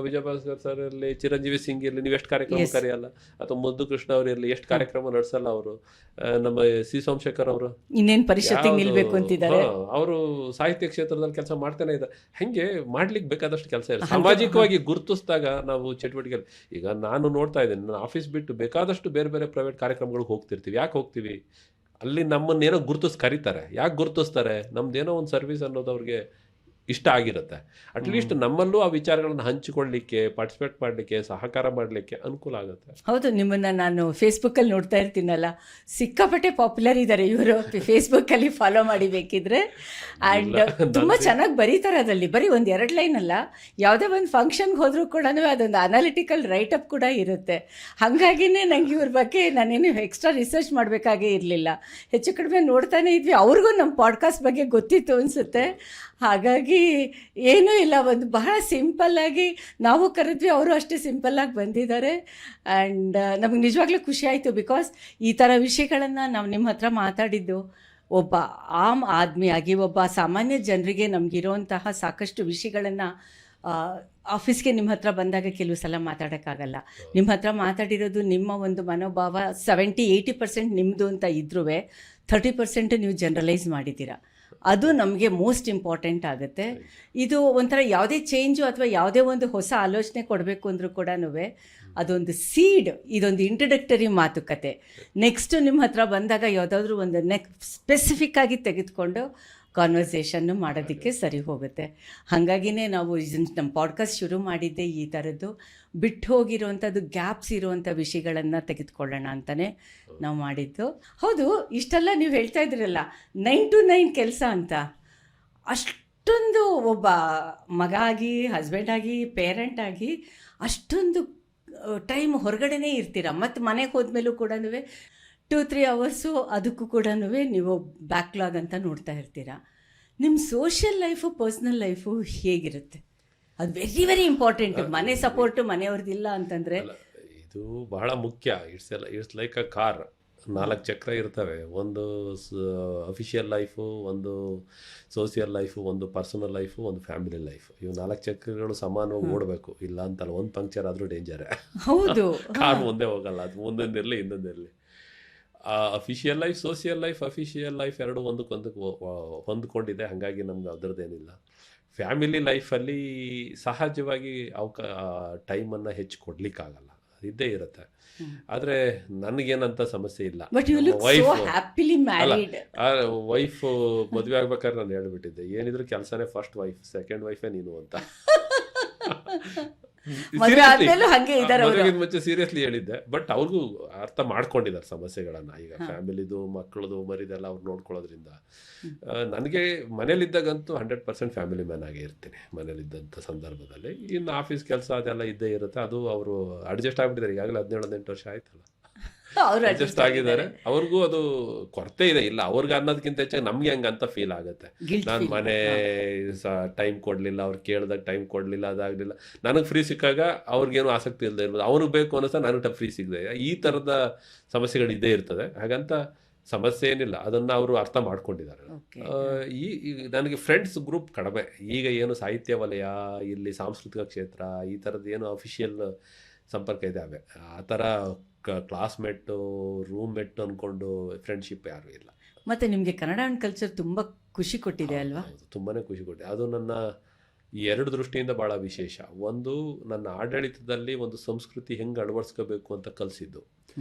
ವಿಜಯಭಾಸ್ಕರ್ ಸರ್ ಇರಲಿ, ಚಿರಂಜೀವಿ ಸಿಂಗ್ ಇರಲಿ, ನೀವು ಎಷ್ಟು ಕಾರ್ಯಕ್ರಮ ಕರೆಯಲ್ಲ, ಅಥವಾ ಮುದ್ದು ಕೃಷ್ಣ ಅವ್ರು ಇರಲಿ, ಎಷ್ಟು ಕಾರ್ಯಕ್ರಮ ನಡೆಸಲ್ಲ ಅವರು. ನಮ್ಮ ಸಿ ಸೋಮಶೇಖರ್ ಅವರು ಇನ್ನೇನು ಪರಿಷತ್ತಿಗೆ ನಿಲ್ಬೇಕು ಅಂತಿದ್ದಾರೆ, ಅವರು ಸಾಹಿತ್ಯ ಕ್ಷೇತ್ರದಲ್ಲಿ ಕೆಲಸ ಮಾಡ್ತಾನೆ ಇದ್ದಾರೆ. ಹಂಗೆ ಮಾಡ್ಲಿಕ್ಕೆ ಬೇಕಾದಷ್ಟು ಕೆಲಸ ಇದೆ. ಸಾಮಾಜಿಕವಾಗಿ ಗುರುತಿಸಿದಾಗ ನಾವು ಚಟುವಟಿಕೆ, ಈಗ ನಾನು ನೋಡ್ತಾ ಇದ್ದೇನೆ, ನಾನು ಆಫೀಸ್ ಬಿಟ್ಟು ಬೇಕಾದಷ್ಟು ಬೇರೆ ಬೇರೆ ಪ್ರೈವೇಟ್ ಕಾರ್ಯಕ್ರಮಗಳಿಗೆ ಹೋಗ್ತಿರ್ತೀವಿ. ಯಾಕೆ ಹೋಗ್ತೀವಿ? ಅಲ್ಲಿ ನಮ್ಮನ್ನೇನೋ ಗುರುತಿಸಿ ಕರೀತಾರೆ. ಯಾಕೆ ಗುರುತಿಸ್ತಾರೆ? ನಮ್ದೇನೋ ಒಂದು ಸರ್ವಿಸ್ ಅನ್ನೋದು ಅವ್ರಿಗೆ ಇಷ್ಟ ಆಗಿರುತ್ತೆ. ಅಟ್ಲೀಸ್ಟ್ ನಮ್ಮಲ್ಲೂ ಆ ವಿಚಾರಗಳನ್ನು ಹಂಚಿಕೊಳ್ಳಲಿಕ್ಕೆ, ಪಾರ್ಟಿಸಿಪೇಟ್ ಮಾಡಲಿಕ್ಕೆ, ಸಹಕಾರ ಮಾಡಲಿಕ್ಕೆ ಅನುಕೂಲ ಆಗುತ್ತೆ. ಹೌದು, ನಿಮ್ಮನ್ನು ನಾನು ಫೇಸ್ಬುಕ್ಕಲ್ಲಿ ನೋಡ್ತಾ ಇರ್ತೀನಲ್ಲ, ಸಿಕ್ಕಾಪಟ್ಟೆ ಪಾಪ್ಯುಲರ್ ಇದ್ದಾರೆ ಇವರು. ಫೇಸ್ಬುಕ್ಕಲ್ಲಿ ಫಾಲೋ ಮಾಡಿ ಬೇಕಿದ್ರೆ. ಆ್ಯಂಡ್ ತುಂಬ ಚೆನ್ನಾಗಿ ಬರೀತಾರೆ ಅದರಲ್ಲಿ. ಬರೀ ಒಂದು 2 ಲೈನ್ ಅಲ್ಲ, ಯಾವುದೇ ಒಂದು ಫಂಕ್ಷನ್ಗೆ ಹೋದರೂ ಕೂಡ ಅದೊಂದು ಅನಾಲಿಟಿಕಲ್ ರೈಟಪ್ ಕೂಡ ಇರುತ್ತೆ. ಹಾಗಾಗಿನೇ ನನಗೆ ಇವ್ರ ಬಗ್ಗೆ ನಾನೇನು ಎಕ್ಸ್ಟ್ರಾ ರಿಸರ್ಚ್ ಮಾಡಬೇಕಾಗೇ ಇರಲಿಲ್ಲ. ಹೆಚ್ಚು ಕಡಿಮೆ ನೋಡ್ತಾನೆ ಇದ್ವಿ. ಅವ್ರಿಗೂ ನಮ್ಮ ಪಾಡ್ಕಾಸ್ಟ್ ಬಗ್ಗೆ ಗೊತ್ತಿತ್ತು ಅನಿಸುತ್ತೆ. ಹಾಗಾಗಿ ಏನೂ ಇಲ್ಲ, ಒಂದು ಬಹಳ ಸಿಂಪಲ್ಲಾಗಿ ನಾವು ಕರೆದ್ವಿ, ಅವರು ಅಷ್ಟೇ ಸಿಂಪಲ್ಲಾಗಿ ಬಂದಿದ್ದಾರೆ. ಆ್ಯಂಡ್ ನಮಗೆ ನಿಜವಾಗ್ಲೂ ಖುಷಿ ಆಯಿತು. ಬಿಕಾಸ್ ಈ ಥರ ವಿಷಯಗಳನ್ನು ನಾವು ನಿಮ್ಮ ಹತ್ರ ಮಾತಾಡಿದ್ದು ಒಬ್ಬ ಆಮ್ ಆದ್ಮಿಯಾಗಿ, ಒಬ್ಬ ಸಾಮಾನ್ಯ ಜನರಿಗೆ ನಮಗಿರೋಂತಹ ಸಾಕಷ್ಟು ವಿಷಯಗಳನ್ನು ಆಫೀಸ್ಗೆ ನಿಮ್ಮ ಹತ್ರ ಬಂದಾಗ ಕೆಲವು ಸಲ ಮಾತಾಡೋಕ್ಕಾಗಲ್ಲ. ನಿಮ್ಮ ಹತ್ರ ಮಾತಾಡಿರೋದು ನಿಮ್ಮ ಒಂದು ಮನೋಭಾವ 70-80% ನಿಮ್ಮದು ಅಂತ ಇದ್ರೂ 30% ನೀವು ಜನರಲೈಸ್ ಮಾಡಿದ್ದೀರಾ. ಅದು ನಮಗೆ ಮೋಸ್ಟ್ ಇಂಪಾರ್ಟೆಂಟ್ ಆಗುತ್ತೆ. ಇದು ಒಂಥರ ಯಾವುದೇ ಚೇಂಜು ಅಥವಾ ಯಾವುದೇ ಒಂದು ಹೊಸ ಆಲೋಚನೆ ಕೊಡಬೇಕು ಅಂದರೂ ಕೂಡ ಅದೊಂದು ಸೀಡ್, ಇದೊಂದು ಇಂಟ್ರಡಕ್ಟರಿ ಮಾತುಕತೆ. ನೆಕ್ಸ್ಟು ನಿಮ್ಮ ಹತ್ರ ಬಂದಾಗ ಯಾವುದಾದ್ರೂ ಒಂದು ಸ್ಪೆಸಿಫಿಕ್ಕಾಗಿ ತೆಗೆದುಕೊಂಡು ಕಾನ್ವರ್ಸೇಷನ್ನು ಮಾಡೋದಕ್ಕೆ ಸರಿ ಹೋಗುತ್ತೆ. ಹಾಗಾಗಿನೇ ನಾವು ನಮ್ಮ ಪಾಡ್ಕಾಸ್ಟ್ ಶುರು ಮಾಡಿದ್ದೆ ಈ ಥರದ್ದು, ಬಿಟ್ಟು ಹೋಗಿರೋವಂಥದ್ದು, ಗ್ಯಾಪ್ಸ್ ಇರುವಂಥ ವಿಷಯಗಳನ್ನು ತೆಗೆದುಕೊಳ್ಳೋಣ ಅಂತಲೇ ನಾವು ಮಾಡಿದ್ದು. ಹೌದು, ಇಷ್ಟೆಲ್ಲ ನೀವು ಹೇಳ್ತಾ ಇದ್ರಲ್ಲ 9 to 9 ಕೆಲಸ ಅಂತ. ಅಷ್ಟೊಂದು ಒಬ್ಬ ಮಗ ಆಗಿ, ಹಸ್ಬೆಂಡ್ ಆಗಿ, ಪೇರೆಂಟ್ ಆಗಿ ಅಷ್ಟೊಂದು ಟೈಮ್ ಹೊರಗಡೆನೇ ಇರ್ತೀರ. ಮತ್ತು ಮನೆಗೆ ಹೋದ್ಮೇಲೂ ಕೂಡ 2-3 ಅವರ್ಸು ಅದಕ್ಕೂ ಕೂಡ ನೀವು ಬ್ಯಾಕ್ಲಾಗ್ ಅಂತ ನೋಡ್ತಾ ಇರ್ತೀರ. ನಿಮ್ಮ ಸೋಷಿಯಲ್ ಲೈಫು, ಪರ್ಸ್ನಲ್ ಲೈಫು ಹೇಗಿರುತ್ತೆ? ಅದು ವೆರಿ ವೆರಿ ಇಂಪಾರ್ಟೆಂಟ್. ಮನೆ ಸಪೋರ್ಟು ಮನೆಯವ್ರದ್ದಿಲ್ಲ ಅಂತಂದರೆ ಇದು ಬಹಳ ಮುಖ್ಯ. It's like a car. 4 ಚಕ್ರ ಇರ್ತವೆ. ಒಂದು ಅಫಿಷಿಯಲ್ ಲೈಫು, ಒಂದು ಸೋಷಿಯಲ್ ಲೈಫು, ಒಂದು ಪರ್ಸನಲ್ ಲೈಫು, ಒಂದು ಫ್ಯಾಮಿಲಿ ಲೈಫು. ಇವು 4 ಚಕ್ರಗಳು ಸಮಾನವಾಗಿ ಓಡಬೇಕು. ಇಲ್ಲ ಅಂತಲ್ಲ, ಒಂದು ಪಂಕ್ಚರ್ ಆದರೂ ಡೇಂಜರೇ. ಹೌದು, ಕಾರ್ ಮುಂದೆ ಹೋಗಲ್ಲ. ಅದು ಮುಂದೊಂದಿರಲಿ ಇನ್ನೊಂದಿರಲಿ. Official life, social life, official life ಎರಡು ಒಂದಕ್ಕೊಂದಕ್ಕೆ ಹೊಂದ್ಕೊಂಡಿದೆ. ಹಾಗಾಗಿ ನಮ್ಗೆ ಅದರದ್ದೇನಿಲ್ಲ. ಫ್ಯಾಮಿಲಿ ಲೈಫಲ್ಲಿ ಸಹಜವಾಗಿ ಟೈಮನ್ನು ಹೆಚ್ಚು ಕೊಡ್ಲಿಕ್ಕಾಗಲ್ಲ, ಇದ್ದೇ ಇರುತ್ತೆ. ಆದರೆ ನನಗೇನಂತ ಸಮಸ್ಯೆ ಇಲ್ಲ. ವೈಫ್ ಮದುವೆ ಆಗ್ಬೇಕಾದ್ರೆ ನಾನು ಹೇಳ್ಬಿಟ್ಟಿದ್ದೆ, ಏನಿದ್ರು ಕೆಲಸನೇ ಫಸ್ಟ್ ವೈಫ್, ಸೆಕೆಂಡ್ ವೈಫೇ ನೀನು ಅಂತ. ಮುಂಚೆ ಸೀರಿಯಸ್ಲಿ ಹೇಳಿದ್ದೆ. ಬಟ್ ಅವ್ರಿಗೂ ಅರ್ಥ ಮಾಡ್ಕೊಂಡಿದ್ದಾರೆ ಸಮಸ್ಯೆಗಳನ್ನ. ಈಗ ಫ್ಯಾಮಿಲಿದು, ಮಕ್ಕಳದು, ಮರಿದೆಲ್ಲ ಅವ್ರು ನೋಡ್ಕೊಳ್ಳೋದ್ರಿಂದ ನನಗೆ ಮನೇಲಿದ್ದಾಗಂತೂ 100% ಫ್ಯಾಮಿಲಿ ಮ್ಯಾನ್ ಆಗೇ ಇರ್ತೀನಿ. ಮನೇಲಿದ್ದಂಥ ಸಂದರ್ಭದಲ್ಲಿ ಇನ್ನು ಆಫೀಸ್ ಕೆಲಸ ಅದೆಲ್ಲ ಇದ್ದೇ ಇರುತ್ತೆ. ಅದು ಅವರು ಅಡ್ಜಸ್ಟ್ ಆಗ್ಬಿಟ್ಟಿದ್ದಾರೆ. ಈಗಾಗಲೇ 17-18 ವರ್ಷ ಆಯ್ತಲ್ಲ. ಅವರು ಅಡ್ಜಸ್ಟ್ ಆಗಿದ್ದಾರೆ. ಅವ್ರಿಗೂ ಅದು ಕೊರತೆ ಇದೆ, ಇಲ್ಲ ಅವ್ರಿಗೆ ಅನ್ನೋದಕ್ಕಿಂತ ಹೆಚ್ಚಾಗಿ ನಮ್ಗೆ ಹಂಗಂತ ಫೀಲ್ ಆಗುತ್ತೆ. ನಾನು ಮನೆ ಟೈಮ್ ಕೊಡ್ಲಿಲ್ಲ, ಅವ್ರು ಕೇಳಿದಾಗ ಟೈಮ್ ಕೊಡ್ಲಿಲ್ಲ, ಅದಾಗ್ಲಿಲ್ಲ, ನನಗೆ ಫ್ರೀ ಸಿಕ್ಕಾಗ ಅವ್ರಿಗೇನು ಆಸಕ್ತಿ ಇಲ್ಲದೆ ಇರ್ಬೋದು, ಅವ್ರಿಗೆ ಬೇಕು ಅನ್ನಿಸ್ತಾ ನನಗೆ ಫ್ರೀ ಸಿಗದೆ, ಈ ಥರದ ಸಮಸ್ಯೆಗಳು ಇದ್ದೇ ಇರ್ತದೆ. ಹಾಗಂತ ಸಮಸ್ಯೆ ಏನಿಲ್ಲ, ಅದನ್ನು ಅವರು ಅರ್ಥ ಮಾಡ್ಕೊಂಡಿದ್ದಾರೆ. ನನಗೆ ಫ್ರೆಂಡ್ಸ್ ಗ್ರೂಪ್ ಕಡಿಮೆ. ಈಗ ಏನು ಸಾಹಿತ್ಯ ವಲಯ, ಇಲ್ಲಿ ಸಾಂಸ್ಕೃತಿಕ ಕ್ಷೇತ್ರ, ಈ ಥರದ್ದು ಏನು ಅಫಿಷಿಯಲ್ ಸಂಪರ್ಕ ಇದ್ದಾವೆ, ಆ ಥರ ಕ್ಲಾಸ್ಮೇಟು ರೂಮ್ಮೇಟ್ ಅಂದ್ಕೊಂಡು ಫ್ರೆಂಡ್ಶಿಪ್ ಯಾರೂ ಇಲ್ಲ. ಮತ್ತು ನಿಮಗೆ ಕನ್ನಡ ಆ್ಯಂಡ್ ಕಲ್ಚರ್ ತುಂಬ ಖುಷಿ ಕೊಟ್ಟಿದೆ ಅಲ್ವಾ? ತುಂಬಾ ಖುಷಿ ಕೊಟ್ಟಿದೆ. ಅದು ನನ್ನ ಎರಡು ದೃಷ್ಟಿಯಿಂದ ಭಾಳ ವಿಶೇಷ. ಒಂದು, ನನ್ನ ಆಡಳಿತದಲ್ಲಿ ಒಂದು ಸಂಸ್ಕೃತಿ ಹೆಂಗೆ ಅಳವಡಿಸ್ಕೋಬೇಕು ಅಂತ ಕಲಿಸಿದ್ದು.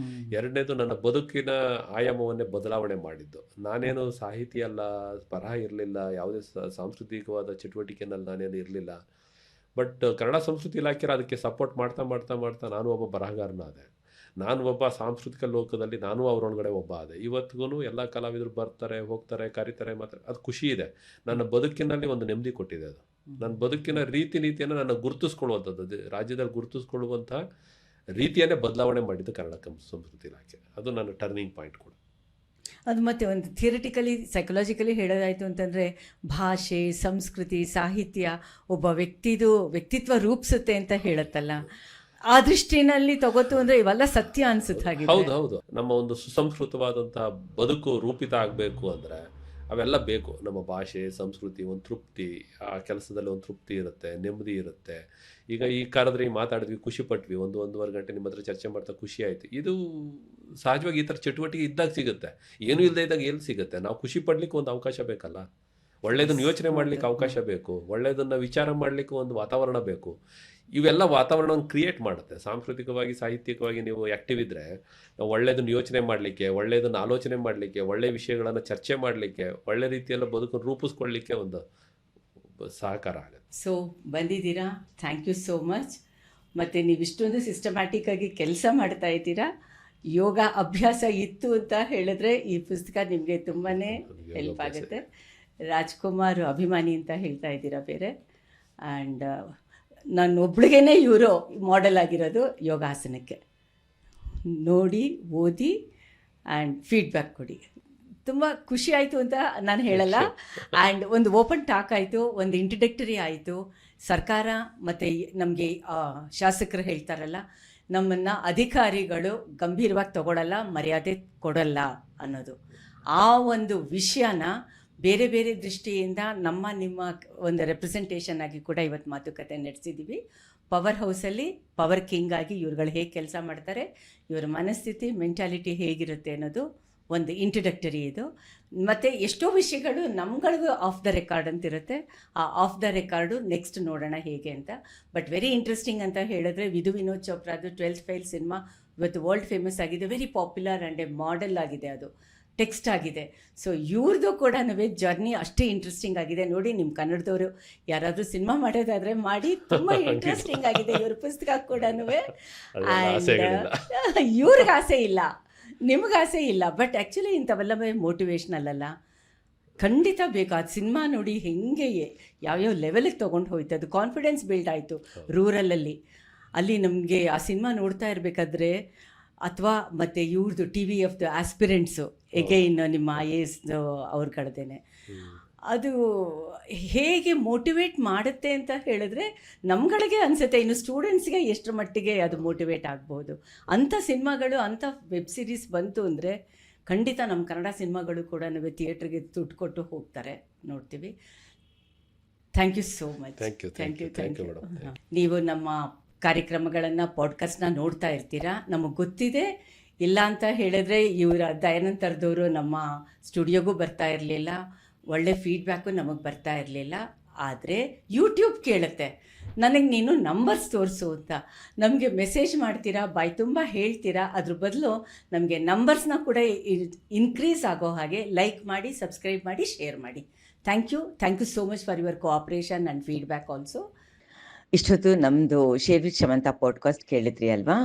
ಎರಡನೇದು, ನನ್ನ ಬದುಕಿನ ಆಯಾಮವನ್ನೇ ಬದಲಾವಣೆ ಮಾಡಿದ್ದು. ನಾನೇನು ಸಾಹಿತಿ ಅಲ್ಲ, ಬರಹ ಇರಲಿಲ್ಲ, ಯಾವುದೇ ಸಾಂಸ್ಕೃತಿಕವಾದ ಚಟುವಟಿಕೆನಲ್ಲಿ ನಾನೇನು ಇರಲಿಲ್ಲ. ಬಟ್ ಕನ್ನಡ ಸಂಸ್ಕೃತಿ ಇಲಾಖೆ ಅದಕ್ಕೆ ಸಪೋರ್ಟ್ ಮಾಡ್ತಾ ಮಾಡ್ತಾ ಮಾಡ್ತಾ ನಾನು ಒಬ್ಬ ಬರಹಗಾರನಾದೆ. ನಾನು ಒಬ್ಬ ಸಾಂಸ್ಕೃತಿಕ ಲೋಕದಲ್ಲಿ ನಾನು ಅವರೊಳಗಡೆ ಒಬ್ಬ ಆದೆ. ಇವತ್ತಿಗೂ ಎಲ್ಲ ಕಲಾವಿದರು ಬರ್ತಾರೆ, ಹೋಗ್ತಾರೆ, ಕರೀತಾರೆ, ಮಾತ್ರ ಅದು ಖುಷಿ ಇದೆ. ನನ್ನ ಬದುಕಿನಲ್ಲಿ ಒಂದು ನೆಮ್ಮದಿ ಕೊಟ್ಟಿದೆ. ಅದು ನನ್ನ ಬದುಕಿನ ರೀತಿ ನೀತಿಯನ್ನು ನನ್ನ ಗುರುತಿಸ್ಕೊಳ್ಳುವಂಥದ್ದು, ರಾಜ್ಯದಲ್ಲಿ ಗುರುತಿಸ್ಕೊಳ್ಳುವಂಥ ರೀತಿಯನ್ನೇ ಬದಲಾವಣೆ ಮಾಡಿದ್ದು ಕನ್ನಡ ಸಂಸ್ಕೃತಿ ಇಲಾಖೆ. ಅದು ನನ್ನ ಟರ್ನಿಂಗ್ ಪಾಯಿಂಟ್ ಕೂಡ. ಅದು ಮತ್ತು ಒಂದು ಥಿಯರಿಟಿಕಲಿ ಸೈಕಲಾಜಿಕಲಿ ಹೇಳೋದಾಯಿತು ಅಂತಂದರೆ, ಭಾಷೆ, ಸಂಸ್ಕೃತಿ, ಸಾಹಿತ್ಯ ಒಬ್ಬ ವ್ಯಕ್ತಿತ್ವ ರೂಪಿಸುತ್ತೆ ಅಂತ ಹೇಳುತ್ತಲ್ಲ, ಆ ದೃಷ್ಟಿನಲ್ಲಿ ತಗೋತು ಅಂದರೆ ಇವೆಲ್ಲ ಸತ್ಯ ಅನ್ಸುತ್ತೆ. ಹಾಗೆ ಹೌದು. ನಮ್ಮ ಒಂದು ಸುಸಂಸ್ಕೃತವಾದಂತಹ ಬದುಕು ರೂಪಿತ ಆಗಬೇಕು ಅಂದರೆ ಅವೆಲ್ಲ ಬೇಕು. ನಮ್ಮ ಭಾಷೆ, ಸಂಸ್ಕೃತಿ, ಒಂದು ತೃಪ್ತಿ, ಆ ಕೆಲಸದಲ್ಲಿ ಒಂದು ತೃಪ್ತಿ ಇರುತ್ತೆ, ನೆಮ್ಮದಿ ಇರುತ್ತೆ. ಈಗ ಈ ಕರೆದ್ರೆ ಮಾತಾಡಿದ್ವಿ, ಖುಷಿ ಪಟ್ವಿ, ಒಂದೂವರೆ ಗಂಟೆ ನಿಮ್ಮ ಹತ್ರ ಚರ್ಚೆ ಮಾಡ್ತಾ ಖುಷಿ ಆಯಿತು. ಇದು ಸಹಜವಾಗಿ ಈ ಥರ ಚಟುವಟಿಕೆ ಇದ್ದಾಗ ಸಿಗುತ್ತೆ. ಏನೂ ಇಲ್ಲದೆ ಇದ್ದಾಗ ಎಲ್ಲಿ ಸಿಗುತ್ತೆ? ನಾವು ಖುಷಿ ಪಡ್ಲಿಕ್ಕೆ ಒಂದು ಅವಕಾಶ ಬೇಕಲ್ಲ, ಒಳ್ಳೆಯದನ್ನು ಯೋಚನೆ ಮಾಡಲಿಕ್ಕೆ ಅವಕಾಶ ಬೇಕು, ಒಳ್ಳೆಯದನ್ನು ವಿಚಾರ ಮಾಡಲಿಕ್ಕೆ ಒಂದು ವಾತಾವರಣ ಬೇಕು. ಇವೆಲ್ಲ ವಾತಾವರಣವನ್ನು ಕ್ರಿಯೇಟ್ ಮಾಡುತ್ತೆ. ಸಾಂಸ್ಕೃತಿಕವಾಗಿ, ಸಾಹಿತ್ಯಿಕವಾಗಿ ನೀವು ಆ್ಯಕ್ಟಿವ್ ಇದ್ದರೆ ಒಳ್ಳೆಯದನ್ನು ಯೋಚನೆ ಮಾಡಲಿಕ್ಕೆ, ಒಳ್ಳೆಯದನ್ನು ಆಲೋಚನೆ ಮಾಡಲಿಕ್ಕೆ, ಒಳ್ಳೆಯ ವಿಷಯಗಳನ್ನು ಚರ್ಚೆ ಮಾಡಲಿಕ್ಕೆ, ಒಳ್ಳೆ ರೀತಿಯೆಲ್ಲ ಬದುಕನ್ನು ರೂಪಿಸ್ಕೊಳ್ಳಿಕ್ಕೆ ಒಂದು ಸಹಕಾರ ಆಗುತ್ತೆ. ಸೊ ಬಂದಿದ್ದೀರಾ, ಥ್ಯಾಂಕ್ ಯು ಸೋ ಮಚ್. ಮತ್ತು ನೀವು ಇಷ್ಟೊಂದು ಸಿಸ್ಟಮ್ಯಾಟಿಕ್ ಆಗಿ ಕೆಲಸ ಮಾಡ್ತಾ ಇದ್ದೀರಾ. ಯೋಗ ಅಭ್ಯಾಸ ಇತ್ತು ಅಂತ ಹೇಳಿದ್ರೆ ಈ ಪುಸ್ತಕ ನಿಮಗೆ ತುಂಬಾ ಹೆಲ್ಪ್ ಆಗುತ್ತೆ. ರಾಜ್ಕುಮಾರ್ ಅಭಿಮಾನಿ ಅಂತ ಹೇಳ್ತಾ ಇದ್ದೀರಾ ಬೇರೆ. ಆ್ಯಂಡ್ ನಾನು ಒಬ್ಳಿಗೇನೆ ಇವರು ಮಾಡೆಲ್ ಆಗಿರೋದು ಯೋಗಾಸನಕ್ಕೆ. ನೋಡಿ, ಓದಿ ಆ್ಯಂಡ್ ಫೀಡ್ಬ್ಯಾಕ್ ಕೊಡಿ. ತುಂಬ ಖುಷಿ ಆಯಿತು ಅಂತ ನಾನು ಹೇಳಲ್ಲ. ಆ್ಯಂಡ್ ಒಂದು ಓಪನ್ ಟಾಕ್ ಆಯಿತು, ಒಂದು ಇಂಟ್ರಡಕ್ಟರಿ ಆಯಿತು. ಸರ್ಕಾರ ಮತ್ತು ನಮಗೆ ಶಾಸಕರು ಹೇಳ್ತಾರಲ್ಲ, ನಮ್ಮನ್ನು ಅಧಿಕಾರಿಗಳು ಗಂಭೀರವಾಗಿ ತಗೊಳ್ಳಲ್ಲ, ಮರ್ಯಾದೆ ಕೊಡಲ್ಲ ಅನ್ನೋದು, ಆ ಒಂದು ವಿಷಯನ ಬೇರೆ ಬೇರೆ ದೃಷ್ಟಿಯಿಂದ ನಿಮ್ಮ ಒಂದು ರೆಪ್ರೆಸೆಂಟೇಷನ್ ಆಗಿ ಕೂಡ ಇವತ್ತು ಮಾತುಕತೆ ನಡೆಸಿದ್ದೀವಿ. ಪವರ್ ಹೌಸಲ್ಲಿ ಪವರ್ ಕಿಂಗ್ ಆಗಿ ಇವ್ರುಗಳು ಹೇಗೆ ಕೆಲಸ ಮಾಡ್ತಾರೆ, ಇವರ ಮನಸ್ಥಿತಿ, ಮೆಂಟಾಲಿಟಿ ಹೇಗಿರುತ್ತೆ ಅನ್ನೋದು ಒಂದು ಇಂಟ್ರಡಕ್ಟರಿ ಇದು. ಮತ್ತು ಎಷ್ಟೋ ವಿಷಯಗಳು ನಮ್ಗಳಿಗೂ ಆಫ್ ದ ರೆಕಾರ್ಡ್ ಅಂತಿರುತ್ತೆ. ಆ ಆಫ್ ದ ರೆಕಾರ್ಡು ನೆಕ್ಸ್ಟ್ ನೋಡೋಣ ಹೇಗೆ ಅಂತ. ಬಟ್ ವೆರಿ ಇಂಟ್ರೆಸ್ಟಿಂಗ್ ಅಂತ ಹೇಳಿದ್ರೆ, ವಿನೋದ್ ಚೋಪ್ರಾದು 12th ಫೇಲ್ ಸಿನಿಮಾ ಇವತ್ತು ವರ್ಲ್ಡ್ ಫೇಮಸ್ ಆಗಿದೆ. Very popular and A model ಆಗಿದೆ, ಅದು ಟೆಕ್ಸ್ಟ್ ಆಗಿದೆ. ಸೊ ಇವ್ರದ್ದು ಕೂಡ ಜರ್ನಿ ಅಷ್ಟೇ ಇಂಟ್ರೆಸ್ಟಿಂಗ್ ಆಗಿದೆ. ನೋಡಿ, ನಿಮ್ಮ ಕನ್ನಡದವರು ಯಾರಾದರೂ ಸಿನಿಮಾ ಮಾಡೋದಾದರೆ ಮಾಡಿ, ತುಂಬ ಇಂಟ್ರೆಸ್ಟಿಂಗ್ ಆಗಿದೆ ಇವ್ರ ಪುಸ್ತಕ ಕೂಡ. ಆ್ಯಂಡ್ ಇವ್ರಿಗೆ ಆಸೆ ಇಲ್ಲ, ನಿಮ್ಗೆ ಆಸೆ ಇಲ್ಲ, ಬಟ್ ಆ್ಯಕ್ಚುಲಿ ಇಂಥವೆಲ್ಲ ಮೋಟಿವೇಶ್ನಲ್ ಅಲ್ಲ, ಖಂಡಿತ ಬೇಕು. ಅದು ಸಿನಿಮಾ ನೋಡಿ ಹೆಂಗೆ ಯಾವ್ಯಾವ ಲೆವೆಲಿಗೆ ತೊಗೊಂಡು ಹೋಯ್ತು, ಅದು ಕಾನ್ಫಿಡೆನ್ಸ್ ಬಿಲ್ಡ್ ಆಯಿತು ರೂರಲಲ್ಲಿ. ಅಲ್ಲಿ ನಮಗೆ ಆ ಸಿನಿಮಾ ನೋಡ್ತಾ ಇರಬೇಕಾದ್ರೆ, ಅಥವಾ ಮತ್ತು ಇವ್ರದ್ದು TVF ಆಸ್ಪಿರೆಂಟ್ಸು ಎಗೈನ್ ನಿಮ್ಮ IAS ಅವ್ರ ಕಡೆದೇನೆ, ಅದು ಹೇಗೆ ಮೋಟಿವೇಟ್ ಮಾಡುತ್ತೆ ಅಂತ ಹೇಳಿದ್ರೆ ನಮ್ಗಳಿಗೆ ಅನಿಸುತ್ತೆ. ಇನ್ನು ಸ್ಟೂಡೆಂಟ್ಸ್ಗೆ ಎಷ್ಟರ ಮಟ್ಟಿಗೆ ಅದು ಮೋಟಿವೇಟ್ ಆಗ್ಬೋದು. ಅಂಥ ಸಿನಿಮಾಗಳು, ಅಂಥ ವೆಬ್ ಸೀರೀಸ್ ಬಂತು ಅಂದರೆ ಖಂಡಿತ ನಮ್ಮ ಕನ್ನಡ ಸಿನಿಮಾಗಳು ಕೂಡ ಥಿಯೇಟ್ರಿಗೆ ದುಡ್ಡು ಕೊಟ್ಟು ಹೋಗ್ತಾರೆ, ನೋಡ್ತೀವಿ. Thank you so much. Thank you. ನೀವು ನಮ್ಮ ಕಾರ್ಯಕ್ರಮಗಳನ್ನು, ಪಾಡ್ಕಾಸ್ಟ್ನ ನೋಡ್ತಾ ಇರ್ತೀರಾ, ನಮಗೆ ಗೊತ್ತಿದೆ. ಇಲ್ಲ ಅಂತ ಹೇಳಿದ್ರೆ ಇವರ ದಯಾನಂದ್ ತರದವರು ನಮ್ಮ ಸ್ಟುಡಿಯೋಗೂ ಬರ್ತಾ ಇರಲಿಲ್ಲ, ಒಳ್ಳೆ ಫೀಡ್ಬ್ಯಾಕು ನಮಗೆ ಬರ್ತಾ ಇರಲಿಲ್ಲ. ಆದರೆ ಯೂಟ್ಯೂಬ್ ಕೇಳುತ್ತೆ, ನನಗೆ ನೀನು ನಂಬರ್ಸ್ ತೋರಿಸು ಅಂತ ನಮಗೆ ಮೆಸೇಜ್ ಮಾಡ್ತೀರಾ, ಬಾಯಿ ತುಂಬ ಹೇಳ್ತೀರಾ. ಅದ್ರ ಬದಲು ನಮಗೆ ನಂಬರ್ಸ್ನ ಕೂಡ ಇನ್ಕ್ರೀಸ್ ಆಗೋ ಹಾಗೆ ಲೈಕ್ ಮಾಡಿ, ಸಬ್ಸ್ಕ್ರೈಬ್ ಮಾಡಿ, ಶೇರ್ ಮಾಡಿ. Thank you so much for your cooperation and feedback also. ಇಷ್ಟೊತ್ತು ನಮ್ಮದು ಶೇರ್ ವಿತ್ ಶಮಂತಾ ಪಾಡ್ಕಾಸ್ಟ್ ಕೇಳಿದ್ರಿ ಅಲ್ವಾ?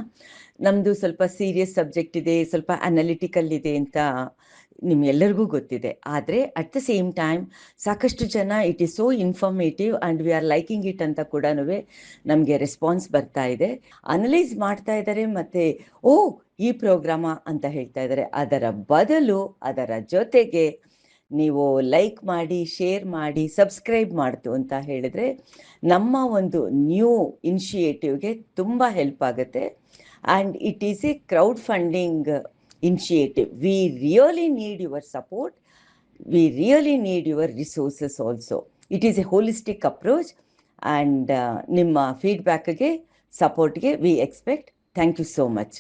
ನಮ್ಮದು ಸ್ವಲ್ಪ ಸೀರಿಯಸ್ ಸಬ್ಜೆಕ್ಟ್ ಇದೆ, ಸ್ವಲ್ಪ ಅನಾಲಿಟಿಕಲ್ ಇದೆ ಅಂತ ನಿಮ್ಗೆಲ್ಲರಿಗೂ ಗೊತ್ತಿದೆ. ಆದರೆ ಅಟ್ ದ ಸೇಮ್ ಟೈಮ್ ಸಾಕಷ್ಟು ಜನ it is so informative and we are liking it ಅಂತ ಕೂಡ ನಮಗೆ ರೆಸ್ಪಾನ್ಸ್ ಬರ್ತಾ ಇದೆ. ಅನಲೈಸ್ ಮಾಡ್ತಾ ಇದ್ದಾರೆ ಮತ್ತು ಓ ಈ ಪ್ರೋಗ್ರಾಮ ಅಂತ ಹೇಳ್ತಾ ಇದ್ದಾರೆ. ಅದರ ಬದಲು ಅದರ ಜೊತೆಗೆ ನೀವು ಲೈಕ್ ಮಾಡಿ, ಶೇರ್ ಮಾಡಿ, ಸಬ್ಸ್ಕ್ರೈಬ್ ಮಾಡ್ತು ಅಂತ ಹೇಳಿದ್ರೆ ನಮ್ಮ ಒಂದು ನ್ಯೂ ಇನಿಷಿಯೇಟಿವ್ಗೆ ತುಂಬ ಹೆಲ್ಪ್ ಆಗುತ್ತೆ. And it is A crowd funding initiative. We really need your support. We really need your resources also. It is a holistic approach and ನಿಮ್ಮ ಫೀಡ್ಬ್ಯಾಕ್ಗೆ, ಸಪೋರ್ಟ್ಗೆ we expect. Thank you so much.